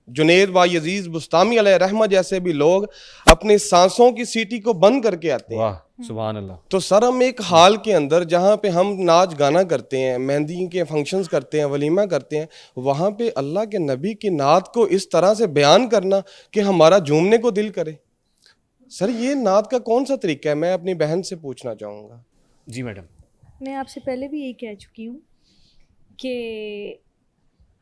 जुनेद बायज़ीद बुस्तामी अलैहिर्रहमा जैसे भी लोग अपनी सांसों की सीटी को बंद करके आते हैं। वाह, सुभान अल्लाह। तो सर, हम एक हाल के अंदर जहाँ पे हम नाच गाना करते हैं, मेहंदी के फंक्शंस करते हैं, वलीमा करते हैं, वहाँ पे अल्लाह के नबी की नात को इस तरह से बयान करना कि हमारा झूमने को दिल करे, सर ये नात का कौन सा तरीका है? मैं अपनी बहन से पूछना चाहूँगा। जी मैडम। मैं आपसे पहले भी यही कह चुकी हूँ कि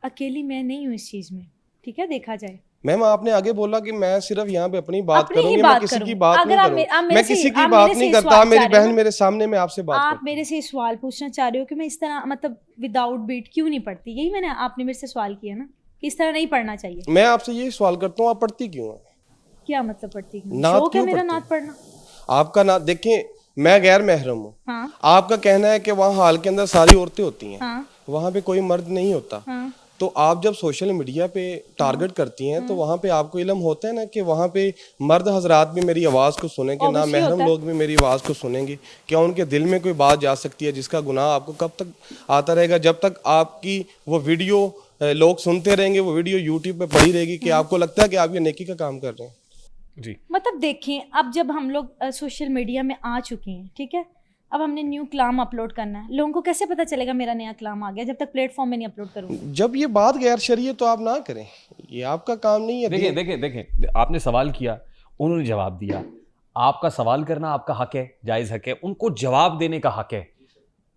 अकेली मैं नहीं हूँ इस चीज़ में, ठीक है, देखा जाए। मैम, आपने आगे बोला कि मैं सिर्फ यहाँ पे अपनी बात अपनी ही करूंगी, बात मैं किसी की करूंगी। बात अगर नहीं आप करूँगा, आप मेरे मैं से- किसी की आप बात मेरे से नहीं सवाल करता। मेरी चाह रहे हो बहन ना? मेरे सामने, मैं आपसे बात आप करता मेरे से सवाल पूछना चाह रहे हो कि मैं इस तरह मतलब विदाउट बीट क्यों नहीं पढ़ती, यही मैंने आपने मेरे से सवाल किया ना कि इस तरह नहीं पढ़ना चाहिए। हूँ। मैं आपसे यही सवाल करता हूँ, आप पढ़ती क्यों हैं? क्या मतलब पढ़ती क्यों? नात शौक है क्यों मेरा पढ़ती? नात पढ़ना। आपका नात देखिए, मैं गैर महरम हूँ, हाँ आपका कहना है कि वहाँ हाल के अंदर सारी औरतें होती हैं, हाँ वहाँ पे कोई मर्द नहीं होता। हाँ। तो आप जब सोशल मीडिया पे टारगेट करती हैं तो वहाँ पे आपको इल्म होता है ना कि वहाँ पे मर्द हजरात भी मेरी आवाज़ को सुनेंगे, ना Obviously महरम होता है। लोग भी मेरी आवाज़ को सुनेंगे। क्या उनके दिल में कोई बात जा सकती है जिसका गुनाह आपको कब तक आता रहेगा? जब तक आपकी वो वीडियो लोग सुनते रहेंगे, वो वीडियो यूट्यूब पे पड़ी रहेगी कि आपको लगता है कि आप ये नेकी का काम कर रहे हैं। जी। मतलब देखें, अब जब हम लोग सोशल मीडिया में आ चुके हैं, ठीक है, अब हमने न्यू कलाम अपलोड करना है, लोगों को कैसे पता चलेगा मेरा नया कलाम आ गया जब तक प्लेटफॉर्म में नहीं अपलोड करूँगी? जब ये बात गैर शरई है तो आप ना करें, ये आपका काम नहीं है। देखें, आपने सवाल किया, उन्होंने जवाब दिया। आपका सवाल करना आपका हक है, जायज़ हक है, उनको जवाब देने का हक है।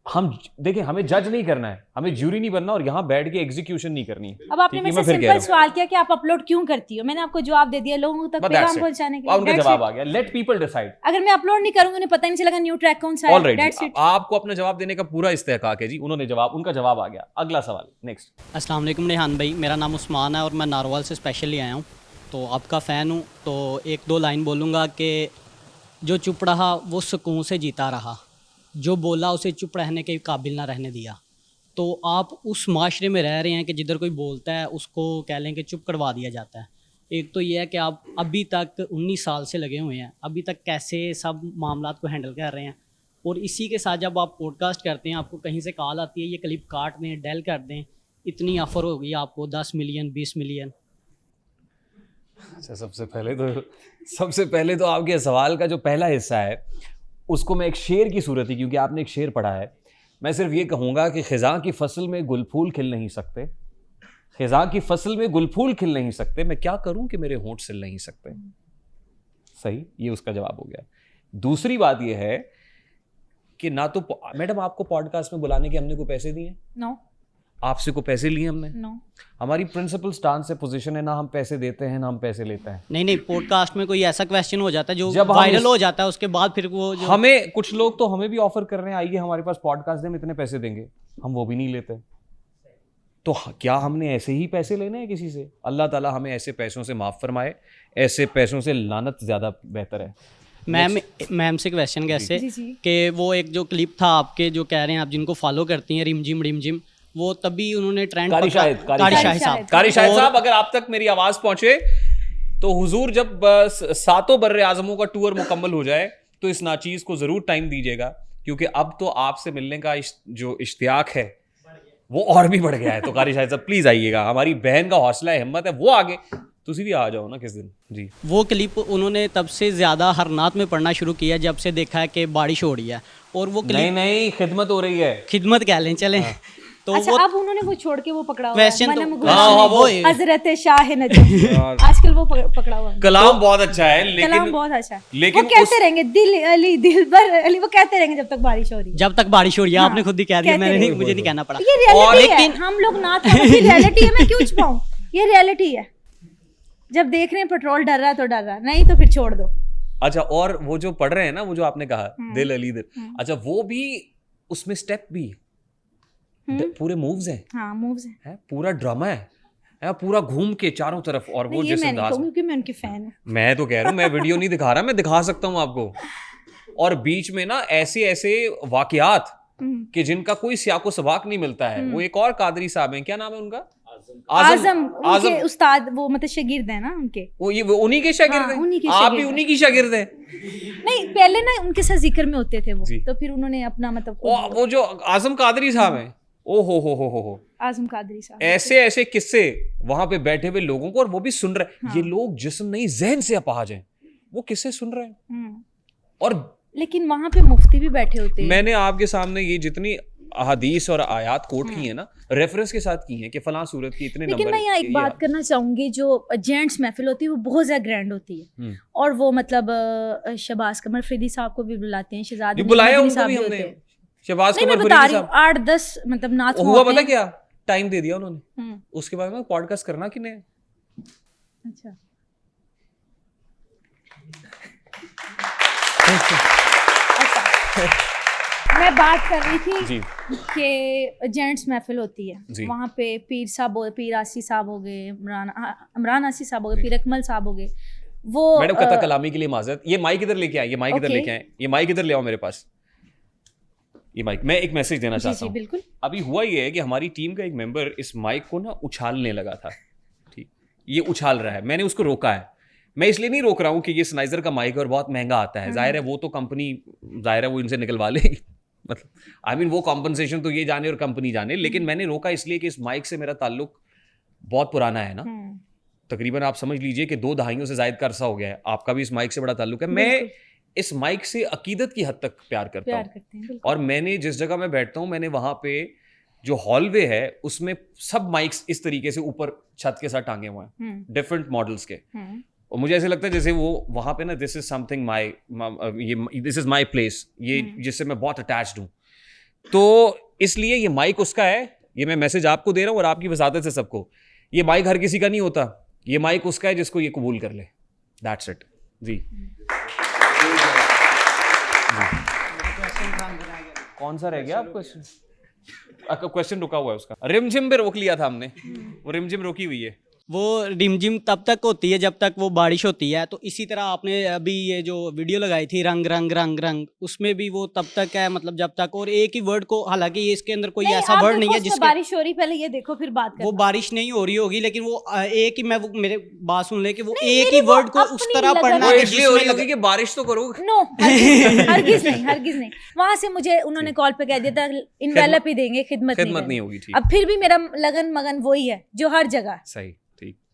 हम देखिए, हमें जज नहीं करना है, हमें ज्यूरी नहीं बनना और यहाँ बैठ के एग्जीक्यूशन नहीं करनी है। अब आपने ठीक है, मेरे मैं से फिर कह सिंपल रहा हूँ। सवाल किया कि आप अपलोड क्यों करती हो, मैंने आपको जवाब दे दिया लोगों तक But पैगाम that's it. पहुंचाने के और उनका लिए। That's जवाब it. आ गया, लेट पीपल डिसाइड। अगर मैं अपलोड नहीं करूंगी उन्हें पता ही नहीं चलेगा न्यू ट्रैक कौन सा है। Alright, That's it. आपको अपना जवाब देने का पूरा इस्तेहकाक है जी। उन्होंने जवाब, उनका जवाब आ गया। अगला सवाल, नेक्स्ट। अस्सलाम वालेकुम रेहान भाई, मेरा नाम उस्मान है और मैं नारवाल से स्पेशली आया हूँ, तो आपका फ़ैन हूँ। तो एक दो लाइन बोलूँगा कि जो चुप रहा वो सुकून से जीता रहा, जो बोला उसे चुप रहने के काबिल ना रहने दिया। तो आप उस माशरे में रह रहे हैं कि जिधर कोई बोलता है उसको कह लें कि चुप करवा दिया जाता है। एक तो ये है कि आप अभी तक 19 साल से लगे हुए हैं, अभी तक कैसे सब मामलात को हैंडल कर रहे हैं। और इसी के साथ जब आप पॉडकास्ट करते हैं, आपको कहीं से कॉल आती है ये क्लिप काट दें, डेल कर दें, इतनी ऑफ़र हो गई आपको 10 मिलियन 20 मिलियन। अच्छा, सबसे पहले तो आपके सवाल का जो पहला हिस्सा है उसको मैं एक शेर की सूरत ही, क्योंकि आपने एक शेर पढ़ा है, मैं सिर्फ ये कहूँगा कि ख़िज़ां की फसल में गुल फूल खिल नहीं सकते, ख़िज़ां की फसल में गुल फूल खिल नहीं सकते, मैं क्या करूँ कि मेरे होंठ सिल नहीं सकते। सही, ये उसका जवाब हो गया। दूसरी बात ये है कि ना तो मैडम आपको पॉडकास्ट में बुलाने के हमने कोई पैसे दिए हैं? नो। आपसे को पैसे लिए हमने? नो। हमारी प्रिंसिपल स्टांस से पोजीशन है, ना हम पैसे देते हैं ना हम पैसे लेते हैं। नहीं, पॉडकास्ट में कोई ऐसा क्वेश्चन हो जाता है जो जब हम वायरल हो जाता है, उसके बाद फिर वो जो हमें कुछ लोग तो हमें भी ऑफर कर रहे हैं, आइए हमारे पास पॉडकास्ट दें, हम इतने पैसे देंगे, हम वो भी नहीं लेते। तो क्या हमने ऐसे ही पैसे लेने हैं किसी से? अल्लाह ताला हमें ऐसे पैसों से माफ़ फरमाए, ऐसे पैसों से लानत ज़्यादा बेहतर है। मैम से क्वेश्चन कैसे जी, जी। कि वो एक जो क्लिप था आपके जो कह रहे हैं आप जिनको फॉलो करती हैं, रिमझिम, वो तभी उन्होंने ट्रेंड कारी शाहिद साहब, अगर आप तक मेरी आवाज़ पहुंचे तो हुजूर जब सातों बर्रे आज़मों का टूर मुकम्मल हो जाए तो इस नाचीज़ को ज़रूर टाइम दीजिएगा, क्योंकि अब तो आपसे मिलने का जो इश्तियाक है वो और भी बढ़ गया है। तो कारी शाहिद साहब प्लीज़ आइएगा, हमारी बहन का हौसला है, हिम्मत है, वो आगे तुसी भी आ जाओ ना किस दिन जी। वो क्लिप उन्होंने तब से ज़्यादा हरनात में पढ़ना शुरू किया जब से देखा है कि बारिश हो रही है, और वो क्लिप नहीं खिदमत हो रही है, खिदमत कह लें चलें। तो अच्छा, वो अब उन्होंने वो छोड़ के वो पकड़ा हुआ है, क्वेश्चन तो वो हजरत शाह नजफ आजकल वो पकड़ा हुआ है। कलाम बहुत अच्छा है, लेकिन कलाम बहुत अच्छा है, लेकिन वो कहते रहेंगे दिल अली दिलबर अली, वो कहते रहेंगे जब तक बारिश हो रही है। जब तक बारिश हो रही है, हाँ, आपने खुद ही कह दिया, मैंने नहीं, मुझे नहीं कहना पड़ा। ये रियलिटी है, लेकिन हम लोग ना तो ये रियलिटी है, मैं क्यों छुपाऊं, ये रियलिटी है। जब देख रहे हैं पेट्रोल डर रहा है तो डर रहा है, नहीं तो फिर छोड़ दो। अच्छा, और वो जो पढ़ रहे हैं ना, वो जो आपने कहा दिल अली दिल, अच्छा वो भी उसमें स्टेप भी पूरे मूव्स हैं। हाँ, मूव्स हैं, पूरा ड्रामा है, पूरा घूम के चारों तरफ, और वो जिस अंदाज में, क्योंकि मैं उनकी फैन हूँ। मैं तो कह रहा हूँ, मैं वीडियो नहीं दिखा रहा, मैं दिखा सकता हूँ आपको। और बीच में ना ऐसे वाकयात कि जिनका कोई सियाको सबाक नहीं मिलता है। वो एक और कादरी साहब हैं, क्या नाम है उनका? आजम, उनके उस्ताद, वो मतलब शागिर्द है ना उनके, वो उन्हीं के शागिर्द हैं। उन्हीं के आप शागिर्द भी हैं। उन्हीं की शागिर्द हैं। नहीं, पहले ना उनके साथ जिक्र में होते थे वो, जी। तो फिर उन्होंने अपना मतलब वो जो आजम कादरी साहब हैं, ओ हो आजम कादरी साहब, ऐसे किस्से वहां पे बैठे हुए लोगों को, और वो भी सुन रहे हैं। ये लोग जिस्म नहीं जहन से अपाहज हैं, वो किस्से सुन रहे हैं। और लेकिन वहां पे मुफ्ती भी बैठे होते हैं। मैंने आपके सामने ये जितनी हदीस और आयात कोट की है ना, रेफरेंस के साथ की है कि फलां सूरत की इतने लेकिन नंबर। मैं यहाँ एक बात करना चाहूंगी, जो जेंट्स महफिल होती है वो बहुत ज्यादा ग्रैंड होती है, और वो मतलब शहबाज कमर फरीदी साहब को भी बुलाते हैं, शहजाद बुलाया नदवी उनको साहब भी भी हमने, होते हैं। शहबाज नहीं, कमर मैं बता फरीदी रही हूँ, साहब 8-10 मतलब नाच हुआ, पता क्या टाइम दे दिया उन्होंने, उसके बाद में पॉडकास्ट करना कि नहीं। अच्छा, मैं बात कर रही थी कि जेंट्स महफिल होती है, वहाँ पे पीर साहब, पीर आसी साहब हो गए, इमरान आसी साहब हो गए, पीर अकमल साहब हो गए। वो मैडम कथा कलामी के लिए माजरत, ये माइक इधर लेके आए, ये माइक इधर लेके आए, ये माइक इधर ले आओ मेरे पास, ये माइक। मैं एक मैसेज देना चाहता हूँ। बिल्कुल। अभी हुआ ये है कि हमारी टीम का एक मेंबर इस माइक को ना उछालने लगा था, ठीक, ये उछाल रहा है, मैंने उसको रोका है। मैं इसलिए नहीं रोक रहा हूँ कि ये स्नाइजर का माइक और बहुत महंगा आता है, जाहिर है वो तो कंपनी, जाहिर है वो इनसे निकलवा लेगी, मतलब आई मीन वो कॉम्पनसेशन तो ये जाने और कंपनी जाने। लेकिन मैंने रोका इसलिए कि इस माइक से मेरा ताल्लुक बहुत पुराना है ना, तकरीबन आप समझ लीजिए कि 2 दहाइयों से ज्यादा का अरसा हो गया है। आपका भी इस माइक से बड़ा ताल्लुक है। मैं इस माइक से अकीदत की हद तक प्यार करता हूँ, और मैंने जिस जगह में बैठता हूँ, मैंने वहाँ पे जो हॉलवे है उसमें सब माइक्स इस तरीके से ऊपर छत के साथ टांगे हुए हैं, डिफरेंट मॉडल्स के। और मुझे ऐसे लगता है जैसे वो वहाँ पे ना, दिस इज समथिंग माई, ये दिस इज माई प्लेस, ये जिससे मैं बहुत अटैच्ड हूँ। तो इसलिए ये माइक उसका है, ये मैं मैसेज आपको दे रहा हूँ और आपकी वसादत से सबको, ये माइक हर किसी का नहीं होता, ये माइक उसका है जिसको ये कबूल कर ले। दैट्स इट जी। कौन सा रह गया आप क्वेश्चन? रुका हुआ है उसका, रिमझिम पे रोक लिया था हमने, वो रिमझिम रोकी हुई है। वो रिमझिम तब तक होती है जब तक वो बारिश होती है। तो इसी तरह आपने अभी ये जो वीडियो लगाई थी रंग रंग रंग रंग, उसमें भी वो तब तक है, मतलब जब तक, और एक ही वर्ड को, हालांकि ये इसके अंदर कोई ऐसा वर्ड नहीं है जिसके, बारिश हो रही, पहले ये देखो फिर बात करना। वो बारिश नहीं हो रही होगी, लेकिन वो एक ही, मैं वो मेरे बात सुन ले कि वो एक ही वर्ड को उस तरह पढ़ना वो है इसलिए हो रही होगी कि बारिश तो करो। नो, हरगिज नहीं, हरगिज नहीं। वहां से मुझे उन्होंने कॉल पे कह दिया था इनवेलप ही देंगे, खिदमत नहीं होगी। ठीक, अब फिर भी मेरा लगन मगन वही है जो हर जगह। सही,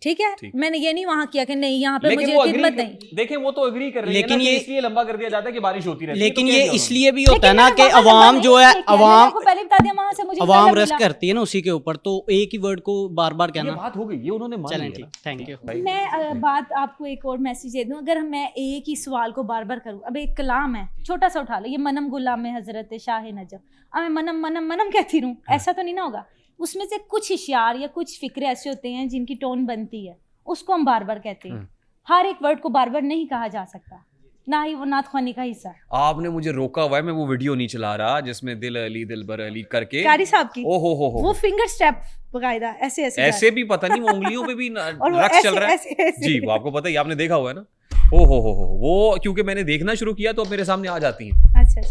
ठीक है, मैंने ये नहीं वहां किया कि नहीं यहाँ पे मुझे खिदमत नहीं। देखें वो तो एग्री कर रही है, लेकिन ये इसलिए लंबा कर दिया जाता है कि बारिश होती रहती है। लेकिन ये इसलिए भी होता है ना कि अवाम जो है, अवाम पहले बता दिया, वहां से मुझे अवाम रस करती है ना उसी के ऊपर, तो एक ही वर्ड को बार बार कहना। बात हो गई, ये उन्होंने मान चलें, लिया। ठीक, थैंक यू। मैं बात आपको एक और मैसेज दे दूं, अगर मैं एक ही सवाल को बार बार करूं, अब एक कलाम है छोटा सा उठा लो, ये मनम गुलाम में हजरत शाह नजफ, अब मैं मनम मनम मनम कहती रहूं, ऐसा तो नहीं ना होगा। उसमें से कुछ इशार या कुछ फिक्रे ऐसे होते हैं जिनकी टोन बनती है, उसको हम बार बार कहते हैं। हर एक वर्ड को बार बार नहीं कहा जा सकता, ना ही वो नात ख्वानी का हिस्सा। आपने मुझे रोका हुआ है, मैं वो वीडियो नहीं चला रहा जिसमें दिल अली दिलबर अली करके कारी साहब की, ओ हो वो फिंगर स्टेप बकायदा ऐसे ऐसे भी पता नहीं, वो उंगलियों पे भी और रक्स चल रहा है ऐसे। जी। वो आपको पता है, आपने देखा हुआ है ना। ओ हो वो क्योंकि मैंने देखना शुरू किया तो अब मेरे सामने आ जाती हैं। अच्छा,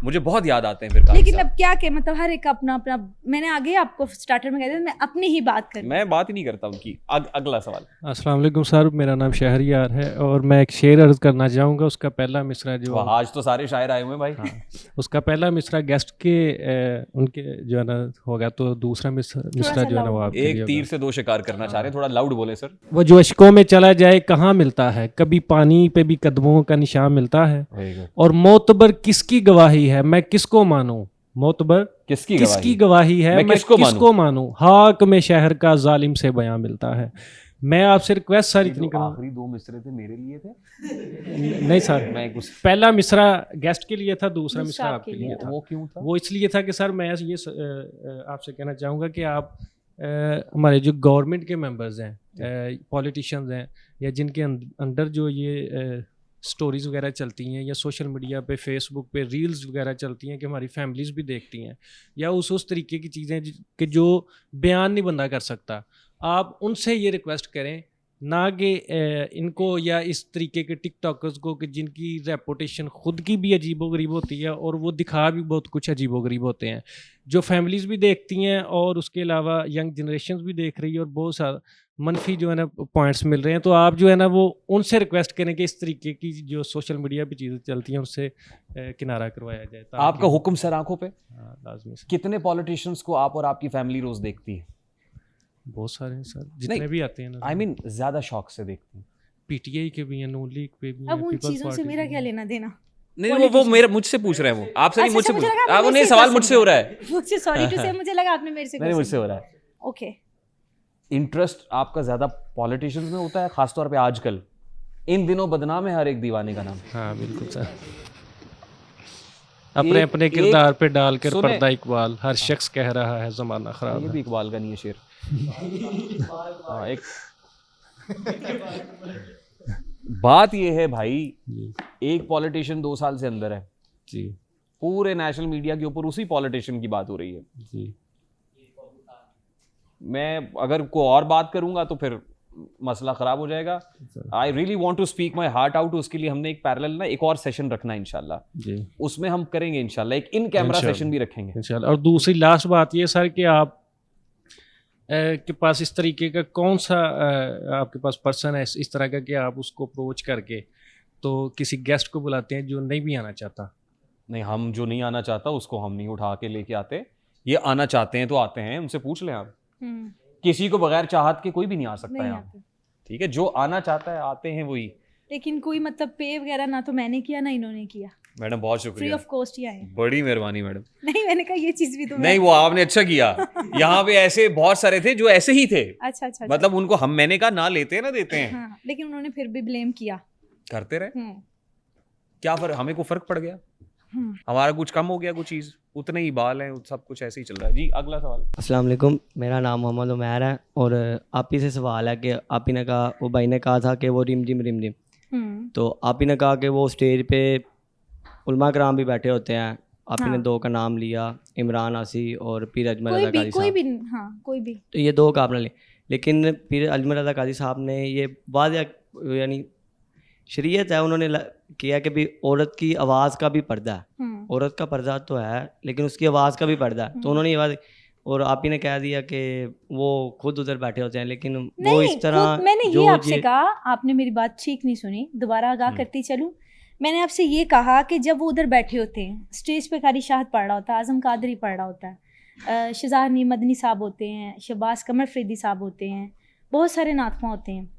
मुझे बहुत याद आते हैं फिर। लेकिन अब क्या के मतलब हर एक अपना अपना, मैंने आगे आपको स्टार्टर में कह दिया, मैं अपनी ही बात करूं। मैं बात ही नहीं करता उनकी। अगला सवाल। अस्सलाम वालेकुम सर, मेरा नाम शहरयार है और मैं एक शेर अर्ज करना चाहूँगा। उसका पहला मिसरा जो, आज तो सारे शायर आए हुए हैं भाई। हाँ, उसका पहला मिसरा गेस्ट के उनके जो है ना होगा, तो दूसरा मिसरा जो है ना वो आपके एक तीर से दो शिकार करना चाह रहे हैं, थोड़ा लाउड बोले सर। वो जो अशकों में चला जाए कहाँ मिलता है, कभी पानी पे भी कदमों का निशान मिलता है, और मोतबर किसकी गवाही है, मैं किसको मानूं, मोतबर किसकी गवाही है, मैं किसको मानूं, हाक में शहर का जालिम से बयां मिलता है। मैं आपसे रिक्वेस्ट सर इतनी करूँ, आखिरी दो मिसरे थे मेरे लिए थे? नहीं सर, मैं पहला मिसरा गेस्ट के लिए था, दूसरा मिसरा आपके लिए था। वो क्यों था? वो इसलिए था कि सर मैं ये आपसे कहना चाहूँगा कि आप हमारे जो गवर्नमेंट के मेंबर्स हैं, पॉलिटिशियंस हैं, या जिनके अंडर जो ये स्टोरीज़ वगैरह चलती हैं, या सोशल मीडिया पे फेसबुक पे रील्स वगैरह चलती हैं कि हमारी फैमिलीज़ भी देखती हैं, या उस तरीके की चीज़ें कि जो बयान नहीं बंदा कर सकता, आप उनसे ये रिक्वेस्ट करें ना कि इनको या इस तरीके के टिकटॉकर्स को कि जिनकी रेपुटेशन ख़ुद की भी अजीबोगरीब होती है और वो दिखा भी बहुत कुछ अजीबोगरीब होते हैं, जो फैमिलीज़ भी देखती हैं और उसके अलावा यंग जनरेशन भी देख रही है और बहुत सारा मनफी जो है ना पॉइंट्स मिल रहे हैं। तो आप जो है ना वो उनसे रिक्वेस्ट करें कि इस तरीके की जो सोशल मीडिया पे चीज़ें चलती हैं उससे किनारा करवाया जाए। आपका हुक्म सर आंखों पे? हाँ, लाजमी। कितने पॉलिटिशियंस को आप और आपकी फैमिली रोज देखती है? बहुत सारे हैं सर, जितने भी आते हैं ना। आई मीन ज्यादा शौक से देखती हैं? पीटीआई के भी हैं, नून लीग पे भी हैं। अब उन चीजों से मेरा क्या लेना देना? नहीं, वो मेरा मुझसे पूछ रहे हैं, वो आपसे नहीं, मुझसे पूछ रहे हैं। वो नहीं, सवाल मुझसे हो रहा है। मुझसे सॉरी टू से, मुझे लगा आपने मेरे से नहीं, मुझसे हो रहा है। ओके। इंटरेस्ट आपका ज्यादा पॉलिटिशियंस में होता है, खासतौर पे आजकल इन दिनों बदनाम है हर एक दीवाने का नाम। हाँ बिल्कुल सर, अपने अपने किरदार पे डालकर पर्दा इकबाल, हर शख्स कह रहा है ज़माना ख़राब है। ये भी इकबाल का नहीं है शेर। हाँ, एक बात ये है भाई, एक पॉलिटिशियन 2 साल से अंदर है जी, पूरे नेशनल मीडिया के ऊपर उसी पॉलिटिशियन की बात हो रही है जी। मैं अगर कोई और बात करूंगा तो फिर मसला खराब हो जाएगा। I really want to speak my heart out. उसके लिए हमने एक पैरेलल ना एक और सेशन रखना है इंशाल्लाह जी, उसमें हम करेंगे इंशाल्लाह, एक इन कैमरा सेशन भी रखेंगे इंशाल्लाह। और दूसरी लास्ट बात ये सर कि आप के पास इस तरीके का कौन सा आपके पास पर्सन है इस तरह का कि आप उसको अप्रोच करके तो किसी गेस्ट को बुलाते हैं जो नहीं भी आना चाहता? नहीं, हम जो नहीं आना चाहता उसको हम नहीं उठा के लेके आते। ये आना चाहते हैं तो आते हैं, उनसे पूछ लें आप। किसी को बगैर चाहत के कोई भी नहीं आ सकता यहाँ, ठीक है? जो आना चाहता है आते हैं वही। लेकिन कोई मतलब पे वगैरह ना तो मैंने किया ना इन्होंने किया। मैडम बहुत शुक्रिया, फ्री ऑफ कॉस्ट ही आए। बड़ी मेहरबानी मैडम। नहीं, मैंने कहा ये चीज भी तो नहीं, वो आपने अच्छा किया। यहाँ पे ऐसे बहुत सारे थे जो ऐसे ही थे। अच्छा। मतलब उनको हम, मैंने कहा ना लेते हैं ना देते हैं। हाँ, लेकिन उन्होंने फिर भी ब्लेम किया। करते रहे, क्या फर्क, हमें को फर्क पड़ गया? हमारा कुछ कम हो गया, कुछ चीज़ उतने ही बाल हैं, सब कुछ ऐसे ही चल रहा है। जी अगला सवाल। अस्सलाम वालेकुम, मेरा नाम मोहम्मद उमैर है और आप ही से सवाल है कि आप ही ने कहा, वो भाई ने कहा था कि वो रिम जिम तो आप ही ने कहा कि वो स्टेज पे उलमा कराम भी बैठे होते हैं, आप ही ने दो का नाम लिया, इमरान आसी और पीर अजमल रज़ा काजी कोई साहब। भी हाँ कोई भी तो ये दो का आपने लिए, लेकिन पीर अजमल रज़ा काजी साहब ने ये वाज़ेह यानी शरीयत है, उन्होंने किया कि भी औरत की आवाज़ का भी पर्दा है, औरत का पर्दा तो है लेकिन उसकी आवाज़ का भी पर्दा है, तो उन्होंने ये बात, और आप ही ने कह दिया कि वो खुद उधर बैठे होते हैं, लेकिन वो इस तरह मैंने जो ये आपसे कहा, आपने मेरी बात ठीक नहीं सुनी, दोबारा आगाह करती चलूँ। मैंने आपसे ये कहा कि जब वो उधर बैठे होते हैं, स्टेज पे कारी शाहद पढ़ रहा होता है, आज़म कादरी पढ़ रहा होता है, शज़ानी मदनी साहब होते हैं, शहबाज कमर फरीदी साहब होते हैं, बहुत सारे नातखा होते हैं,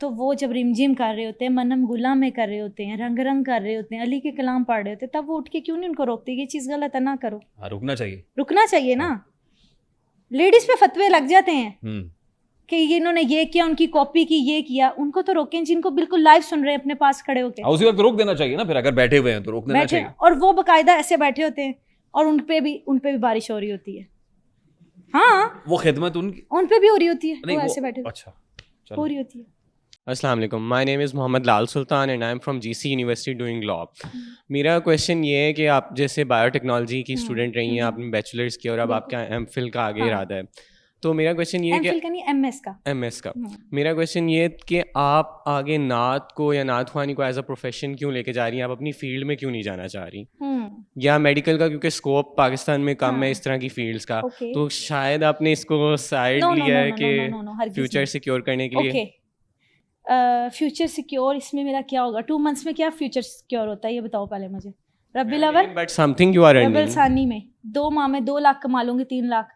तो वो जब रिमझिम कर रहे होते हैं, मनम गुलाम में कर रहे होते हैं, रंग रंग कर रहे होते हैं, अली के कलाम पढ़ रहे होते हैं, तब वो उठ के क्यों नहीं उनको रोकते? ये चीज़ गलत है, ना करो। हाँ, रुकना चाहिए, रुकना चाहिए ना। लेडीज़ पे फतवे लग जाते हैं कि ये इन्होंने ये किया, उनकी कॉपी की, ये किया, उनको तो रोकें जिनको बिल्कुल लाइव सुन रहे हैं अपने पास खड़े होकर। उसी वक्त रोक देना चाहिए ना, फिर अगर बैठे हुए हैं तो रोक देना बैठे चाहिए। और वो बकायदा ऐसे बैठे होते हैं और उन पे भी बारिश हो रही होती है। हाँ, वो खिदमत उनकी उन पे भी हो रही होती है, नहीं, वो वो ऐसे बैठे अच्छा चलो। हो रही होती है। अस्सलाम वालेकुम, my name is Mohammad Lal Sultan and I am from GC university doing law. मेरा क्वेश्चन ये है कि आप जैसे बायोटेक्नोलॉजी की स्टूडेंट रही हैं, आपने बैचलर्स किया और अब आपका एमफिल का आगे इरादा है, तो मेरा क्वेश्चन ये है कि एमफिल का नहीं, एमएस का। एमएस का मेरा क्वेश्चन ये है कि आप आगे नात को या नात ख्वानी को एज अ प्रोफेशन क्यों लेके जा रही हैं? आप अपनी फील्ड में क्यों नहीं जाना चाह रही? या मेडिकल का क्योंकि स्कोप पाकिस्तान में कम है इस तरह की फील्ड्स का, तो शायद आपने इसको साइड लिया है कि फ्यूचर सिक्योर करने के लिए। फ्यूचर सिक्योर इसमें मेरा क्या होगा? 2 मंथ्स में क्या फ्यूचर सिक्योर होता है ये बताओ पहले मुझे। रब्बिल अव्वल बट समथिंग यू आर रब्बिल अर्निंग। सानी में 2 माह में 2 लाख कमा लूंगी, 3 लाख,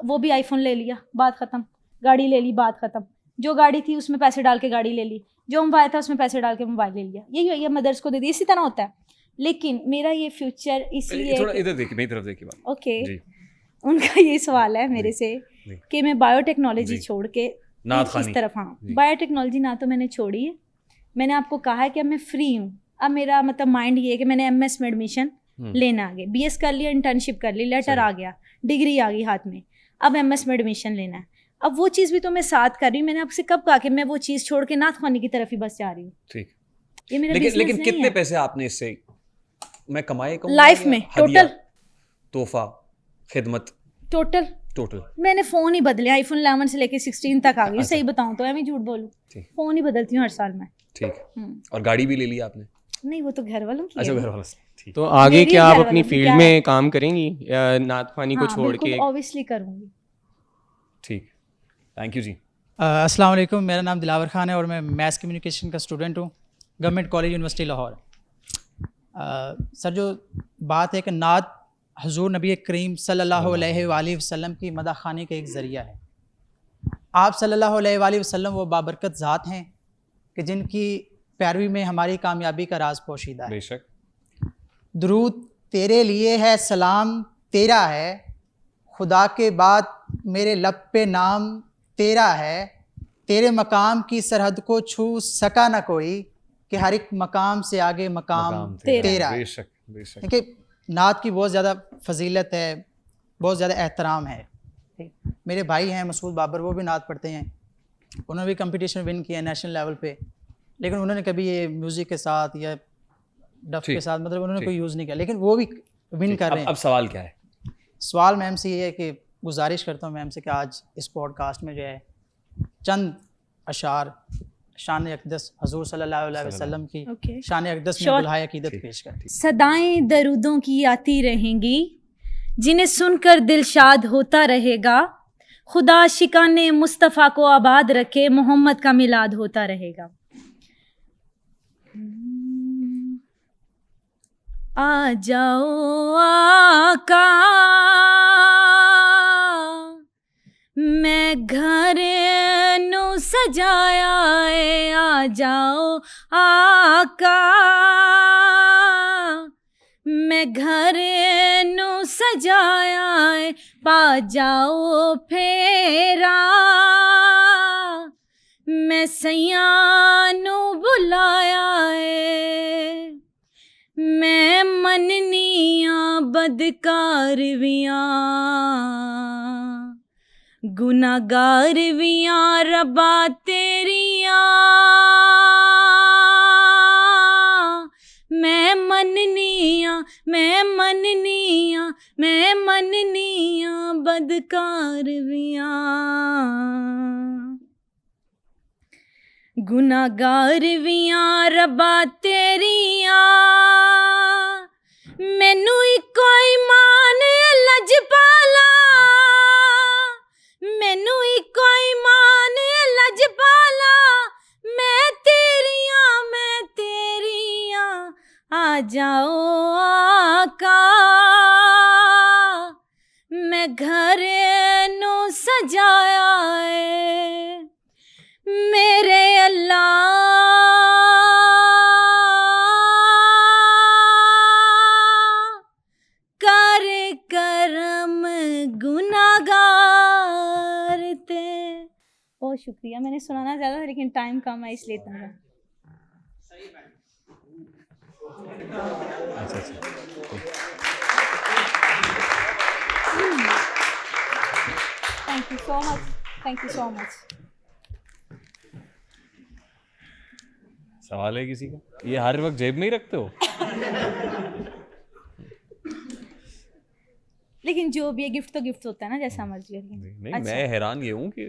वो भी आईफोन ले लिया, बात ख़त्म। गाड़ी ले ली, बात ख़त्म। जो गाड़ी थी उसमें पैसे डाल के गाड़ी ले ली, जो मोबाइल था उसमें पैसे डाल के मोबाइल ले लिया, यही मदर्स को दे दी, इसी तरह होता है। लेकिन मेरा ये फ्यूचर इसलिए थोड़ा इधर देखिए, मेरी तरफ देखिए बात। ओके जी। उनका ये सवाल है मेरे से कि मैं बायोटेक्नोलॉजी छोड़ के इस तरफ, हाँ बायोटेक्नोलॉजी ना तो मैंने छोड़ी है, मैंने आपको कहा है कि अब मैं फ्री हूँ। अब मेरा मतलब माइंड ये है कि मैंने एमएस में एडमिशन लेना आगे, बीएस कर लिया, इंटर्नशिप कर ली, लेटर आ गया, डिग्री आ गई हाथ में, अब एमएस में एडमिशन लेना है। अब वो चीज़ भी तो मैं साथ कर रही हूँ। मैंने आपसे कब कहा कि मैं वो चीज़ छोड़ के नात खानी की तरफ ही बस जा रही हूँ? ठीक, ये मेरा लेकिन नहीं कितने है। पैसे आपने इससे मैं कमाए लाइफ में टोटल, तोहफा, खिदमत, टोटल मैंने फ़ोन ही बदले, आईफोन 11 से लेके 16 तक आ गई। सही बताऊँ तो मैं झूठ बोलूँ, फ़ोन ही बदलती हूँ हर साल में। ठीक, और गाड़ी भी ले ली आपने? नहीं, वो तो घर वालों की अच्छा, है। घर वालों से। तो आगे क्या आप अपनी फील्ड में काम करेंगी या नात ख्वानी को छोड़ के? ऑब्वियसली करूँगी। ठीक, थैंक यू जी। अस्सलाम वालेकुम, मेरा नाम दिलावर खान है और मैं मैथ कम्युनिकेशन का स्टूडेंट हूँ, government college university Lahore. Sir, जो बात है कि नात हुजूर नबी करीम सल्लल्लाहु अलैहि वसल्लम की मदह खानी का एक ज़रिया है। आप सल्लल्लाहु अलैहि वसल्लम वो बाबरकत ज़ात हैं कि जिनकी पैरवी में हमारी कामयाबी का राज पोशीदा है। बेशक। दुरूद तेरे लिए है, सलाम तेरा है, खुदा के बाद मेरे लब पे नाम तेरा है, तेरे मकाम की सरहद को छू सका ना कोई, कि हर एक मकाम से आगे मकाम तेरा है। बेशक, बेशक। देखिए, नात की बहुत ज़्यादा फजीलत है, बहुत ज़्यादा एहतराम है। मेरे भाई हैं मसूद बाबर, वो भी नात पढ़ते हैं, उन्होंने भी कंपटीशन विन किया नेशनल लेवल पे, लेकिन उन्होंने कभी ये म्यूज़िक के साथ या डफ के साथ मतलब उन्होंने कोई यूज़ नहीं किया, लेकिन वो भी विन कर रहे हैं। अब सवाल क्या है? सवाल मैम से ये है कि गुजारिश करता हूँ मैम से कि आज इस पॉडकास्ट में जो है चंद अशार शान अक़दस हज़ूर सल्लल्लाहु अलैहि वसल्लम की शान अक़दस में बुलहाए अक़ीदत पेश करें। सदाएं दरूदों की आती रहेंगी, जिन्हें सुनकर दिल शाद होता रहेगा, खुदा शिकाने मुस्तफ़ा को आबाद रखे, मोहम्मद का मिलाद होता रहेगा। आ जाओ आका, मैं घर नू सजाया है, आ जाओ आका, मैं घर नू सजाया है, पा जाओ फेरा, मैं सैया नू बुलाया है, मैं मननियां बदकार वियां गुनाहगार वियां रब्बा तेरियां मैं मननियां बदकार वियां गुनाहगार वियां रब्बा तेरियां मैनू इको ईमान लजपाला मैनू इको ईमान लजपाला मैं तेरियां आ जाओ आका मैं घर नू सजाया है मेरे अल्लाह कर करम गुनाहगार ते। बहुत शुक्रिया, मैंने सुनाना ज़्यादा था लेकिन टाइम कम है इसलिए इतना। Thank you so much. सवाल है किसी का? ये हर वक्त जेब में ही रखते हो? लेकिन जो भी है गिफ्ट तो गिफ्ट होता है ना, जैसा मर्जी है। नहीं अच्छा। मैं हैरान ये हूँ कि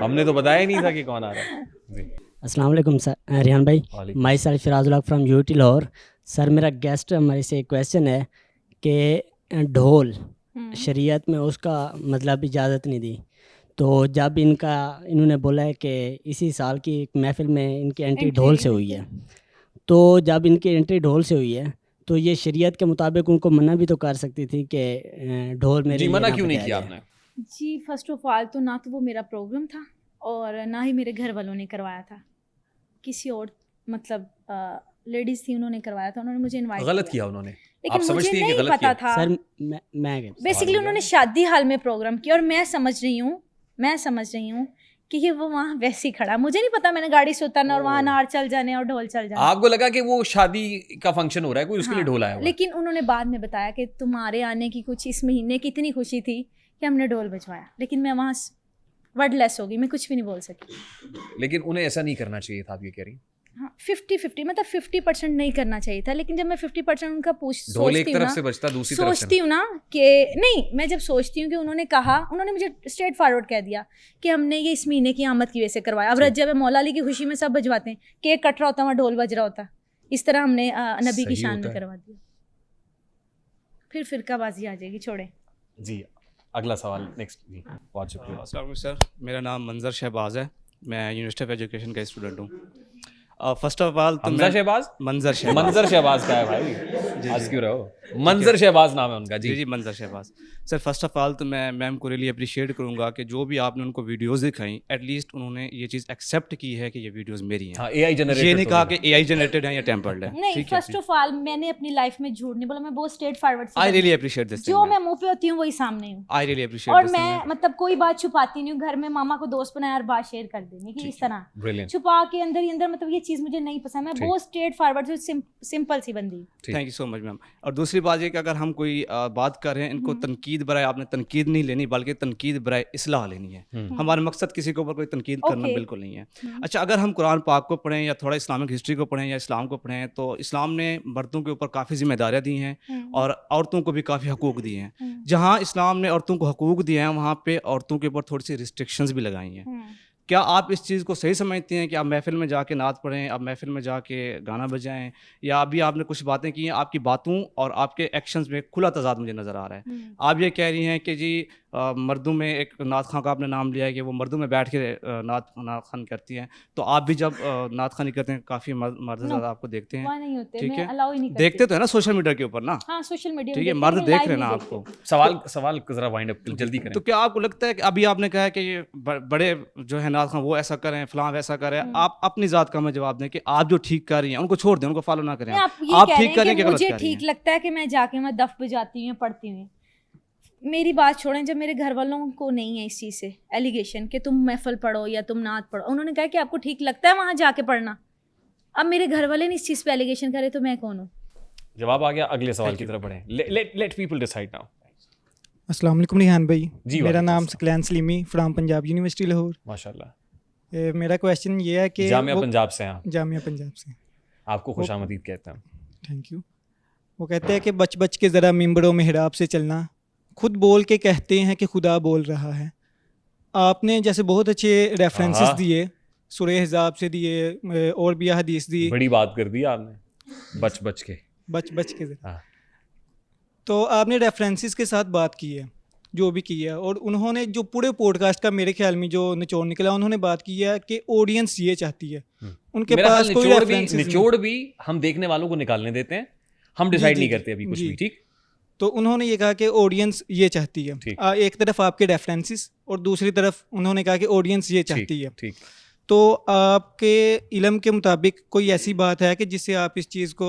हमने तो बताया ही नहीं था कि कौन आ रहा है। अस्सलाम वालेकुम सर, रिहान भाई। माई सेल्फ फिराजुल हक फ्रॉम यूटी लाहौर। सर मेरा गेस्ट हमारे से क्वेश्चन है कि ढोल शरीयत में उसका मतलब इजाज़त नहीं दी, तो जब इन्होंने बोला है कि इसी साल की एक महफिल में इनकी एंट्री ढोल से हुई है, तो जब इनकी एंट्री ढोल से हुई है तो ये शरीयत के मुताबिक उनको मना भी तो कर सकती थी कि ढोल मेरे जी मना क्यों नहीं किया आपने? जी फर्स्ट ऑफ ऑल तो ना तो वो मेरा प्रोग्राम था और ना ही मेरे घर वालों ने करवाया था, किसी और मतलब लेडीज़ थी उन्होंने करवाया था, उन्होंने मुझे इनवाइट गलत किया उन्होंने। लेकिन मुझे नहीं पता था सर मैं बेसिकली उन्होंने शादी हाल में प्रोग्राम किया और मैं समझ रही हूँ कि ये वो वहाँ वैसे ही खड़ा, मुझे नहीं पता, मैंने गाड़ी से उतरना और वहाँ नार चल जाने और ढोल चल जाने। आपको लगा कि वो शादी का फंक्शन हो रहा है, कोई उसके लिए ढोल आया हुआ है। लेकिन उन्होंने बाद में बताया कि तुम्हारे आने की कुछ इस महीने की इतनी खुशी थी कि हमने ढोल बजवाया, लेकिन मैं वहाँ वर्डलेस हो गई, मैं कुछ भी नहीं बोल सकी। लेकिन उन्हें ऐसा नहीं करना चाहिए था, आप ये कह रही? हाँ 50-50 मतलब 50% नहीं करना चाहिए था, लेकिन जब मैं 50% उनका ढोल एक तरफ से बजता दूसरी तरफ से सोचती हूँ ना कि नहीं, मैं जब सोचती हूँ कि उन्होंने कहा, उन्होंने मुझे स्ट्रेट फॉरवर्ड कह दिया कि हमने ये इस महीने की आमद की वजह से करवाया। अब रज्जब मौला अली की खुशी में सब बजवाते हैं, केक कट रहा होता वहाँ ढोल बज रहा होता, इस तरह हमने नबी की शान में करवा दिया। फिर फिरकाबाजी आ जाएगी, छोड़े जी। अगला सवाल नेक्स्ट जी। बहुत शुक्रिया। अस्सलाम सर, मेरा नाम मंजर शहबाज है, मैं यूनिवर्सिटी ऑफ एजुकेशन का स्टूडेंट हूँ। फर्स्ट ऑफ ऑल तो मंजर शहबाज का है भाई, आज क्यों रहो? मंजर शहबाज नाम है उनका। जी जी Manzar Shahbaz. Sir first of all तो मैं मैम को रियली अप्रिशिएट करूँगा कि जो भी आपने उनको वीडियोस दिखाई, एटलीस्ट उन्होंने ये चीज़ एक्सेप्ट की है कि ये वीडियोस मेरी हैं। हाँ, AI जनरेटेड, ये नहीं कहा कि AI जनरेटेड है या टेम्पर्ड है। नहीं, फर्स्ट ऑफ ऑल मैंने अपनी लाइफ में झूठ नहीं बोला, मैं बहुत स्ट्रेट फॉरवर्ड से आई रियली अप्रिशिएट दिस, जो मैं मुंह पे होती हूँ वही सामने हूँ। आई रियली अप्रिशिएट और मैं मतलब कोई बात छुपाती नहीं हूँ, घर में मामा को दोस्त बनाया और बात शेयर कर देने की, इस तरह छुपा के अंदर ही अंदर, मतलब ये चीज़ मुझे नहीं पसंद। मैं बहुत स्ट्रेट फॉरवर्ड से सिंपल सी बंदी। Thank you so much ma'am. और दूसरी बात ये कि अगर हम कोई बात कर रहे हैं, इनको तनकीद बराए आपने तनकीद नहीं लेनी, बल्कि तनकीद बराए इस्लाह लेनी है। हमारा मकसद किसी के ऊपर कोई तनकीद करना बिल्कुल नहीं है। अच्छा, अगर हम कुरान पाक को पढ़ें या थोड़ा इस्लामिक हिस्ट्री को पढ़ें या इस्लाम को पढ़ें, तो इस्लाम ने मर्दों के ऊपर काफ़ी जिम्मेदारियाँ दी हैं और औरतों को भी काफ़ी हकूक़ दिए हैं। जहाँ इस्लाम ने औरतों को हकूक़ दिए हैं, वहाँ पे औरतों के ऊपर थोड़ी सी रिस्ट्रिक्शंस भी लगाई हैं। क्या आप इस चीज़ को सही समझती हैं कि आप महफिल में जाके नात पढ़ें, आप महफिल में जाके गाना बजाएं, या अभी आपने कुछ बातें की हैं, आपकी बातों और आपके एक्शंस में खुला तजाद मुझे नज़र आ रहा है। आप ये कह रही हैं कि जी मर्दों में एक नात खां का आपने नाम लिया है कि वो मर्दों में बैठ के नात खान करती हैं, तो आप भी जब नात खानी करते हैं काफ़ी मर्द ज़्यादा आपको देखते हैं, ठीक है? देखते तो है ना सोशल मीडिया के ऊपर ना, हाँ सोशल मीडिया, ठीक है, मर्द देख रहे हैं ना आपको। सवाल जरा वाइंड अप जल्दी करें। तो क्या आपको लगता है कि अभी आपने कहा है कि ये बड़े जो है नात खां वो ऐसा करें, फलां वैसा करें, आप अपनी ज़ात का मैं जवाब दें कि आप जो ठीक कर रही हैं उनको छोड़ दें, उनको फॉलो ना करें। आप ठीक कर रहे हैं कि मुझे ठीक लगता है कि मैं जाके मैं दफ बजाती हूँ, पढ़ती हूँ, मेरी बात छोड़ें। जब मेरे घर वालों को नहीं है इस चीज़ से एलिगेशन कि तुम महफिल पढ़ो या तुम नात पढ़ो, उन्होंने कहा कि आपको ठीक लगता है वहाँ जाके पढ़ना, अब मेरे घर वाले ने इस चीज़ पे एलिगेशन करे तो मैं कौन हूँ? जवाब आ गया, अगले सवाल की तरफ बढ़ें। Let people decide now. अस्सलाम वालेकुम रिहान भाई, जी, मेरा वालेकुम नाम अस्सलाम। Saqlain Salimi from Punjab university Lahore. माशाल्लाह। मेरा क्वेश्चन ये है कि जामिया पंजाब से हैं आप? जामिया पंजाब से। आपको खुशामदीद कहते हैं। Thank you. वो कहते हैं कि बच बच के ज़रा मिंबरों मेहराब से चलना, खुद बोल के कहते हैं कि खुदा बोल रहा है। आपने जैसे बहुत अच्छे रेफरेंसेस दिए, सूरह हिजाब से दिए और भी हदीस दी। बड़ी बात कर दी आपने, बच बच के हाँ। तो आपने रेफरेंसेस के साथ बात की है, जो भी की है, और उन्होंने जो पूरे पॉडकास्ट का मेरे ख्याल में जो निचोड़ निकला, उन्होंने बात की है कि ऑडियंस ये चाहती है। उनके पास कोई निचोड़ भी हम देखने वालों को निकालने देते हैं, हम डिसाइड नहीं करते अभी कुछ भी। ठीक, तो उन्होंने ये कहा कि ऑडियंस ये चाहती है। एक तरफ आपके रेफरेंसेस और दूसरी तरफ उन्होंने कहा कि ऑडियंस ये चाहती है। ठीक। तो आपके इल्म के मुताबिक कोई ऐसी बात है कि जिससे आप इस चीज़ को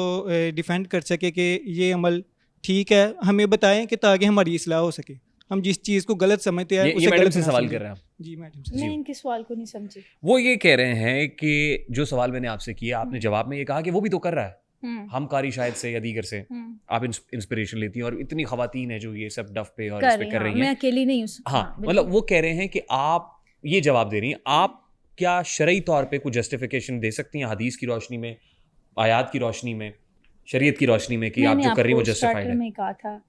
डिफेंड कर सके कि ये अमल ठीक है, हमें बताएं कि ताकि हमारी इस्लाह हो सके। हम जिस चीज़ को गलत समझते हैं ये मैडम से सवाल कर रहे हैं आप? जी मैडम से। मैं इनके सवाल को नहीं समझी। वो ये कह रहे हैं कि जो सवाल मैंने आपसे किया, आपने जवाब में ये कहा कि वो भी तो कर रहा है, हम कारी शायद से या दीगर से आप इंस्पिरेशन लेती हैं, और इतनी खवातीन है जो ये सब डफ पे और इस पे कर रही हैं। मैं अकेली नहीं हूँ। हाँ, मतलब वो कह रहे हैं कि आप ये जवाब दे रही हैं, आप क्या शरई तौर पे कुछ जस्टिफिकेशन दे सकती हैं हदीस की रोशनी में, आयात की रोशनी में, शरीयत की रोशनी में, कि आप जो कर रही हैं वो जस्टिफाइड है? मैंने कहा था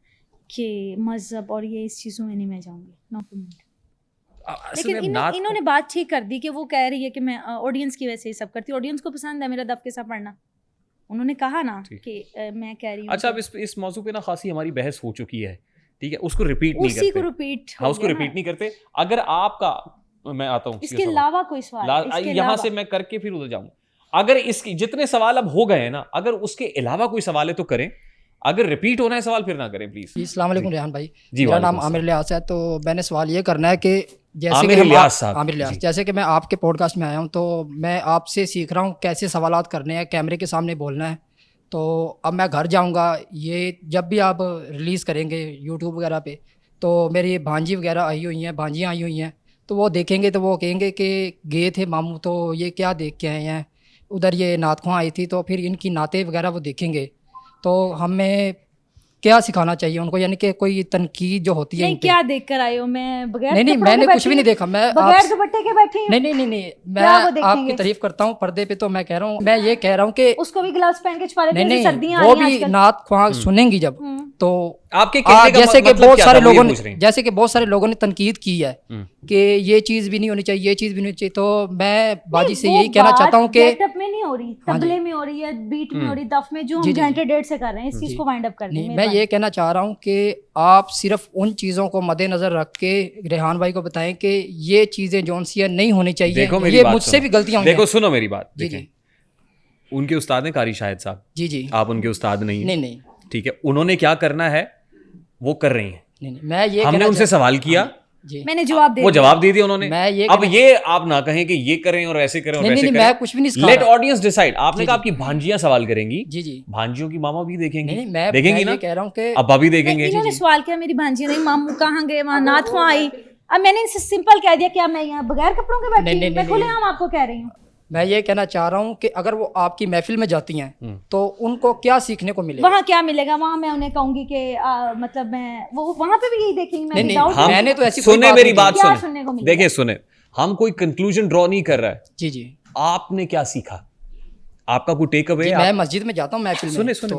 कि मजहब और ये इस चीज़ों में नहीं मैं जाऊँगी, नो कमेंट। लेकिन इन्होंने बात ठीक कर दी कि वो कह रही है कि मैं ऑडियंस की वजह से ये सब करती हूँ, ऑडियंस को पसंद है मेरा दफ के साथ पढ़ना। उन्होंने कहा ना कि मैं कह रही हूँ। अच्छा, अब इस मौजू पे ना खासी हमारी बहस हो चुकी है, ठीक है, उसको रिपीट नहीं करते। उसको रिपीट नहीं करते। अगर आपका, मैं आता हूँ इसके अलावा कोई सवाल यहाँ से मैं करके फिर उधर जाऊँ। अगर इसकी जितने सवाल अब हो गए हैं ना, अगर उसके अलावा कोई सवाल है तो करें, अगर रिपीट होना है सवाल फिर ना करें प्लीज। अस्सलाम वालेकुम रेहान भाई, जी, मेरा नाम आमिर लियास है। तो मैंने सवाल ये करना है कि जैसे आमिर कि लियास, जैसे कि मैं आपके पॉडकास्ट में आया हूँ, तो मैं आपसे सीख रहा हूँ कैसे सवालात करने हैं, कैमरे के सामने बोलना है। तो अब मैं घर जाऊँगा, ये जब भी आप रिलीज़ करेंगे यूट्यूब वगैरह पे, तो मेरी भांजी वगैरह आई हुई हैं, भांजियाँ आई हुई हैं, तो वो देखेंगे तो वो कहेंगे कि गए थे मामू तो ये क्या देख के आए हैं, उधर ये नात ख्वां आई थी, तो फिर इनकी नाते वगैरह वो देखेंगे। तो हमें क्या सिखाना चाहिए उनको, यानी कि कोई तनकीद जो होती है। नहीं, क्या देख कर आए हो? मैं बगैर नहीं, मैंने कुछ भी नहीं देखा। मैं बगैर दुपट्टे के बैठी हूं। नहीं, मैं आपकी तारीफ करता हूँ पर्दे पे। तो मैं कह रहा हूँ, मैं ये कह रहा हूँ कि उसको भी ग्लव्स पहन के छुपा लेते हैं, सर्दियां वो भी नात ख्वां सुनेंगी जब, तो आपके जैसे कि बहुत सारे लोगों ने बहुत सारे लोगों ने तनकीद की है कि ये चीज़ भी नहीं होनी चाहिए, ये चीज़ भी नहीं चाहिए। तो मैं बाजी से यही कहना चाहता हूँ कि गेटअप में नहीं हो रही, तबले में हो रही है, बीट में हो रही, दफ में, जो हम घंटे डेढ़ से कर रहे हैं, इस चीज़ को वाइंड अप कर दें। मैं ये कहना चाह रहा हूँ कि आप सिर्फ उन चीज़ों को मद्देनजर रख के रेहान भाई को बताएं कि ये चीज़ें जौन सी नहीं होनी चाहिए, ये मुझसे भी गलतियाँ। देखो, सुनो मेरी बात। जी, उनके उस्ताद हैं कारी शाहिद साहब। जी, आप उनके उस्ताद नहीं? नहीं, ठीक है, उन्होंने क्या करना है वो कर रही हैं। नहीं, मैं ये हमने उनसे सवाल किया, मैंने जवाब दे वो जवाब दे दिया उन्होंने। अब ये आप ना कहें कि ये करें और ऐसे करें और वैसे करें। मैं कुछ भी नहीं। Let audience decide. आपने कहा आपकी भांजियां सवाल करेंगी। जी, भांजियों की मामा भी देखेंगी। देखेंगी ना, कह रहा हूँ कि अब्बा भी देखेंगे। इन्होंने सवाल किया मेरी भांजी नहीं, मामू कहाँ गए, वहाँ नात ख्वां आई। अब मैंने इनसे सिंपल कह दिया क्या मैं यहाँ बगैर कपड़ों के बैठी हूँ? मैं खुलेआम आपको कह रही हूँ। मैं ये कहना चाह रहा हूँ कि अगर वो आपकी महफिल में जाती हैं तो उनको क्या सीखने को मिलेगा? वहाँ क्या मिलेगा? वहाँ मैं उन्हें कहूँगी कि मतलब मैं वो वहाँ पे भी यही देखेंगी। मैंने तो ऐसी सुने मेरी बात, सुने, देखिए सुने, हम कोई कंक्लूजन ड्रॉ नहीं कर रहा है। जी, आपने क्या सीखा? आपका कोई टेक अवे? मैं मस्जिद में जाता हूँ महफिल में। सुने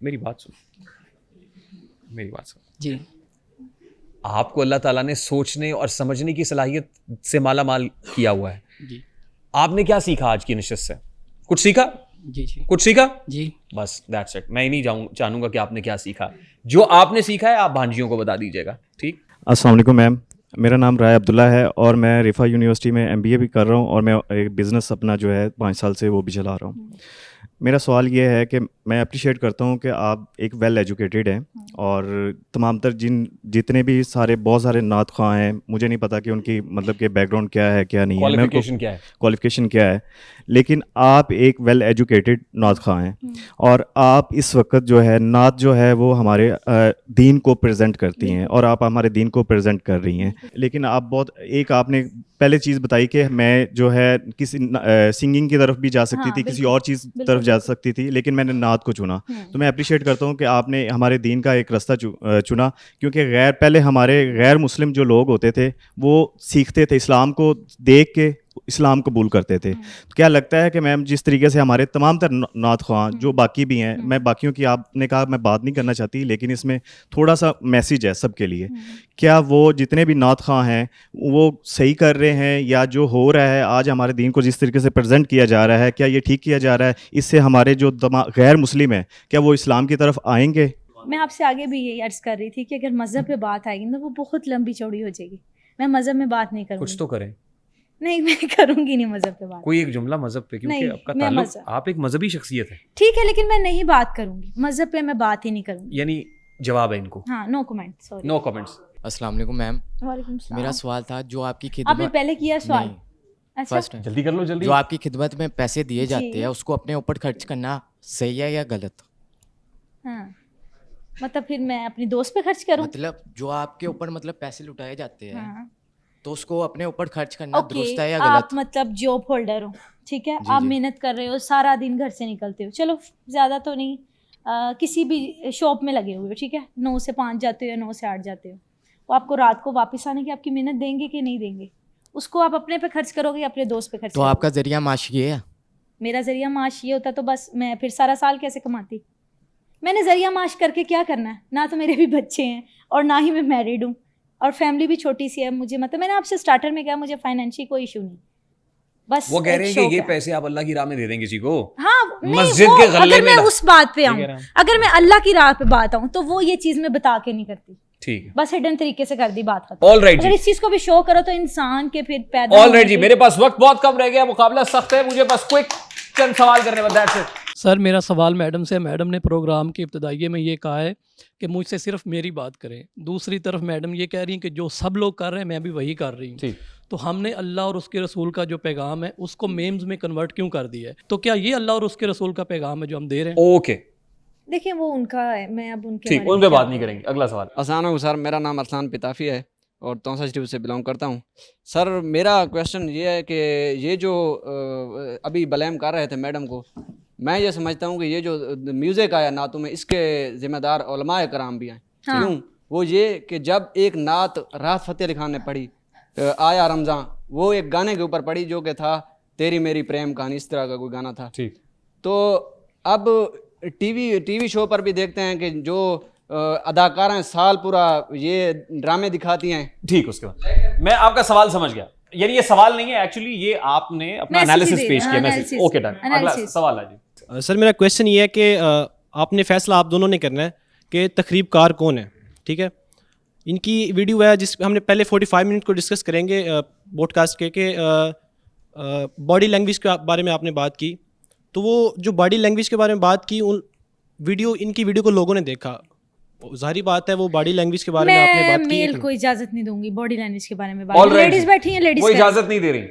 मेरी बात सुन जी। आपको अल्लाह ताला ने सोचने और समझने की सलाहियत से माला माल किया हुआ है जी। आपने क्या सीखा आज की नशिस्त से? कुछ सीखा? जी, कुछ सीखा? जी, बस दैट्स इट। मैं ही नहीं जानूंगा कि आपने क्या सीखा। जो आपने सीखा है आप भांजियों को बता दीजिएगा। ठीक। अस्सलाम वालेकुम मैम, मेरा नाम राय अब्दुल्ला है और मैं रिफा यूनिवर्सिटी में MBA भी कर रहा हूँ और मैं एक बिज़नेस अपना जो है 5 साल से वो भी चला रहा हूँ। मेरा सवाल ये है कि मैं अप्रिशिएट करता हूँ कि आप एक वेल एजुकेटेड हैं और तमाम तर जितने भी बहुत सारे नात ख्वां हैं, मुझे नहीं पता कि उनकी मतलब कि बैकग्राउंड क्या है क्या नहीं है, क्वालिफिकेशन क्या है, लेकिन आप एक वेल एजुकेटेड नात ख्वां हैं और आप इस वक्त जो है नात जो है वो हमारे दीन को प्रेजेंट करती हैं और आप हमारे दीन को प्रेजेंट कर रही हैं। लेकिन आप आपने पहले चीज़ बताई कि मैं जो है किसी सिंगिंग की तरफ भी जा सकती हाँ, थी, किसी बिल्कुल, और चीज़ तरफ बिल्कुल, जा सकती थी, लेकिन मैंने नात को चुना। तो मैं अप्रिशिएट करता हूँ कि आपने हमारे दीन का एक रास्ता चुना, क्योंकि पहले हमारे गैर मुस्लिम जो लोग होते थे वो सीखते थे, इस्लाम को देख के इस्लाम कबूल करते थे। तो क्या लगता है कि मैम जिस तरीके से हमारे तमाम तर नात ख्वां जो बाकी भी हैं, मैं बाकियों की आपने कहा मैं बात नहीं करना चाहती, लेकिन इसमें थोड़ा सा मैसेज है सबके लिए, क्या वो जितने भी नात ख्वां हैं वो सही कर रहे हैं, या जो हो रहा है आज हमारे दीन को जिस तरीके से प्रेजेंट किया जा रहा है, क्या ये ठीक किया जा रहा है? इससे हमारे जो गैर मुस्लिम हैं क्या वो इस्लाम की तरफ आएंगे? मैं आपसे आगे भी यही अर्ज कर रही थी कि अगर मज़हब पे बात आएगी ना वो बहुत लंबी चौड़ी हो जाएगी। मैं मज़हब में बात नहीं करूँगी। कुछ तो करें। नहीं, मैं करूँगी नहीं मज़हब पे बात। कोई एक जुमला मज़हब पे, क्योंकि नहीं, आपका मैं ताल्लुक, मज़हब- आप एक मजहबी शख्सियत है। ठीक है, लेकिन मैं नहीं बात करूँगी मज़हब पे, मैं बात ही नहीं करूँगी। यानी जवाब है इनको। हाँ, no comment, sorry. No comments. अस्सलाम वालेकुम मैम। वालेकुम सलाम। मेरा सवाल था जो आपकी आपने खिदमत पहले किया सवाल? नहीं, अच्छा, फर्स्ट टाइम। जल्दी कर लो, जल्दी। जो आपकी खिदमत में पैसे दिए जाते जी। हैं उसको अपने ऊपर खर्च करना सही है या गलत? हाँ, मतलब फिर मैं अपनी दोस्त पे खर्च करूँ? मतलब जो आपके ऊपर मतलब पैसे लुटाए जाते हैं हाँ। तो उसको अपने ऊपर खर्च करना ओके, दुरुस्त है या आप गलत? मतलब जॉब होल्डर हो, ठीक है, जी, आप जी। मेहनत कर रहे हो, सारा दिन घर से निकलते हो, चलो ज़्यादा तो नहीं, किसी भी शॉप में लगे हुए हो, ठीक है, 9 से 5 जाते हो या 9 से 8 जाते हो, वो आपको रात को वापस आने की आपकी मेहनत देंगे कि नहीं देंगे? उसको आप अपने पे खर्च करोगे या अपने दोस्त पे खर्च तो करोगे? आपका जरिया माश ये है? मेरा जरिया माश ये होता तो बस मैं फिर सारा साल कैसे कमाती? मैंने जरिया माश करके क्या करना है? ना तो मेरे भी बच्चे हैं और ना ही मैं मैरिड हूँ, और फैमिली भी छोटी सी है। मुझे मतलब मैंने आपसे स्टार्टर में कहा मुझे फाइनेंशियल कोई इशू नहीं, बस वो कह एक रहे हैं कि शौक ये है। पैसे आप अल्लाह की राह में दे दें किसी को। हाँ, नहीं, मस्जिद वो के गल्ले अगर में मैं ना। उस बात पे ठीक आऊँ, है ना। अगर मैं अल्लाह की राह पे बात आऊँ तो वो ये चीज़ मैं बता के नहीं करती, ठीक है। बस हिडन तरीके से कर दी बात खत्म। All right अगर जी। इस चीज़ को भी शो करो तो इंसान के फिर पैदा ऑल होने राइट जी, के- मेरे पास वक्त बहुत कम रह गया, मुकाबला सख्त है, मुझे बस क्विक चंद सवाल करने में, दैट्स इट। सर मेरा सवाल मैडम से, मैडम ने प्रोग्राम के इब्तदाइये में ये कहा है कि मुझसे सिर्फ मेरी बात करें, दूसरी तरफ मैडम ये कह रही हैं कि जो सब लोग कर रहे हैं मैं भी वही कर रही हूँ, तो हमने अल्लाह और उसके रसूल का जो पैगाम है उसको मेम्स में कन्वर्ट क्यों कर दिया है? तो क्या ये अल्लाह और उसके रसूल का पैगाम है जो हम दे रहे हैं? ओके, देखिए वो उनका है, मैं अब उनके ठीक, बारे उन में पे क्या बात नहीं करेंगे। अगला सवाल। अस्सलाम वालेकुम सर, मेरा नाम अरसान पिताफी है और तौसा शरीफ से बिलोंग करता हूँ। सर मेरा क्वेश्चन ये है कि ये जो अभी ब्लेम कर रहे थे मैडम को, मैं ये समझता हूँ कि ये जो म्यूज़िक आया नातों में, इसके ज़िम्मेदार उलमाए कराम भी हैं। हाँ। क्यों? वो ये कि जब एक नात राहत फ़तेह अली खान ने पढ़ी, आया रमज़ान, वो एक गाने के ऊपर पढ़ी जो कि था तेरी मेरी प्रेम कहानी, इस तरह का कोई गाना था। ठीक। तो अब टीवी शो पर भी देखते हैं कि जो अदाकाराएं साल पूरा ये ड्रामे दिखाती हैं। ठीक, उसके बाद मैं आपका सवाल समझ गया, यानी ये सवाल नहीं है एक्चुअली, ये आपने अपना एनालिसिस पेश किया, मैसेज। ओके डन, अगला सवाल है जी। सर मेरा क्वेश्चन ये है कि आपने फैसला आप दोनों ने करना है कि तकरीबकार कौन है, ठीक है? इनकी वीडियो है जिस हमने पहले 45 मिनट को डिस्कस करेंगे पॉडकास्ट के बॉडी लैंग्वेज के बारे में आपने बात की, तो वो जो बॉडी लैंग्वेज के बारे में बात की, उन इनकी वीडियो को लोगों ने देखा, जाहिर बात है वो बॉडी लैंग्वेज के बारे में आपने बात की। मेल को इजाजत नहीं दूंगी बॉडी लैंग्वेज के बारे में All बात। right लेडीज जी। बैठी हैं, लेडीज वो इजाजत नहीं दे रही,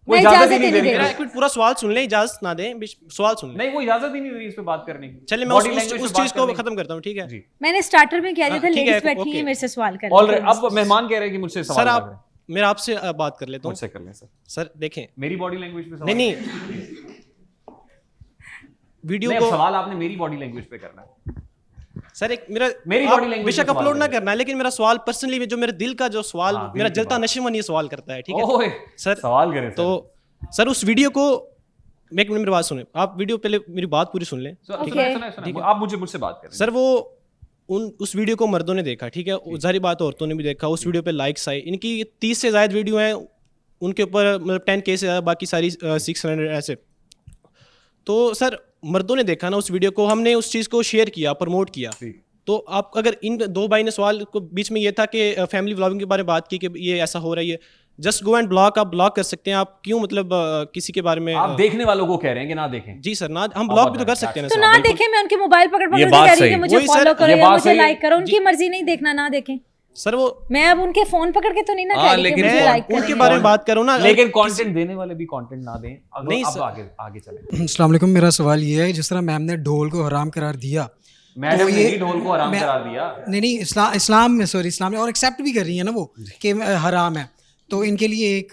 वो इजाजत ही नहीं दे रही। मेरा एक मिनट पूरा सवाल सुन लें, इजाजत ना दें, सवाल सुन लें। नहीं, वो इजाजत ही नहीं दे रही इस पे बात करने की। चलिए मैं उस चीज़ को ख़त्म करता हूँ, ठीक है? मैंने स्टार्टर में क्या दिया था, ठीक है, लेडीज बैठी ओके। हैं मेरे से सवाल कर ऑल राइट, अब मेहमान कह रहे हैं कि मुझसे सवाल सर कर आप रहे हैं। मेरा आपसे बात कर लेता हूँ। मुझसे कर लें सर। सर देखें, मेरी बॉडी लैंग्वेज पे सवाल नहीं वीडियो नहीं, को अब सवाल आपने मेरी बॉडी लैंग्वेज पे करना है सर। एक मेरी बॉडी लैंग्वेज बेशक अपलोड ना करना है, लेकिन मेरा सवाल पर्सनली जो मेरे दिल का जो सवाल, मेरा जलता नशीमन ये सवाल करता है, ठीक ओए, है सर? सवाल करें सर। तो सर उस वीडियो को एक मिनट मेरी बात सुने, आप वीडियो पहले मेरी बात पूरी सुन लें, ठीक है? आप मुझसे बात करें सर। वो उस वीडियो को मर्दों ने देखा, ठीक है, जाहिर बात औरतों ने भी देखा, उस वीडियो पे लाइक्स आए, इनकी 30 से ज़्यादा वीडियो हैं, उनके ऊपर मतलब 10K से ज़्यादा, बाकी सारी 600 ऐसे। तो सर मर्दों ने देखा ना उस वीडियो को, हमने उस चीज़ को शेयर किया, प्रमोट किया। तो आप अगर इन दो भाई ने सवाल को बीच में ये था कि फैमिली व्लॉगिंग के बारे में बात की कि ये ऐसा हो रहा है, जस्ट गो एंड ब्लॉक, आप ब्लॉक कर सकते हैं, आप क्यों मतलब किसी के बारे में आप देखने वालों को कह रहे हैं कि ना देखें? जी सर, ना हम ब्लॉक भी तो कर सकते हैं तो ना देखें, मैं उनके मोबाइल पकड़ पकड़ के कह रही हूं कि मुझे फॉलो करो या मुझे लाइक करो, उनकी मर्जी नहीं देखना, ना देखें सर। वो मैं अब उनके फोन पकड़ के तो नहीं ना कह रही कि मुझे लाइक करो, उनके बारे में बात करो ना, लेकिन कंटेंट देने वाले भी कंटेंट ना दें। नहीं अब आगे चलें। अस्सलाम वालेकुम, मेरा सवाल ये है, जिस तरह मैम ने ढोल को हराम करार दिया, मैडम ने ही ढोल को हराम करार दिया। नहीं इस्लाम में, सॉरी, इस्लाम ने और एक्सेप्ट भी कर रही है ना वो कि हराम है, तो इनके लिए एक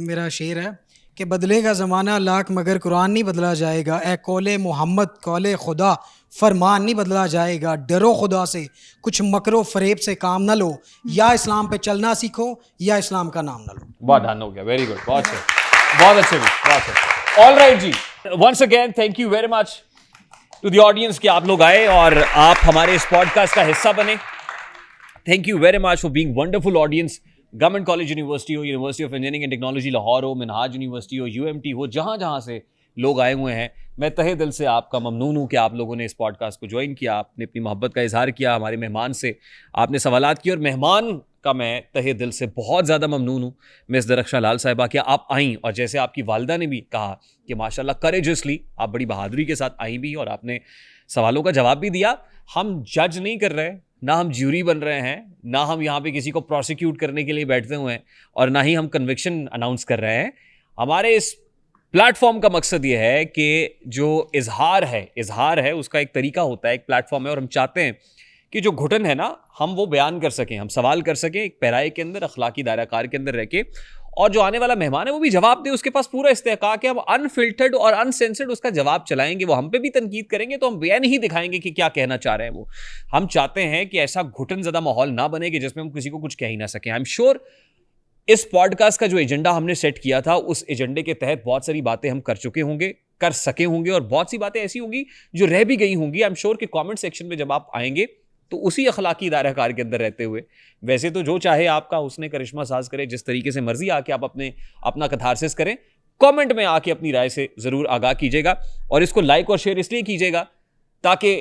मेरा शेर है कि बदलेगा ज़माना लाख मगर कुरान नहीं बदला जाएगा, ए कौले मोहम्मद कौले खुदा फरमान नहीं बदला जाएगा, डरो खुदा से कुछ मकरो फरेब से काम ना लो, या इस्लाम पे चलना सीखो या इस्लाम का नाम ना लो। बहुत डन हो गया, वेरी गुड, बहुत अच्छे, बहुत अच्छे, बहुत अच्छे। ऑल राइट जी, once again thank you very much to the audience कि आप लोग आए और आप हमारे इस पॉडकास्ट का हिस्सा बने। Thank you very much for being wonderful audience. Government college university हो, university of engineering and technology Lahore हो, मिनहाज यूनिवर्सिटी हो, यूएमटी हो, जहाँ जहाँ से लोग आए हुए हैं, मैं तहे दिल से आपका ममनून हूँ कि आप लोगों ने इस पॉडकास्ट को ज्वाइन किया, आपने अपनी मोहब्बत का इजहार किया, हमारे मेहमान से आपने सवालात किए, और मेहमान का मैं तहे दिल से बहुत ज़्यादा ममनून हूँ मिस दरख्शां लाल साहिबा कि आप आईं, और जैसे आपकी वालिदा ने भी कहा कि माशाल्लाह करेजसली आप बड़ी बहादुरी के साथ आई भी और आपने सवालों का जवाब भी दिया। हम जज नहीं कर रहे, ना हम ज्यूरी बन रहे हैं, ना हम यहाँ पे किसी को प्रोसिक्यूट करने के लिए बैठते हुए हैं, और ना ही हम कन्विक्शन अनाउंस कर रहे हैं। हमारे इस प्लेटफॉर्म का मकसद ये है कि जो इजहार है उसका एक तरीका होता है, एक प्लेटफॉर्म है, और हम चाहते हैं कि जो घुटन है ना हम वो बयान कर सकें, हम सवाल कर सकें एक पैराए के अंदर, अखलाकी दायरा कार के अंदर रह के, और जो आने वाला मेहमान है वो भी जवाब दे, उसके पास पूरा इस्तेहकाक है। हम अनफिल्टर्ड और अनसेंसर्ड उसका जवाब चलाएंगे, वो हम पे भी तनकीद करेंगे तो हम बयान ही दिखाएंगे कि क्या कहना चाह रहे हैं वो। हम चाहते हैं कि ऐसा घुटन ज़दा माहौल ना बने कि जिसमें हम किसी को कुछ कह ही ना सकें। आई एम श्योर इस पॉडकास्ट का जो एजेंडा हमने सेट किया था उस एजेंडे के तहत बहुत सारी बातें हम कर चुके होंगे, कर सके होंगे, और बहुत सी बातें ऐसी होंगी जो रह भी गई होंगी। आई एम श्योर कि कमेंट सेक्शन में जब आप आएंगे तो उसी अखलाकी दायरा कार के अंदर रहते हुए, वैसे तो जो चाहे आपका उसने करिश्मा साज करे, जिस तरीके से मर्जी आके आप अपना कथारसिस करें, कमेंट में आके अपनी राय से ज़रूर आगाह कीजिएगा, और इसको लाइक और शेयर इसलिए कीजिएगा ताकि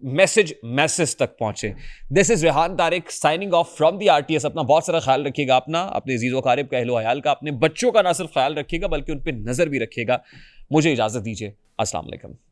मैसेज तक पहुंचे। This is Rehan Tariq signing off from the RTS। अपना बहुत सारा ख्याल रखिएगा, अपने अजीज़ व क़ारिब का, अहलो अयाल का, अपने बच्चों का ना सिर्फ ख्याल रखिएगा बल्कि उन पर नज़र भी रखिएगा। मुझे इजाज़त दीजिए, अस्सलाम वालेकुम।